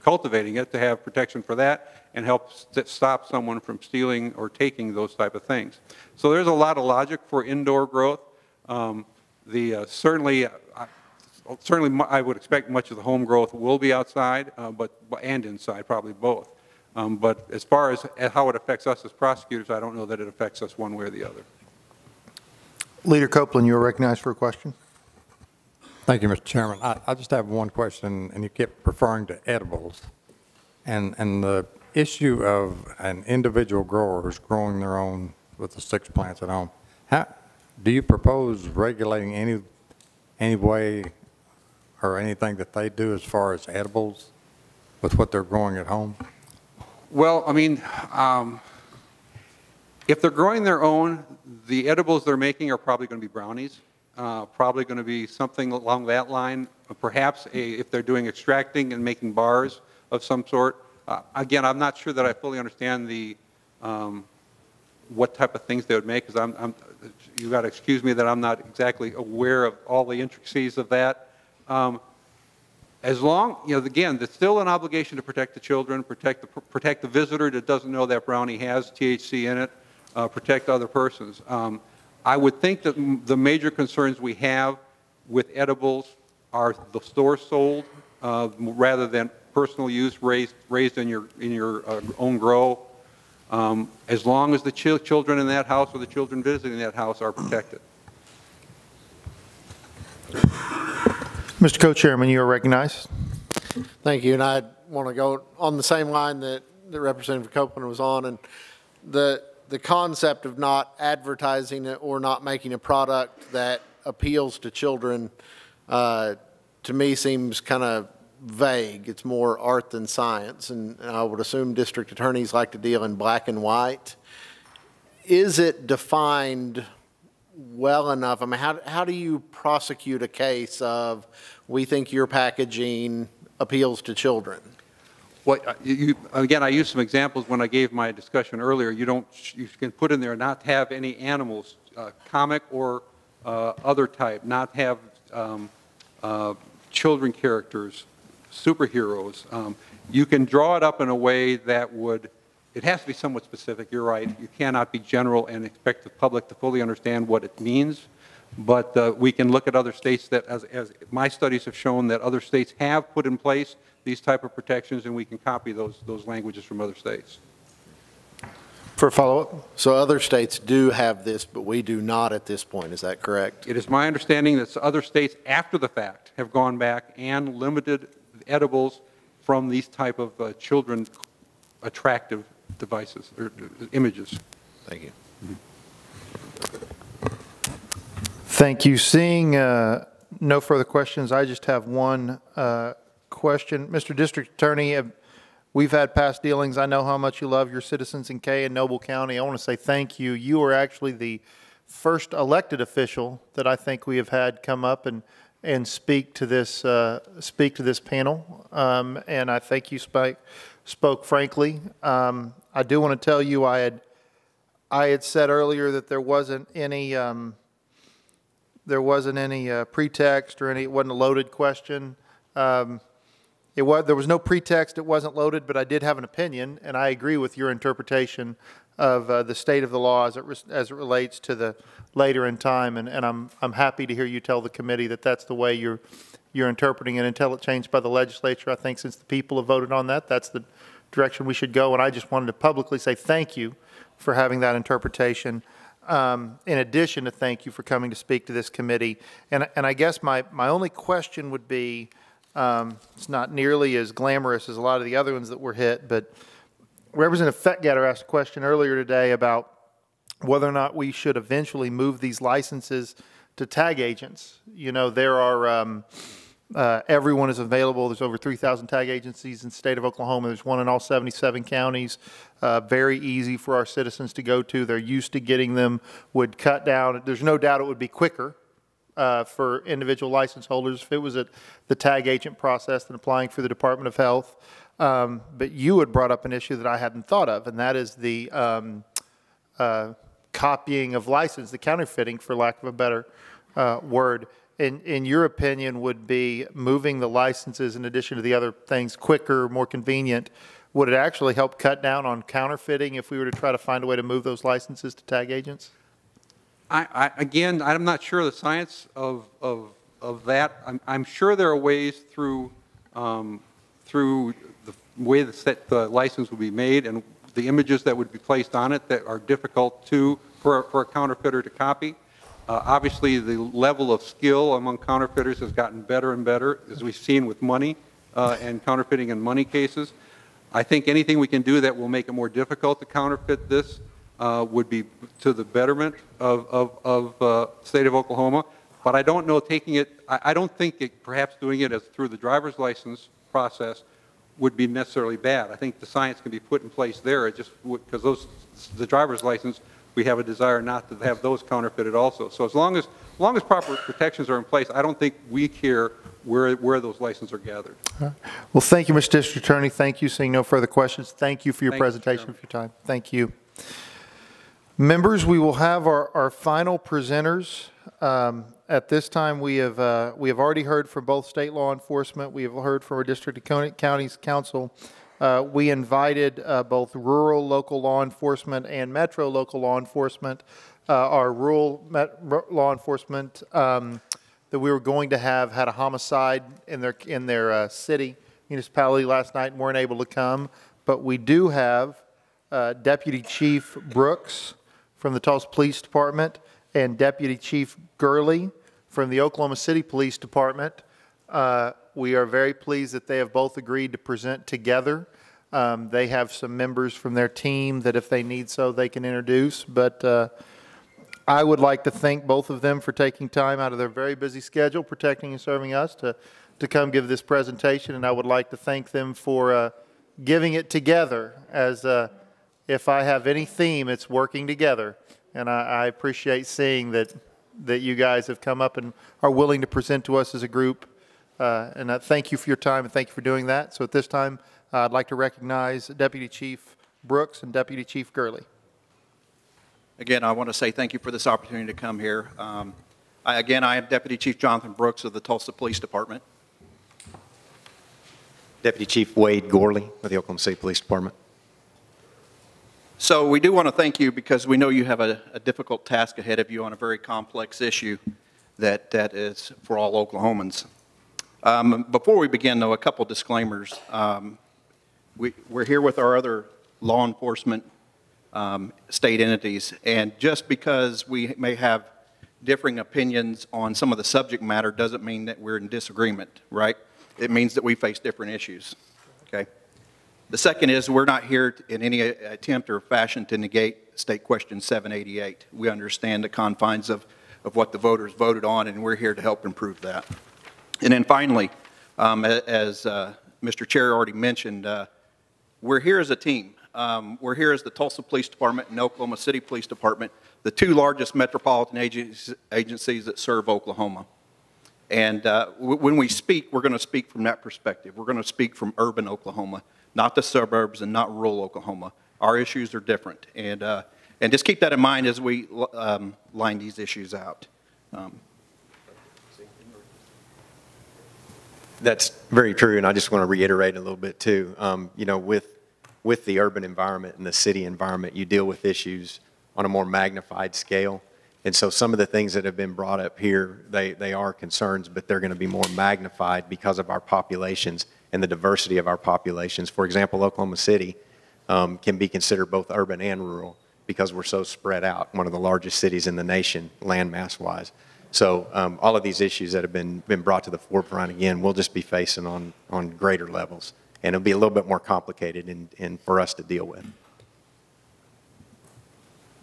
Q: cultivating it to have protection for that and help stop someone from stealing or taking those type of things. So there's a lot of logic for indoor growth. Certainly I would expect much of the home growth will be outside and inside, probably both. But as far as how it affects us as prosecutors, I don't know that it affects us one way or the other.
A: Leader Copeland, you are recognized for a question.
J: Thank you, Mr. Chairman. I just have one question, and you kept referring to edibles. And the issue of an individual grower who's growing their own with the 6 plants at home, do you propose regulating any way or anything that they do as far as edibles with what they're growing at home?
Q: Well, I mean, if they're growing their own, the edibles they're making are probably going to be brownies. Probably going to be something along that line. Perhaps if they're doing extracting and making bars of some sort. Again, I'm not sure that I fully understand what type of things they would make, because you got to excuse me that I'm not exactly aware of all the intricacies of that. As long, again, there's still an obligation to protect the children, protect the visitor that doesn't know that brownie has THC in it, protect other persons. I would think that the major concerns we have with edibles are the store sold rather than personal use raised in your own grow. As long as the children in that house or the children visiting that house are protected.
A: Mr. Co-Chairman, you are recognized.
M: Thank you, and I want to go on the same line that Representative Copeland was on, and the concept of not advertising it or not making a product that appeals to children, to me seems kind of vague. It's more art than science, and I would assume district attorneys like to deal in black and white. Is it defined well enough? I mean, how do you prosecute a case of, we think your packaging appeals to children?
Q: Well, again, I used some examples when I gave my discussion earlier. You can put in there not have any animals, comic or other type, not have children characters, superheroes. You can draw it up in a way that would, it has to be somewhat specific, you're right. You cannot be general and expect the public to fully understand what it means. But we can look at other states that, as my studies have shown, that other states have put in place these type of protections, and we can copy those languages from other states.
A: For a follow-up?
M: So other states do have this, but we do not at this point. Is that correct?
Q: It is my understanding that other states, after the fact, have gone back and limited edibles from these type of children attractive devices or images.
M: Thank you.
A: Thank you. Seeing no further questions, I just have one question. Mr. District Attorney, we've had past dealings. I know how much you love your citizens in Kay and Noble County. I want to say thank you. You are actually the first elected official that I think we have had come up and speak to this panel. And I think you spoke frankly. I do want to tell you I had said earlier that there wasn't any pretext or it wasn't a loaded question. There was no pretext, it wasn't loaded, but I did have an opinion, and I agree with your interpretation of the state of the law as it relates to the later in time, and I'm happy to hear you tell the committee that that's the way you're you're interpreting it until it's changed by the legislature. I think since the people have voted on that, that's the direction we should go. And I just wanted to publicly say thank you for having that interpretation. In addition to thank you for coming to speak to this committee. And I guess my only question would be, it's not nearly as glamorous as a lot of the other ones that were hit, but Representative Fettgatter asked a question earlier today about whether or not we should eventually move these licenses to tag agents. You know, there are, everyone is available. There's over 3,000 tag agencies in the state of Oklahoma. There's one in all 77 counties. Very easy for our citizens to go to. They're used to getting them, would cut down. There's no doubt it would be quicker for individual license holders if it was the tag agent process than applying for the Department of Health. But you had brought up an issue that I hadn't thought of, and that is the copying of license, the counterfeiting, for lack of a better word. In your opinion, would be moving the licenses in addition to the other things quicker, more convenient? Would it actually help cut down on counterfeiting if we were to try to find a way to move those licenses to tag agents?
Q: Again, I'm not sure the science of that. I'm sure there are ways through the way the license will be made and the images that would be placed on it that are difficult for a counterfeiter to copy. Obviously, the level of skill among counterfeiters has gotten better and better, as we've seen with money and counterfeiting in money cases. I think anything we can do that will make it more difficult to counterfeit this would be to the betterment of the state of Oklahoma. But I don't know taking it, I don't think perhaps doing it as through the driver's license process would be necessarily bad. I think the science can be put in place there. It just because the driver's license, we have a desire not to have those counterfeited also. So as long as proper protections are in place, I don't think we care where those licenses are gathered.
A: Well, thank you, Mr. District Attorney. Thank you. Seeing no further questions, thank you for your presentation, for your time. Thank you. Members, we will have our final presenters. At this time, we have already heard from both state law enforcement. We have heard from our District County's council. We invited both rural local law enforcement and metro local law enforcement. Our rural law enforcement that we were going to have had a homicide in their city municipality last night and weren't able to come. But we do have Deputy Chief Brooks from the Tulsa Police Department and Deputy Chief Gurley from the Oklahoma City Police Department. We are very pleased that they have both agreed to present together. They have some members from their team that if they need so, they can introduce. But I would like to thank both of them for taking time out of their very busy schedule, protecting and serving us, to come give this presentation. And I would like to thank them for giving it together. As if I have any theme, it's working together. And I appreciate seeing that you guys have come up and are willing to present to us as a group. And I thank you for your time and thank you for doing that. So at this time, I'd like to recognize Deputy Chief Brooks and Deputy Chief Gurley.
S: Again, I want to say thank you for this opportunity to come here. I am Deputy Chief Jonathan Brooks of the Tulsa Police Department.
T: Deputy Chief Wade Gorley of the Oklahoma City Police Department.
S: So we do want to thank you because we know you have a difficult task ahead of you on a very complex issue that is for all Oklahomans. Before we begin, though, a couple disclaimers. We're here with our other law enforcement state entities, and just because we may have differing opinions on some of the subject matter doesn't mean that we're in disagreement, right? It means that we face different issues, okay? The second is we're not here in any attempt or fashion to negate State Question 788. We understand the confines of what the voters voted on, and we're here to help improve that. And then finally, as Mr. Chair already mentioned, we're here as a team. We're here as the Tulsa Police Department and Oklahoma City Police Department, the two largest metropolitan agencies that serve Oklahoma. And when we speak, we're going to speak from that perspective. We're going to speak from urban Oklahoma, not the suburbs and not rural Oklahoma. Our issues are different. And just keep that in mind as we line these issues out.
T: That's very true, and I just want to reiterate a little bit too. You know, with the urban environment and the city environment, you deal with issues on a more magnified scale. And so some of the things that have been brought up here, they are concerns, but they're going to be more magnified because of our populations and the diversity of our populations. For example, Oklahoma City can be considered both urban and rural because we're so spread out, one of the largest cities in the nation, landmass-wise. So all of these issues that have been brought to the forefront, again, we'll just be facing on greater levels. And it'll be a little bit more complicated and for us to deal with.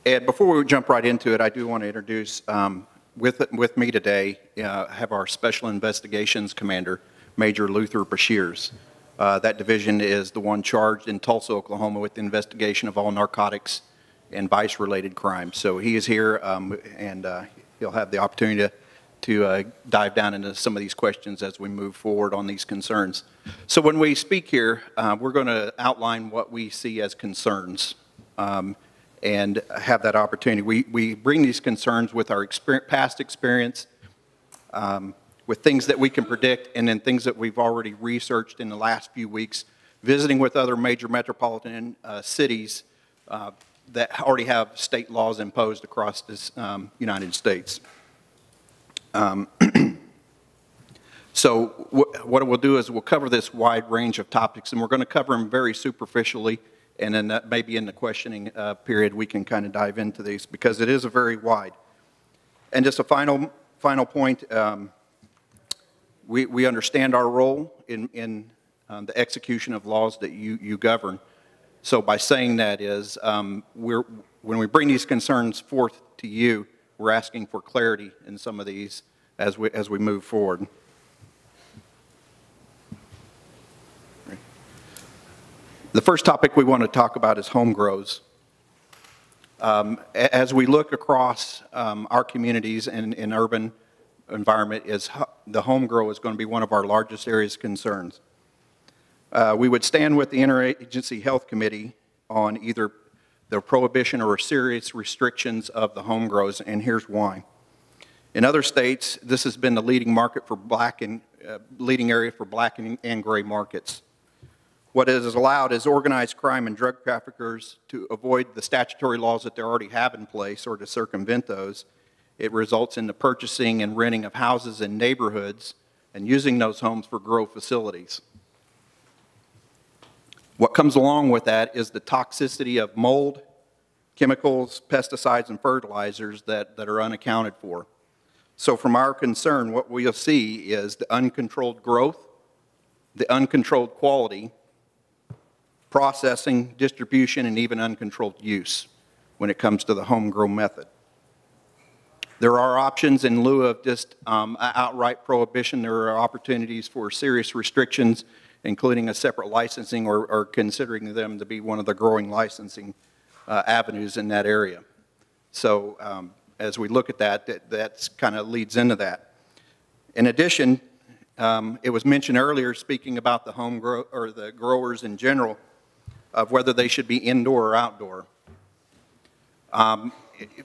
S: And before we jump right into it, I do want to introduce, with me today, have our Special Investigations Commander, Major Luther Bashirs. That division is the one charged in Tulsa, Oklahoma with the investigation of all narcotics and vice-related crimes. So he is here, and he'll have the opportunity to dive down into some of these questions as we move forward on these concerns. So when we speak here, we're going to outline what we see as concerns and have that opportunity. We bring these concerns with our past experience, with things that we can predict, and then things that we've already researched in the last few weeks, visiting with other major metropolitan cities that already have state laws imposed across this United States. So what we'll do is we'll cover this wide range of topics, and we're going to cover them very superficially, and then that maybe in the questioning period we can kind of dive into these because it is a very wide. And just a final point, we understand our role in the execution of laws that you govern. So by saying that is, when we bring these concerns forth to you, we're asking for clarity in some of these as we move forward. The first topic we want to talk about is home grows. As we look across our communities and urban environment, the home grow is going to be one of our largest areas of concerns. We would stand with the Interagency Health Committee on either the prohibition or serious restrictions of the home grows, and here's why. In other states, this has been the leading market for leading area for black and gray markets. What it has allowed is organized crime and drug traffickers to avoid the statutory laws that they already have in place or to circumvent those. It results in the purchasing and renting of houses in neighborhoods and using those homes for grow facilities. What comes along with that is the toxicity of mold, chemicals, pesticides, and fertilizers that are unaccounted for. So from our concern, what we'll see is the uncontrolled growth, the uncontrolled quality, processing, distribution, and even uncontrolled use when it comes to the home grow method. There are options in lieu of just outright prohibition. There are opportunities for serious restrictions, including a separate licensing or considering them to be one of the growing licensing avenues in that area. So as we look at that kind of leads into that. In addition, it was mentioned earlier, speaking about the home grow or the growers in general, of whether they should be indoor or outdoor.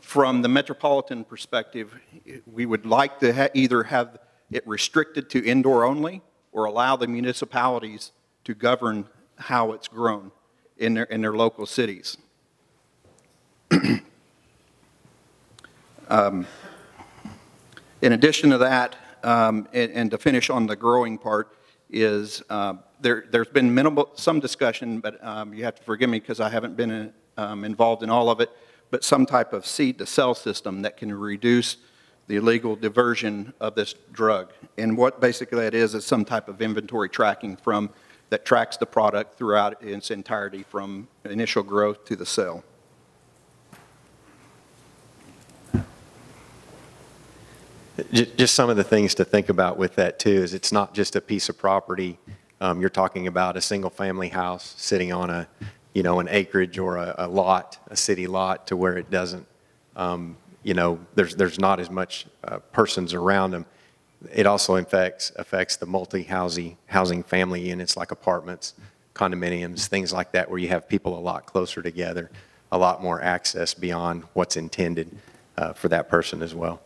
S: From the metropolitan perspective, we would like to either have it restricted to indoor only or allow the municipalities to govern how it's grown in their local cities. In addition to that, and to finish on the growing part, is there's been some discussion, but you have to forgive me because I haven't been involved in all of it, but some type of seed-to-sell system that can reduce the illegal diversion of this drug. And what basically that is some type of inventory tracking that tracks the product throughout its entirety from initial growth to the sale.
T: Just some of the things to think about with that too is it's not just a piece of property. You're talking about a single-family house sitting on an acreage or a lot, a city lot, to where it doesn't, there's not as much persons around them. It also affects the multi-housing family units like apartments, condominiums, things like that, where you have people a lot closer together, a lot more access beyond what's intended for that person as well.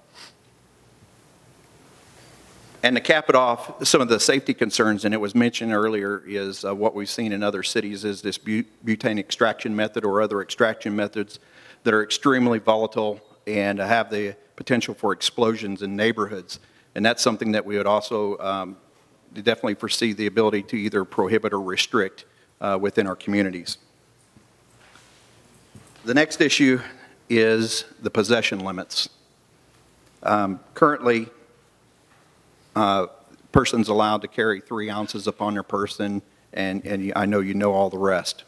S: And to cap it off, some of the safety concerns, and it was mentioned earlier, is what we've seen in other cities is this butane extraction method or other extraction methods that are extremely volatile, and have the potential for explosions in neighborhoods. And that's something that we would also definitely foresee the ability to either prohibit or restrict within our communities. The next issue is the possession limits. Currently, person's allowed to carry 3 ounces upon their person, and I know you know all the rest.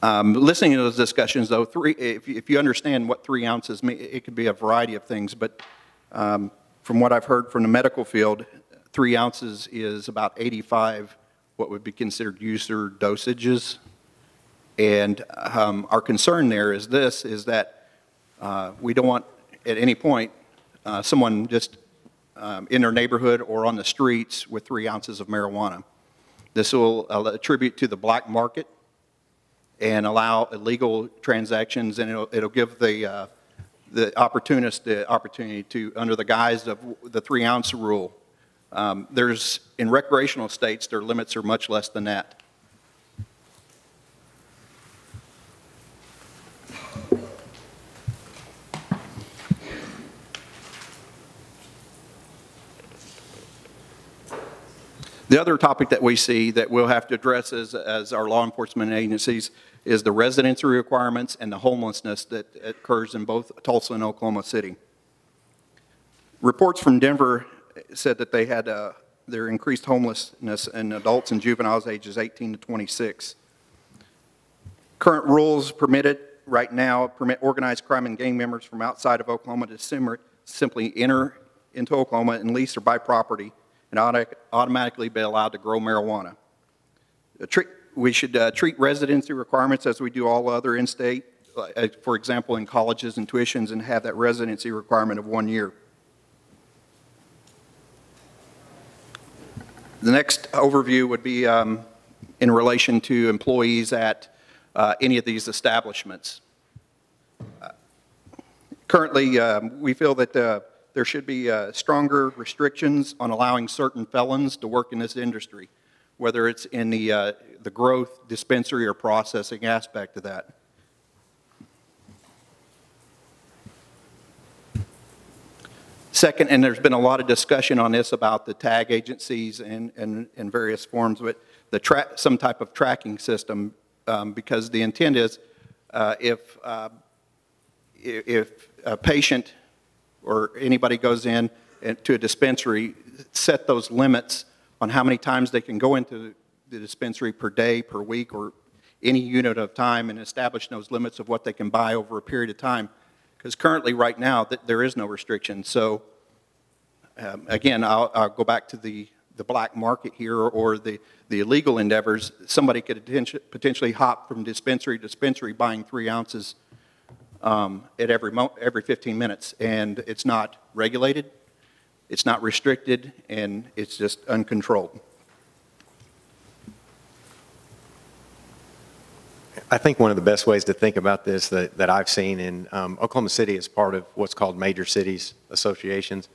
S: Listening to those discussions, though, if you understand what 3 ounces mean, it could be a variety of things, but from what I've heard from the medical field, 3 ounces is about 85 what would be considered user dosages. And our concern there is this, is that we don't want at any point someone just in their neighborhood or on the streets with 3 ounces of marijuana. This will attribute to the black market and allow illegal transactions, and it'll give the opportunist the opportunity to, under the guise of the 3 ounce rule. In recreational states, their limits are much less than that. The other topic that we see that we'll have to address as our law enforcement agencies is the residency requirements and the homelessness that occurs in both Tulsa and Oklahoma City. Reports from Denver said that they had their increased homelessness in adults and juveniles ages 18 to 26. Current rules right now permit organized crime and gang members from outside of Oklahoma to simply enter into Oklahoma and lease or buy property and automatically be allowed to grow marijuana. We should treat residency requirements as we do all other in-state, for example, in colleges and tuitions, and have that residency requirement of 1 year. The next overview would be in relation to employees at any of these establishments. Currently, we feel that there should be stronger restrictions on allowing certain felons to work in this industry, whether it's in the growth, dispensary, or processing aspect of that. Second, and there's been a lot of discussion on this about the tag agencies and various forms, but some type of tracking system, because the intent is if a patient or anybody goes in to a dispensary, set those limits on how many times they can go into the dispensary per day, per week, or any unit of time, and establish those limits of what they can buy over a period of time. Because currently, right now, there is no restriction. So, again, I'll go back to the black market here, or the illegal endeavors. Somebody could potentially hop from dispensary to dispensary buying 3 ounces at every 15 minutes, and it's not regulated, it's not restricted, and it's just uncontrolled.
T: I think one of the best ways to think about this that I've seen in Oklahoma City is part of what's called Major Cities Associations,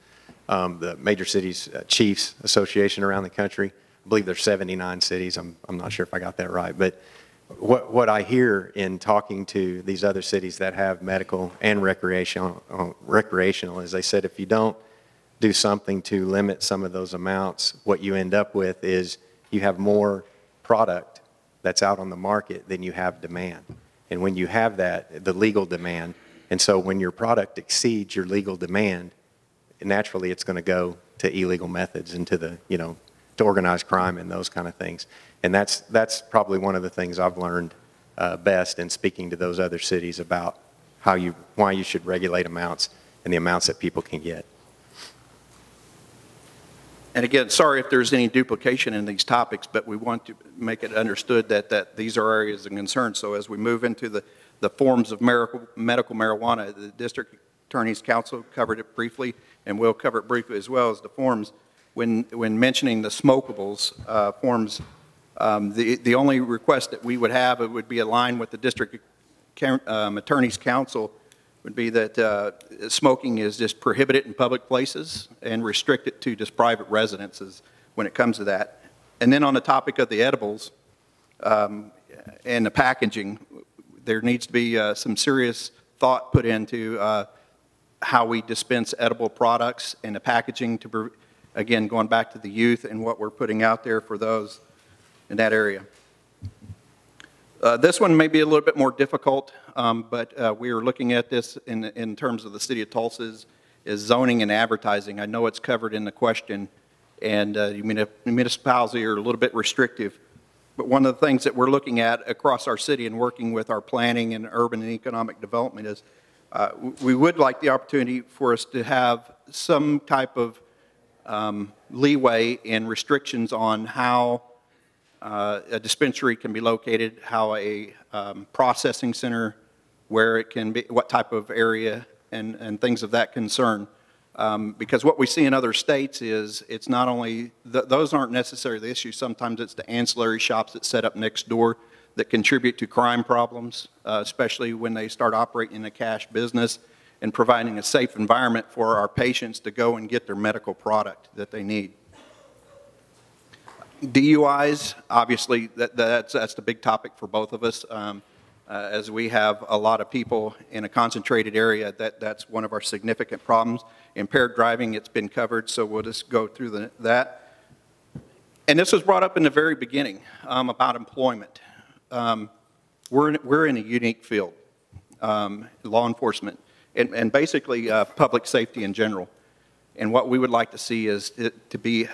T: the Major Cities Chiefs Association around the country. I believe there's 79 cities. I'm not sure if I got that right, but what I hear in talking to these other cities that have medical and recreational is they said if you don't do something to limit some of those amounts, what you end up with is you have more product that's out on the market than you have demand. And when you have that, the legal demand, and so when your product exceeds your legal demand, naturally it's going to go to illegal methods and to the, to organized crime and those kind of things. And that's probably one of the things I've learned best in speaking to those other cities about why you should regulate amounts and the amounts that people can get.
S: And again, sorry if there's any duplication in these topics, but we want to make it understood that these are areas of concern. So as we move into the forms of medical marijuana, the District Attorney's Council covered it briefly, and we'll cover it briefly as well as the forms. When mentioning the smokables forms, the only request that we would have, it would be aligned with the District Attorney's Council, would be that smoking is just prohibited in public places and restricted to just private residences when it comes to that. And then on the topic of the edibles and the packaging, there needs to be some serious thought put into how we dispense edible products and the packaging to, again, going back to the youth and what we're putting out there for those in that area. This one may be a little bit more difficult, but we are looking at this in terms of the City of Tulsa's is zoning and advertising. I know it's covered in the question, and municipalities are a little bit restrictive. But one of the things that we're looking at across our city and working with our planning and urban and economic development is we would like the opportunity for us to have some type of leeway and restrictions on how a dispensary can be located, how a processing center, where it can be, what type of area, and things of that concern. Because what we see in other states is it's not only, those aren't necessarily the issue. Sometimes it's the ancillary shops that set up next door that contribute to crime problems, especially when they start operating in a cash business and providing a safe environment for our patients to go and get their medical product that they need. DUIs, obviously, that's the big topic for both of us. As we have a lot of people in a concentrated area, that's one of our significant problems. Impaired driving, it's been covered, so we'll just go through that. And this was brought up in the very beginning about employment. We're in a unique field, law enforcement, and basically public safety in general. And what we would like to see is to be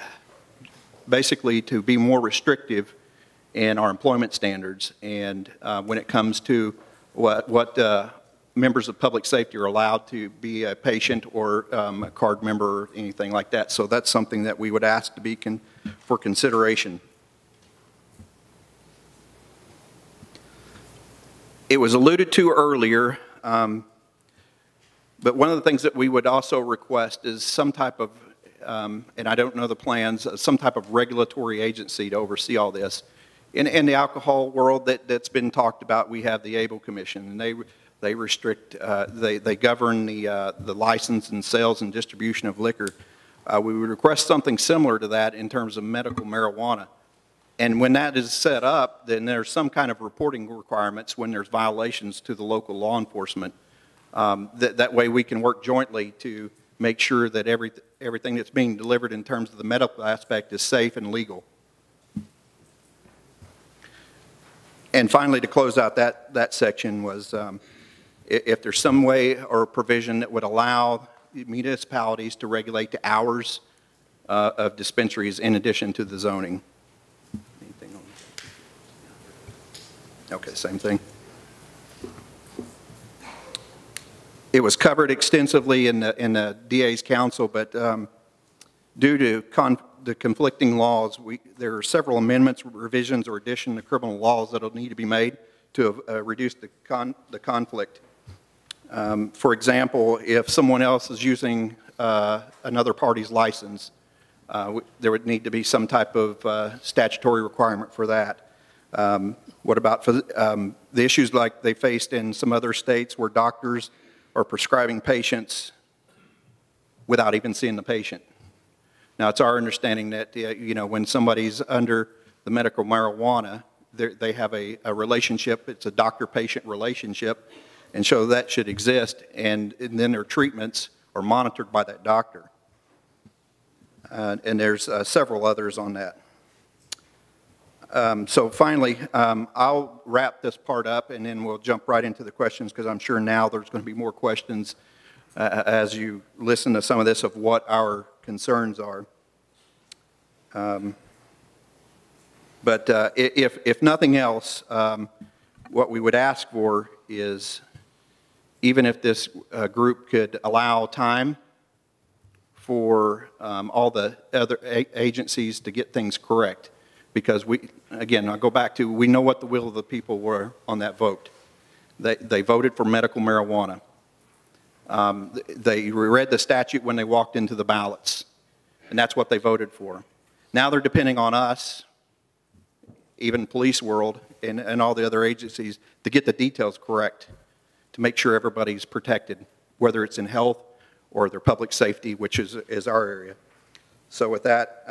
S: more restrictive in our employment standards, and when it comes to what members of public safety are allowed to be a patient or a card member or anything like that. So that's something that we would ask to be for consideration. It was alluded to earlier, but one of the things that we would also request is some type of, and I don't know the plans, some type of regulatory agency to oversee all this. In the alcohol world that's been talked about, we have the ABLE Commission, and they restrict, they govern the license and sales and distribution of liquor. We would request something similar to that in terms of medical marijuana. And when that is set up, then there's some kind of reporting requirements when there's violations to the local law enforcement. That way we can work jointly to make sure that everything that's being delivered in terms of the medical aspect is safe and legal. And finally, to close out that section was if there's some way or provision that would allow municipalities to regulate the hours of dispensaries in addition to the zoning. Anything on that? Okay, same thing. It was covered extensively in the DA's council, but due to the conflicting laws, there are several amendments, revisions, or addition to criminal laws that will need to be made to reduce the conflict. For example, if someone else is using another party's license, there would need to be some type of statutory requirement for that. What about the issues like they faced in some other states where doctors are prescribing patients without even seeing the patient? Now, it's our understanding that, when somebody's under the medical marijuana, they have a relationship. It's a doctor-patient relationship, and so that should exist, and then their treatments are monitored by that doctor. And there's several others on that. So finally, I'll wrap this part up, and then we'll jump right into the questions, because I'm sure now there's going to be more questions as you listen to some of this of what our concerns are. But if nothing else, what we would ask for is, even if this group could allow time for all the other agencies to get things correct, because again, I'll go back to, we know what the will of the people were on that vote. They voted for medical marijuana. They read the statute when they walked into the ballots, and that's what they voted for. Now they're depending on us, even police world, and all the other agencies, to get the details correct, to make sure everybody's protected, whether it's in health or their public safety, which is our area. So with that,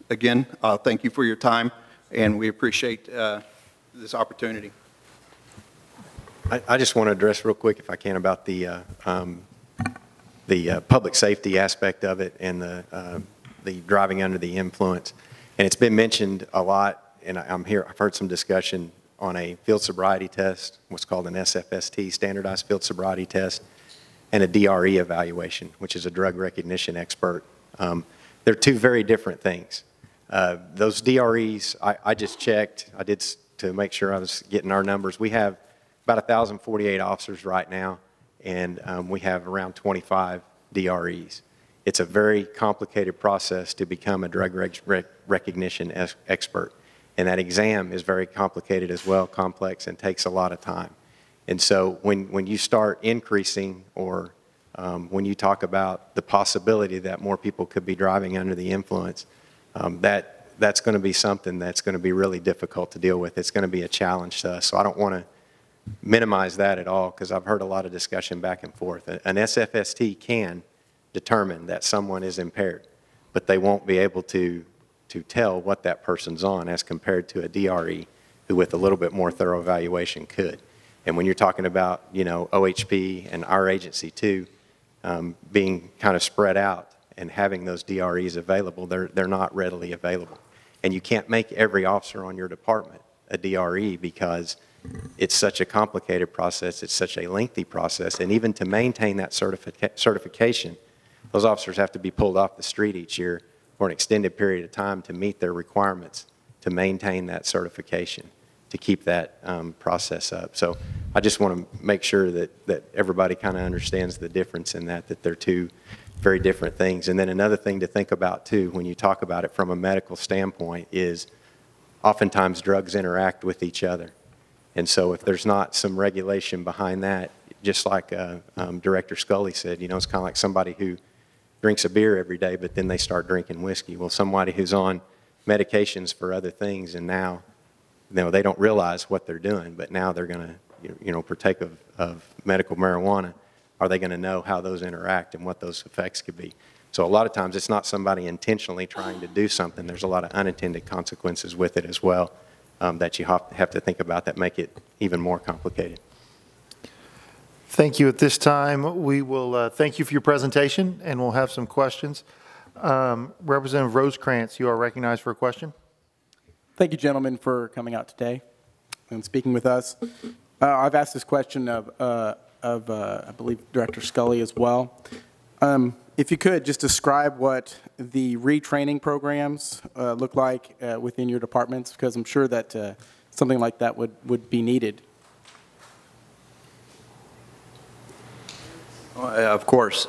S: again, thank you for your time, and we appreciate this opportunity.
T: I just want to address real quick, if I can, about the public safety aspect of it and the driving under the influence. And it's been mentioned a lot, and I've heard some discussion on a field sobriety test, what's called an SFST, standardized field sobriety test, and a DRE evaluation, which is a drug recognition expert. They're two very different things. Those DREs, I just checked, I did to make sure I was getting our numbers. We have about 1,048 officers right now, and we have around 25 DREs. It's a very complicated process to become a drug recognition expert. And that exam is very complicated as well, complex, and takes a lot of time. And so when you start increasing, or when you talk about the possibility that more people could be driving under the influence, that's going to be something that's going to be really difficult to deal with. It's going to be a challenge to us. So I don't want to minimize that at all, because I've heard a lot of discussion back and forth. An SFST can determine that someone is impaired, but they won't be able to tell what that person's on as compared to a DRE, who with a little bit more thorough evaluation could. And when you're talking about, you know, OHP and our agency too, being kind of spread out and having those DREs available, they're not readily available. And you can't make every officer on your department a DRE, because it's such a complicated process, it's such a lengthy process, and even to maintain that certification, those officers have to be pulled off the street each year for an extended period of time to meet their requirements to maintain that certification, to keep that process up. So I just want to make sure that everybody kind of understands the difference in that they're two very different things. And then another thing to think about too, when you talk about it from a medical standpoint, is oftentimes drugs interact with each other. And so if there's not some regulation behind that, just like Director Scully said, you know, it's kind of like somebody who drinks a beer every day, but then they start drinking whiskey. Well, somebody who's on medications for other things, and now, you know, they don't realize what they're doing, but now they're going to, you know, partake of medical marijuana. Are they going to know how those interact and what those effects could be? So a lot of times it's not somebody intentionally trying to do something. There's a lot of unintended consequences with it as well, that you have to think about, that make it even more complicated.
A: Thank you. At this time, we will thank you for your presentation, and we'll have some questions. Representative Rosecrans, you are recognized for a question.
H: Thank you, gentlemen, for coming out today and speaking with us. I've asked this question of I believe, Director Scully as well. If you could, just describe what the retraining programs look like within your departments, because I'm sure that something like that would be needed.
S: Of course.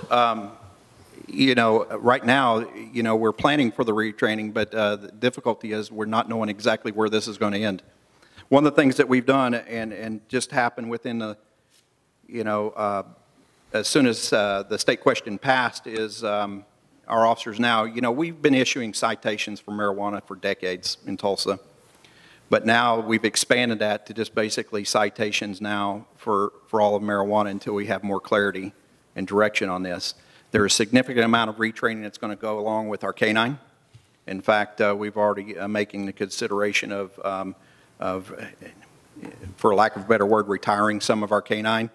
S: You know, right now, you know, we're planning for the retraining, but the difficulty is we're not knowing exactly where this is going to end. One of the things that we've done and just happened within the, you know, as soon as the state question passed, is our officers now, you know, we've been issuing citations for marijuana for decades in Tulsa, but now we've expanded that to just basically citations now for all of marijuana until we have more clarity and direction on this. There's a significant amount of retraining that's going to go along with our K-9. In fact, we've already making the consideration of, for lack of a better word, retiring some of our K-9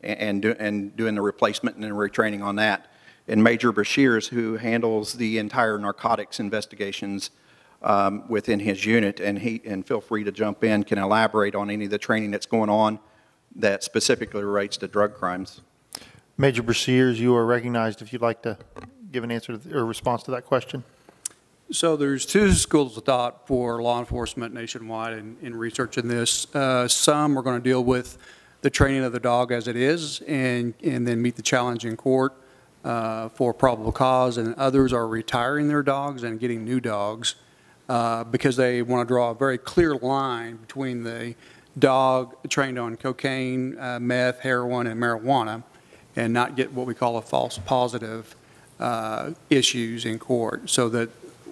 S: and doing the replacement and retraining on that. And Major Bashirs, who handles the entire narcotics investigations within his unit, and feel free to jump in, can elaborate on any of the training that's going on that specifically relates to drug crimes.
A: Major Bashirs, you are recognized if you'd like to give an answer to, or response to that question.
U: So there's two schools of thought for law enforcement nationwide in researching this. Some are going to deal with the training of the dog as it is, and then meet the challenge in court for probable cause, and others are retiring their dogs and getting new dogs because they want to draw a very clear line between the dog trained on cocaine, meth, heroin, and marijuana, and not get what we call a false positive issues in court, so that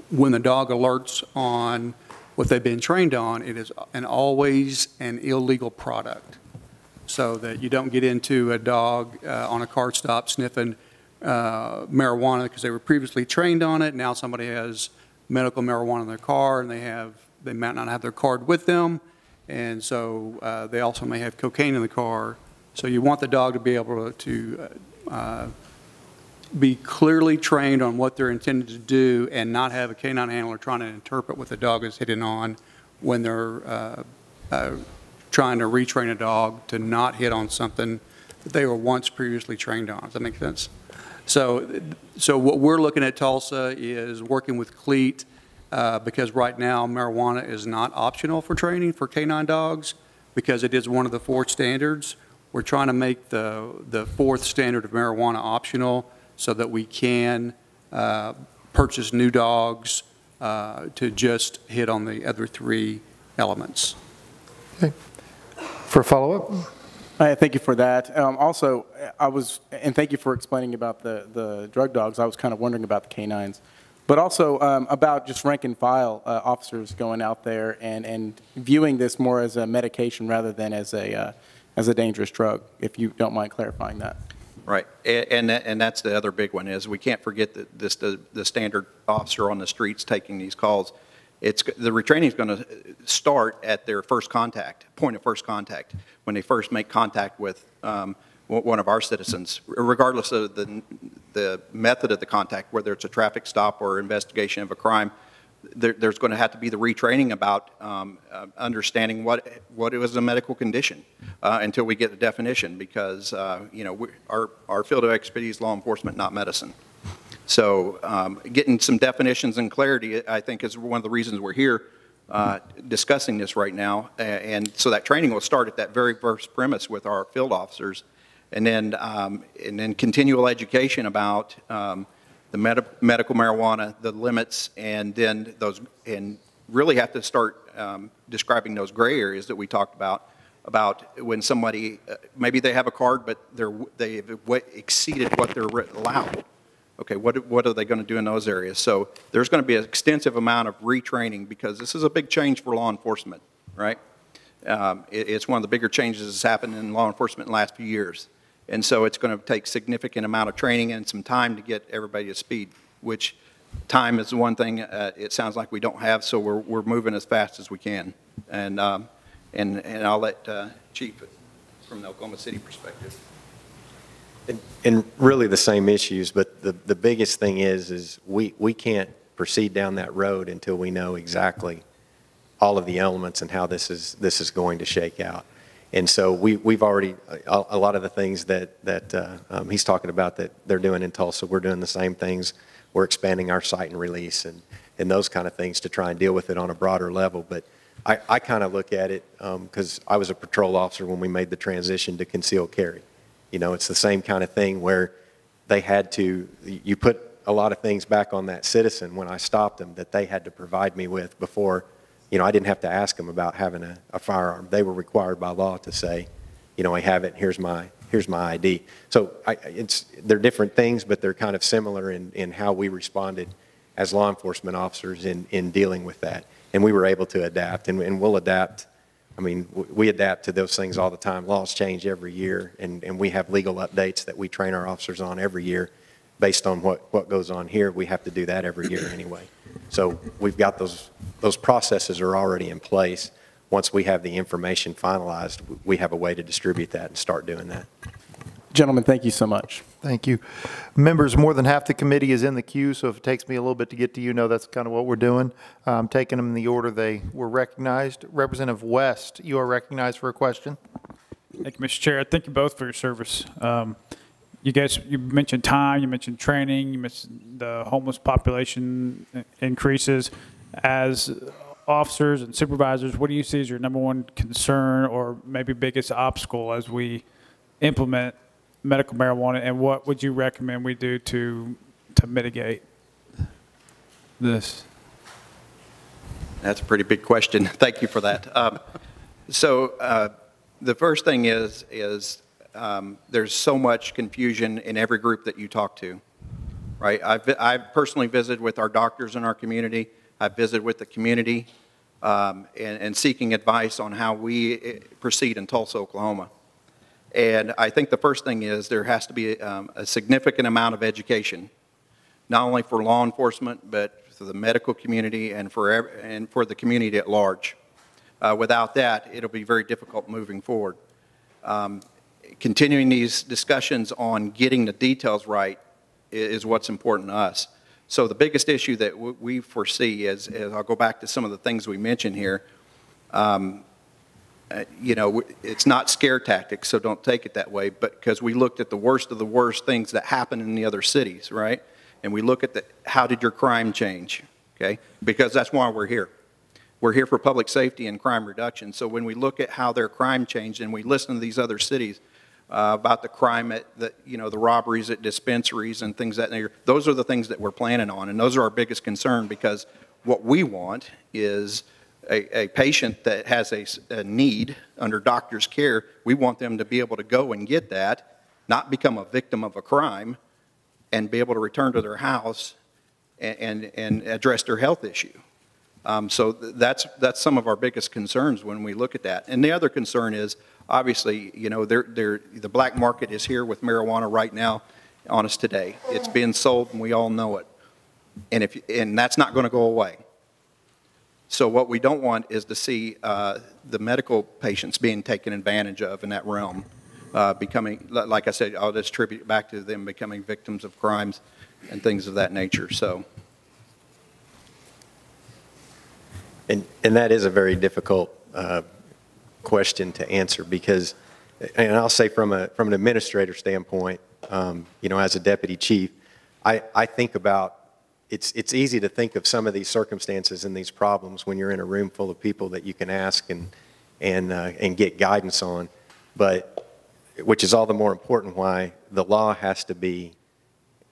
U: when the dog alerts on what they've been trained on, it is always an illegal product, so that you don't get into a dog on a car stop sniffing marijuana because they were previously trained on it. Now somebody has medical marijuana in their car, and they might not have their card with them, And so they also may have cocaine in the car. So you want the dog to be able to be clearly trained on what they're intended to do and not have a canine handler trying to interpret what the dog is hitting on when they're trying to retrain a dog to not hit on something that they were once previously trained on. Does that make sense? So what we're looking at Tulsa is working with CLEAT because right now marijuana is not optional for training for canine dogs because it is one of the 4 standards. We're trying to make the 4th standard of marijuana optional so that we can purchase new dogs to just hit on the other 3 elements.
A: Okay. For follow-up?
H: Thank you for that. Also, and thank you for explaining about the drug dogs. I was kind of wondering about the canines, but also about just rank and file officers going out there and viewing this more as a medication rather than as a dangerous drug, if you don't mind clarifying that.
S: Right, and that's the other big one is we can't forget that the standard officer on the streets taking these calls. The retraining is going to start at their first contact, point of first contact, when they first make contact with one of our citizens, regardless of the method of the contact, whether it's a traffic stop or investigation of a crime. There's going to have to be the retraining about understanding what it was a medical condition until we get a definition, because our field of expertise is law enforcement, not medicine. So getting some definitions and clarity, I think, is one of the reasons we're here discussing this right now. And so that training will start at that very first premise with our field officers, and then continual education about the medical marijuana, the limits, and then and really have to start describing those gray areas that we talked about when somebody, maybe they have a card, but they've exceeded what they're allowed. Okay, what are they going to do in those areas? So there's going to be an extensive amount of retraining because this is a big change for law enforcement, right? It's one of the bigger changes that's happened in law enforcement in the last few years. And so it's going to take significant amount of training and some time to get everybody to speed, which time is one thing it sounds like we don't have, so we're moving as fast as we can. And I'll let Chief from the Oklahoma City perspective.
T: And really the same issues, but the biggest thing is we can't proceed down that road until we know exactly all of the elements and how this is going to shake out. And so we've already, a lot of the things that he's talking about that they're doing in Tulsa, we're doing the same things. We're expanding our cite and release and those kind of things to try and deal with it on a broader level. But I kind of look at it, because I was a patrol officer when we made the transition to concealed carry. You know, it's the same kind of thing where they had to, you put a lot of things back on that citizen when I stopped them that they had to provide me with before. You know, I didn't have to ask them about having a firearm. They were required by law to say, you know, I have it, here's my ID. So they're different things, but they're kind of similar in how we responded as law enforcement officers in dealing with that. And we were able to adapt, and we'll adapt. I mean, we adapt to those things all the time. Laws change every year, and we have legal updates that we train our officers on every year based on what goes on here. We have to do that every year anyway. So we've got those processes are already in place. Once we have the information finalized, we have a way to distribute that and start doing that.
H: Gentlemen, thank you so much.
A: Thank you. Members, more than half the committee is in the queue, so if it takes me a little bit to get to you, know that's kind of what we're doing. Taking them in the order they were recognized. Representative West, you are recognized for a question.
R: Thank you, Mr. Chair. Thank you both for your service. You guys, you mentioned time, you mentioned training, you mentioned the homeless population increases. As officers and supervisors, what do you see as your number one concern or maybe biggest obstacle as we implement medical marijuana, and what would you recommend we do to mitigate this?
S: That's a pretty big question. Thank you for that. So the first thing is there's so much confusion in every group that you talk to, right? I've personally visited with our doctors in our community. I've visited with the community and seeking advice on how we proceed in Tulsa, Oklahoma. And I think the first thing is there has to be a significant amount of education, not only for law enforcement, but for the medical community and for the community at large. Without that, it'll be very difficult moving forward. Continuing these discussions on getting the details right is what's important to us. So the biggest issue that we foresee is I'll go back to some of the things we mentioned here. You know, it's not scare tactics, so don't take it that way, but because we looked at the worst of the worst things that happen in the other cities, right? And we look at how did your crime change, okay? Because that's why we're here. We're here for public safety and crime reduction. So when we look at how their crime changed and we listen to these other cities, about the crime at the robberies at dispensaries and things that nature. Those are the things that we're planning on, and those are our biggest concern, because what we want is a patient that has a need under doctor's care. We want them to be able to go and get that, not become a victim of a crime, and be able to return to their house and address their health issue. So that's some of our biggest concerns when we look at that. And the other concern is, obviously, you know, the black market is here with marijuana right now on us today. It's being sold, and we all know it. And that's not going to go away. So what we don't want is to see the medical patients being taken advantage of in that realm, becoming, like I said, I'll just attribute it back to them becoming victims of crimes and things of that nature. So.
T: And that is a very difficult question to answer, because, and I'll say from an administrator standpoint, you know, as a deputy chief, I think about, it's easy to think of some of these circumstances and these problems when you're in a room full of people that you can ask and get guidance on, but which is all the more important why the law has to be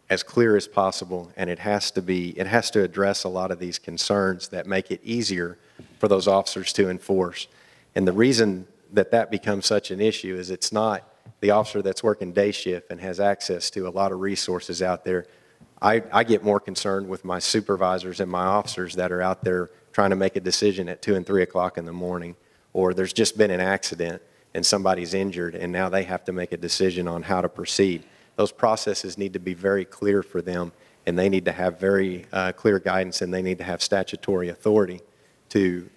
T: as clear as possible, and it has to address a lot of these concerns that make it easier for those officers to enforce. And the reason that becomes such an issue is it's not the officer that's working day shift and has access to a lot of resources out there. I get more concerned with my supervisors and my officers that are out there trying to make a decision at 2 and 3 o'clock in the morning, or there's just been an accident and somebody's injured and now they have to make a decision on how to proceed. Those processes need to be very clear for them, and they need to have very clear guidance, and they need to have statutory authority to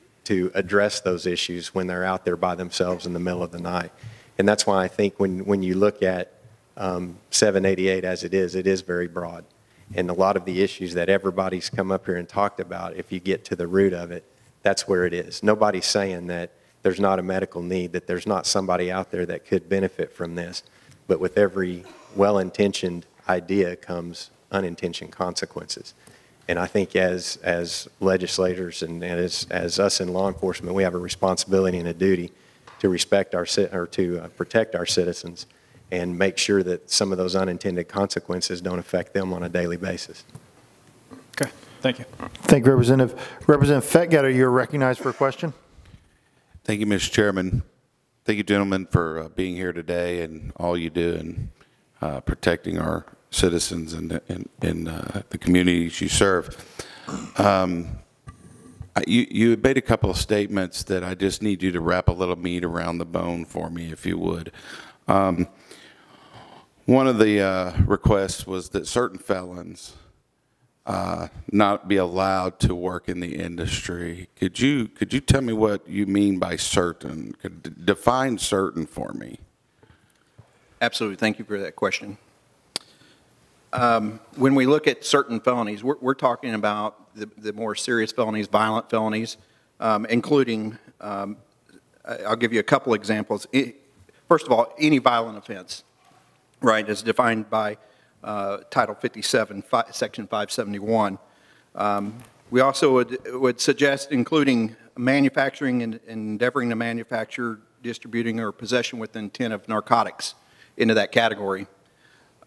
T: address those issues when they're out there by themselves in the middle of the night. And that's why I think when you look at 788 as it is very broad. And a lot of the issues that everybody's come up here and talked about, if you get to the root of it, that's where it is. Nobody's saying that there's not a medical need, that there's not somebody out there that could benefit from this. But with every well-intentioned idea comes unintended consequences. And I think as legislators and as us in law enforcement, we have a responsibility and a duty to respect to protect our citizens and make sure that some of those unintended consequences don't affect them on a daily basis.
R: Okay, thank you.
A: Thank you, Representative. Representative Fettgetter, you're recognized for a question.
F: Thank you, Mr. Chairman. Thank you, gentlemen, for being here today and all you do in protecting our citizens and the communities you serve. You made a couple of statements that I just need you to wrap a little meat around the bone for me, if you would. One of the requests was that certain felons not be allowed to work in the industry. Could you tell me what you mean by certain? Define certain for me.
S: Absolutely. Thank you for that question. When we look at certain felonies, we're talking about the more serious felonies, violent felonies, including, I'll give you a couple examples. First of all, any violent offense, right, is defined by Title 57, Section 571. We also would suggest including manufacturing and endeavoring to manufacture, distributing, or possession with intent of narcotics into that category.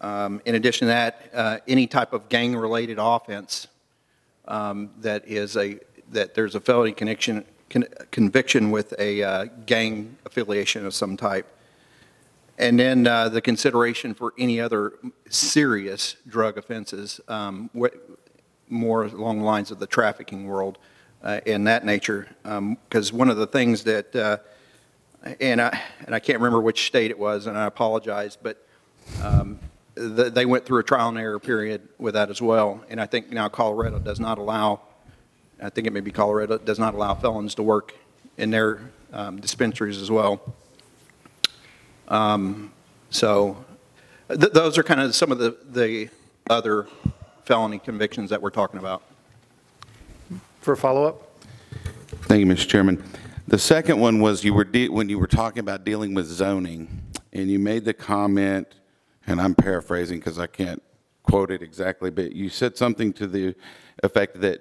S: In addition to that, any type of gang-related offense that there's a felony conviction with a gang affiliation of some type. And then the consideration for any other serious drug offenses, more along the lines of the trafficking world in that nature. Because one of the things that, and I can't remember which state it was, and I apologize, but they went through a trial and error period with that as well. And I think now Colorado does not allow, I think it may be Colorado, does not allow felons to work in their dispensaries as well. Those are kind of some of the other felony convictions that we're talking about.
A: For a follow-up?
F: Thank you, Mr. Chairman. The second one was when you were talking about dealing with zoning, and you made the comment, and I'm paraphrasing because I can't quote it exactly, but you said something to the effect that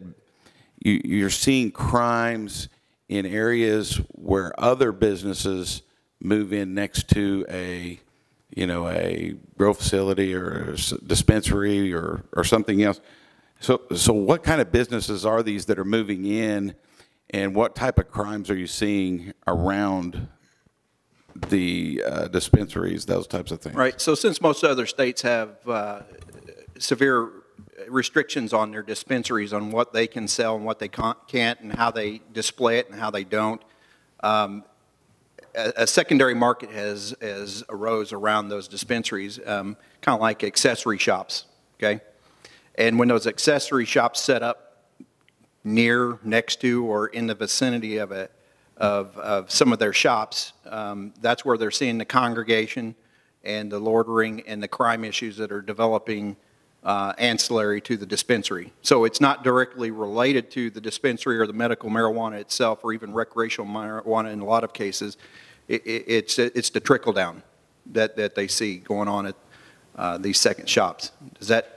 F: you're seeing crimes in areas where other businesses move in next to a grow facility or a dispensary or something else. So what kind of businesses are these that are moving in, and what type of crimes are you seeing around the dispensaries, those types of things?
S: Right. So since most other states have severe restrictions on their dispensaries on what they can sell and what they can't and how they display it and how they don't, a secondary market has arose around those dispensaries, kind of like accessory shops, okay? And when those accessory shops set up near, next to, or in the vicinity of some of their shops, that's where they're seeing the congregation and the loitering and the crime issues that are developing ancillary to the dispensary. So it's not directly related to the dispensary or the medical marijuana itself, or even recreational marijuana in a lot of cases. It's the trickle down that they see going on at these second shops. Does that?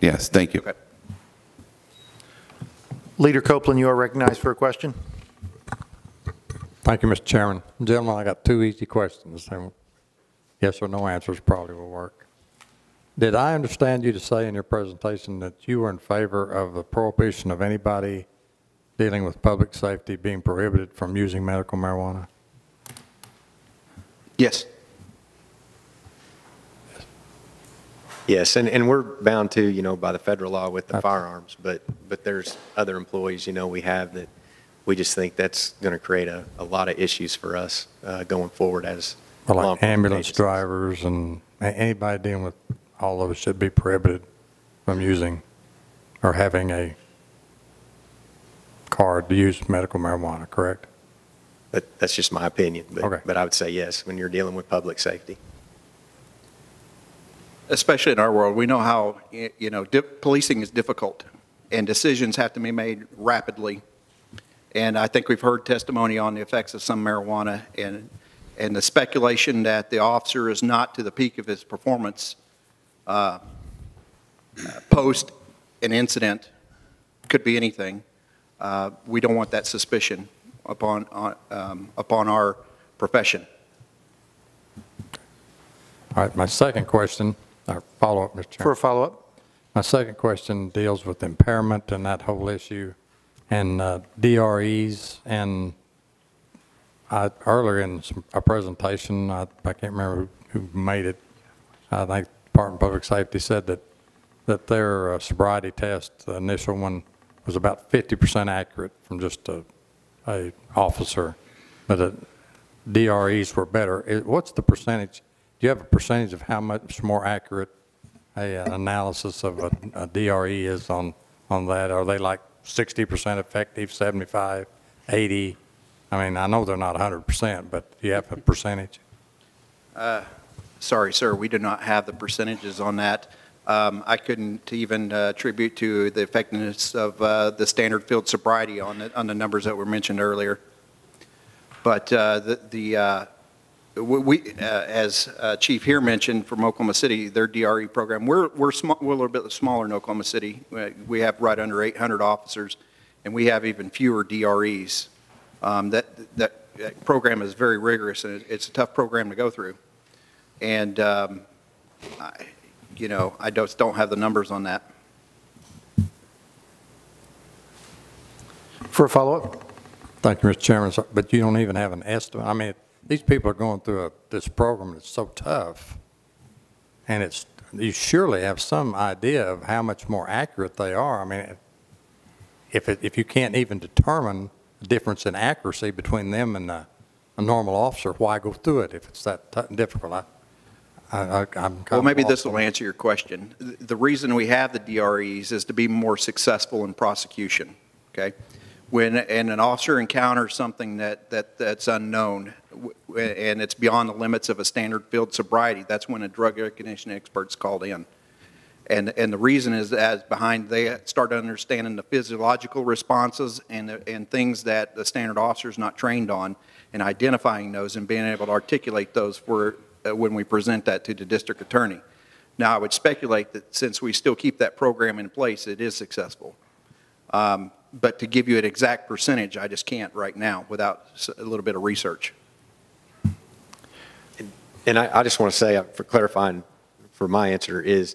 F: Yes, thank you.
S: Okay.
A: Leader Copeland, you are recognized for a question.
J: Thank you, Mr. Chairman. Gentlemen, I got two easy questions. Yes or no answers probably will work. Did I understand you to say in your presentation that you were in favor of the prohibition of anybody dealing with public safety being prohibited from using medical marijuana?
S: Yes.
T: Yes, and we're bound to, by the federal law with the firearms, but there's other employees, we have that we just think that's going to create a lot of issues for us going forward as
J: well, like ambulance drivers and anybody dealing with all of us should be prohibited from using or having a card to use medical marijuana, correct?
T: That's just my opinion,
J: Okay.
T: But I would say yes when you're dealing with public safety.
S: Especially in our world, we know how, policing is difficult and decisions have to be made rapidly. And I think we've heard testimony on the effects of some marijuana and the speculation that the officer is not to the peak of his performance post an incident, could be anything. We don't want that suspicion upon our profession.
J: All right, my second question, or follow-up, Mr. Chairman.
A: For a follow-up?
J: My second question deals with impairment and that whole issue, and DREs. And earlier in a presentation, I can't remember who made it, I think Department of Public Safety said that their sobriety test, the initial one, was about 50% accurate from just a officer, but the DREs were better. What's the percentage? Do you have a percentage of how much more accurate an analysis of a DRE is on that? Are they like 60% effective, 75, 80? I mean, I know they're not 100%, but do you have a percentage?
S: Sorry, sir, we do not have the percentages on that. I couldn't even attribute to the effectiveness of the standard field sobriety on the numbers that were mentioned earlier. But as Chief here mentioned from Oklahoma City, their DRE program, we're a little bit smaller in Oklahoma City. We have right under 800 officers, and we have even fewer DREs. That program is very rigorous, and it's a tough program to go through. And I just don't have the numbers on that.
A: For a follow-up?
J: Thank you, Mr. Chairman. But you don't even have an estimate. I mean, these people are going through this program that's so tough, and you surely have some idea of how much more accurate they are. I mean, if you can't even determine the difference in accuracy between them and a normal officer, why go through it if it's that difficult?
S: Well, maybe this will answer your question. The reason we have the DREs is to be more successful in prosecution, okay? when an officer encounters something that's unknown and it's beyond the limits of a standard field sobriety, that's when a drug recognition expert's called in. And the reason is as behind they start understanding the physiological responses and things that the standard officer is not trained on, and identifying those and being able to articulate those for when we present that to the district attorney. Now, I would speculate that since we still keep that program in place, it is successful. But to give you an exact percentage, I just can't right now without a little bit of research.
T: And I just want to say, for clarifying for my answer, is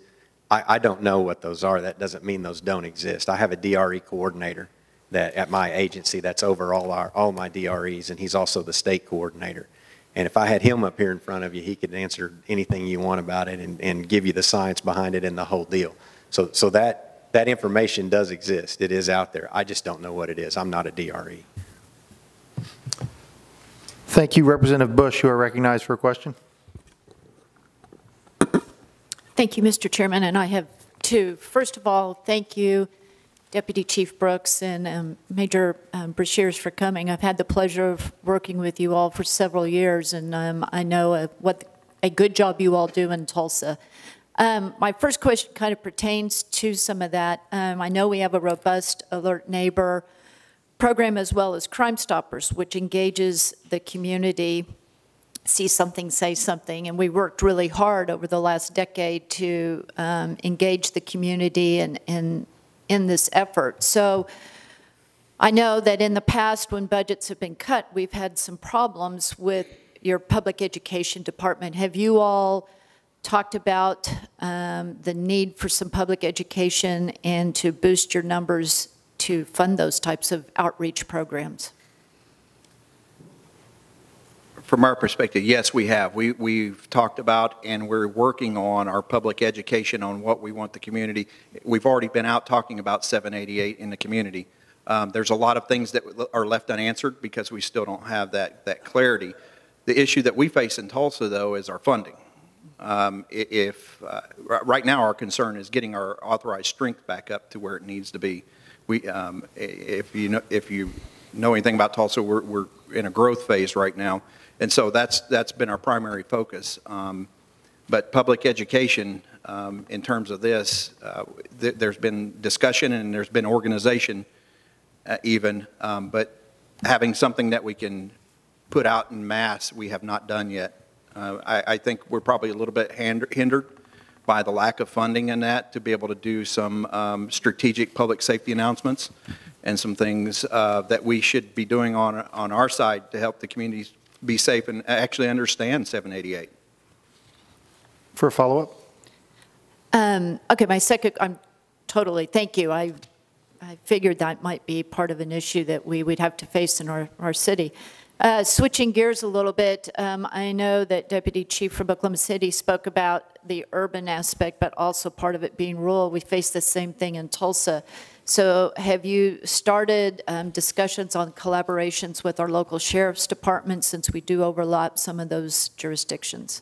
T: I don't know what those are. That doesn't mean those don't exist. I have a DRE coordinator that at my agency that's over all my DREs, and he's also the state coordinator. And if I had him up here in front of you, he could answer anything you want about it and give you the science behind it and the whole deal. So that information does exist. It is out there. I just don't know what it is. I'm not a DRE.
A: Thank you, Representative Bush. You are recognized for a question.
L: Thank you, Mr. Chairman, and I have two. First of all, thank you, Deputy Chief Brooks and Major Brashears for coming. I've had the pleasure of working with you all for several years, and I know what a good job you all do in Tulsa. My first question kind of pertains to some of that. I know we have a robust Alert Neighbor program as well as Crime Stoppers, which engages the community. See something, say something, and we worked really hard over the last decade to engage the community in this effort. So I know that in the past when budgets have been cut, we've had some problems with your public education department. Have you all talked about the need for some public education and to boost your numbers to fund those types of outreach programs?
S: From our perspective, yes, we have. We've talked about and we're working on our public education on what we want the community. We've already been out talking about 788 in the community. There's a lot of things that are left unanswered because we still don't have that clarity. The issue that we face in Tulsa, though, is our funding. Right now our concern is getting our authorized strength back up to where it needs to be. If you know anything about Tulsa, we're in a growth phase right now. And so that's been our primary focus. But public education, in terms of this, there's been discussion and there's been organization even, but having something that we can put out in mass, we have not done yet. I think we're probably a little bit hindered by the lack of funding in that to be able to do some strategic public safety announcements and some things that we should be doing on our side to help the communities be safe and actually understand 788.
A: For a follow-up?
L: Okay, my second, thank you. I figured that might be part of an issue that we would have to face in our city. Switching gears a little bit, I know that Deputy Chief from Oklahoma City spoke about the urban aspect, but also part of it being rural. We face the same thing in Tulsa. So have you started discussions on collaborations with our local sheriff's department since we do overlap some of those jurisdictions?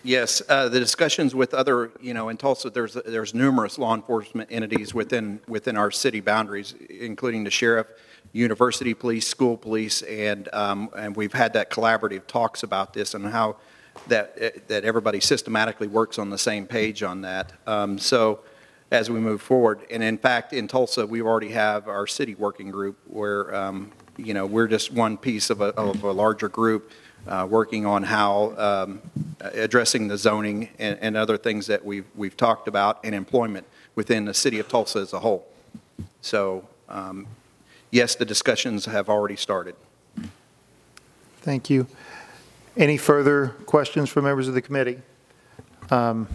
S: Yes, the discussions with other, in Tulsa, there's numerous law enforcement entities within our city boundaries, including the sheriff, university police, school police, and we've had that collaborative talks about this and how that everybody systematically works on the same page on that. So as we move forward, and in fact, in Tulsa, we already have our city working group where, we're just one piece of a larger group working on how addressing the zoning and other things that we've talked about and employment within the city of Tulsa as a whole. So yes, the discussions have already started.
A: Thank you. Any further questions from members of the committee? Any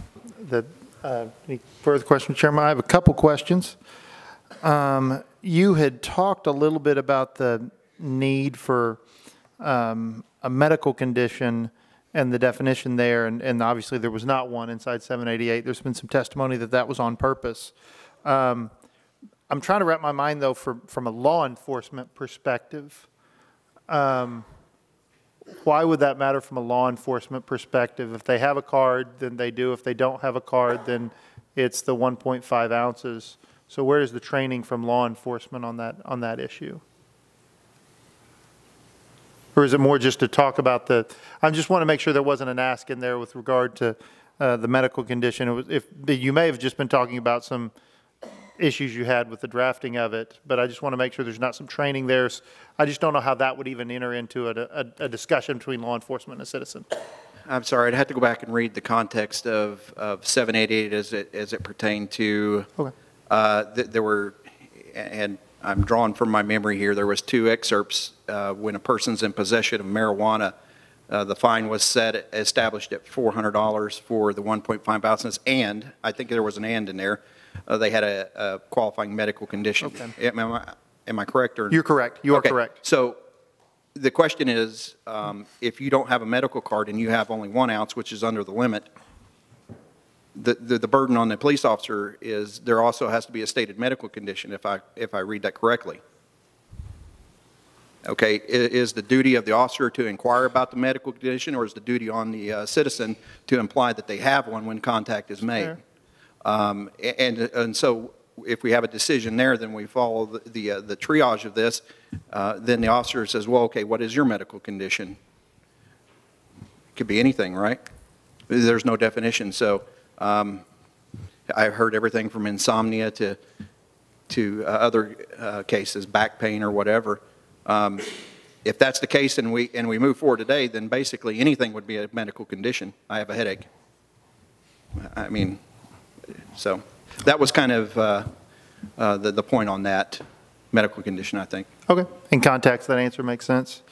A: further questions, Chairman? I have a couple questions. You had talked a little bit about the need for a medical condition and the definition there, and obviously there was not one inside 788. There's been some testimony that was on purpose. I'm trying to wrap my mind, though, from a law enforcement perspective. Why would that matter from a law enforcement perspective? If they have a card, then they do. If they don't have a card, then it's the 1.5 ounces. So where is the training from law enforcement on that issue? Or is it more just to talk about I just want to make sure there wasn't an ask in there with regard to the medical condition. You may have just been talking about some issues you had with the drafting of it, but I just want to make sure there's not some training there. I just don't know how that would even enter into a discussion between law enforcement and a citizen.
S: I'm sorry, I'd have to go back and read the context of 788 as it pertained to, there were, and I'm drawing from my memory here, there was 2 excerpts when a person's in possession of marijuana. The fine was established at $400 for the 1.5 ounces, and I think there was an and in there. They had a qualifying medical condition. Okay. Am I correct? Or?
A: You're correct. You are correct.
S: So the question is, if you don't have a medical card and you have only 1 ounce, which is under the limit, the burden on the police officer is there also has to be a stated medical condition, if I read that correctly. Okay, is the duty of the officer to inquire about the medical condition, or is the duty on the citizen to imply that they have one when contact is made? Sure. And so if we have a decision there, then we follow the triage of this. Then the officer says, well, okay, what is your medical condition? It could be anything, right? There's no definition. So I've heard everything from insomnia to other cases, back pain or whatever. If that's the case and we move forward today, then basically anything would be a medical condition. I have a headache. I mean, so that was kind of the point on that medical condition, I think.
A: Okay. In context, that answer makes sense.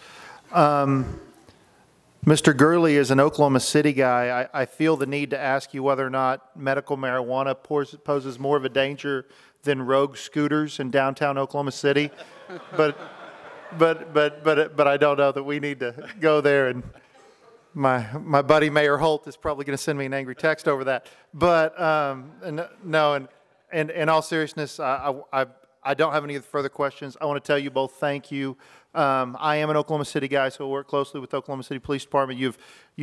A: Mr. Gurley is an Oklahoma City guy. I feel the need to ask you whether or not medical marijuana poses more of a danger than rogue scooters in downtown Oklahoma City. But I don't know that we need to go there, and my buddy Mayor Holt is probably going to send me an angry text over that. But no, and in all seriousness, I don't have any further questions. I want to tell you both thank you. I am an Oklahoma City guy, so I work closely with the Oklahoma City Police Department. You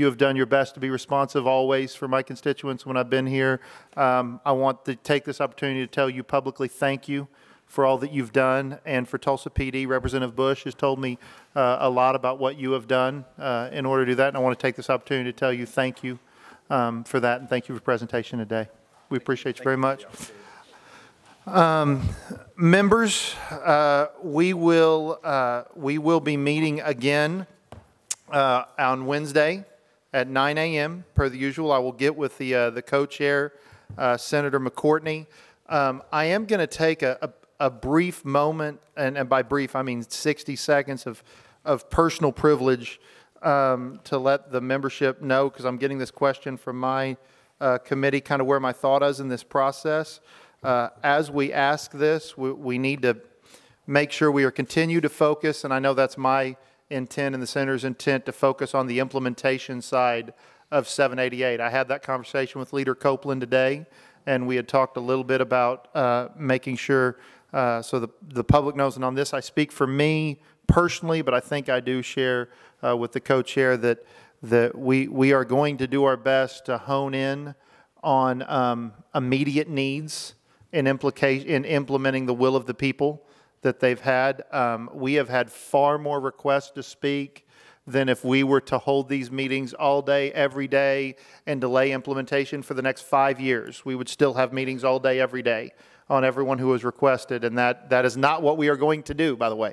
A: have done your best to be responsive always for my constituents when I've been here. I want to take this opportunity to tell you publicly thank you for all that you've done, and for Tulsa PD. Representative Bush has told me a lot about what you have done in order to do that, and I want to take this opportunity to tell you thank you for that, and thank you for the presentation today. We appreciate you very much. Members, we will be meeting again on Wednesday at 9 a.m. per the usual. I will get with the co-chair, Senator McCourtney. I am going to take a brief moment, and by brief I mean 60 seconds of personal privilege to let the membership know, because I'm getting this question from my committee, kind of where my thought is in this process. As we ask this, we need to make sure we are continue to focus, and I know that's my intent and the Senator's intent, to focus on the implementation side of 788. I had that conversation with Leader Copeland today, and we had talked a little bit about making sure so the public knows, and on this I speak for me personally, but I think I do share with the co-chair that we are going to do our best to hone in on immediate needs in implementing the will of the people that they've had. We have had far more requests to speak than if we were to hold these meetings all day, every day, and delay implementation for the next 5 years. We would still have meetings all day, every day on everyone who has requested, and that is not what we are going to do, by the way.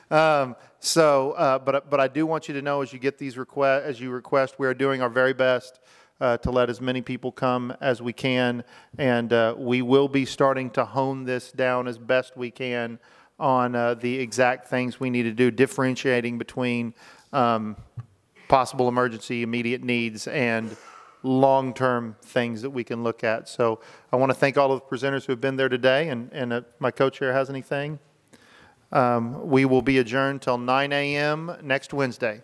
A: But I do want you to know, as you get these requests, we are doing our very best to let as many people come as we can, and we will be starting to hone this down as best we can on the exact things we need to do, differentiating between possible emergency immediate needs and long-term things that we can look at. So I want to thank all of the presenters who have been there today, and my co-chair has anything. We will be adjourned till 9 a.m. next Wednesday.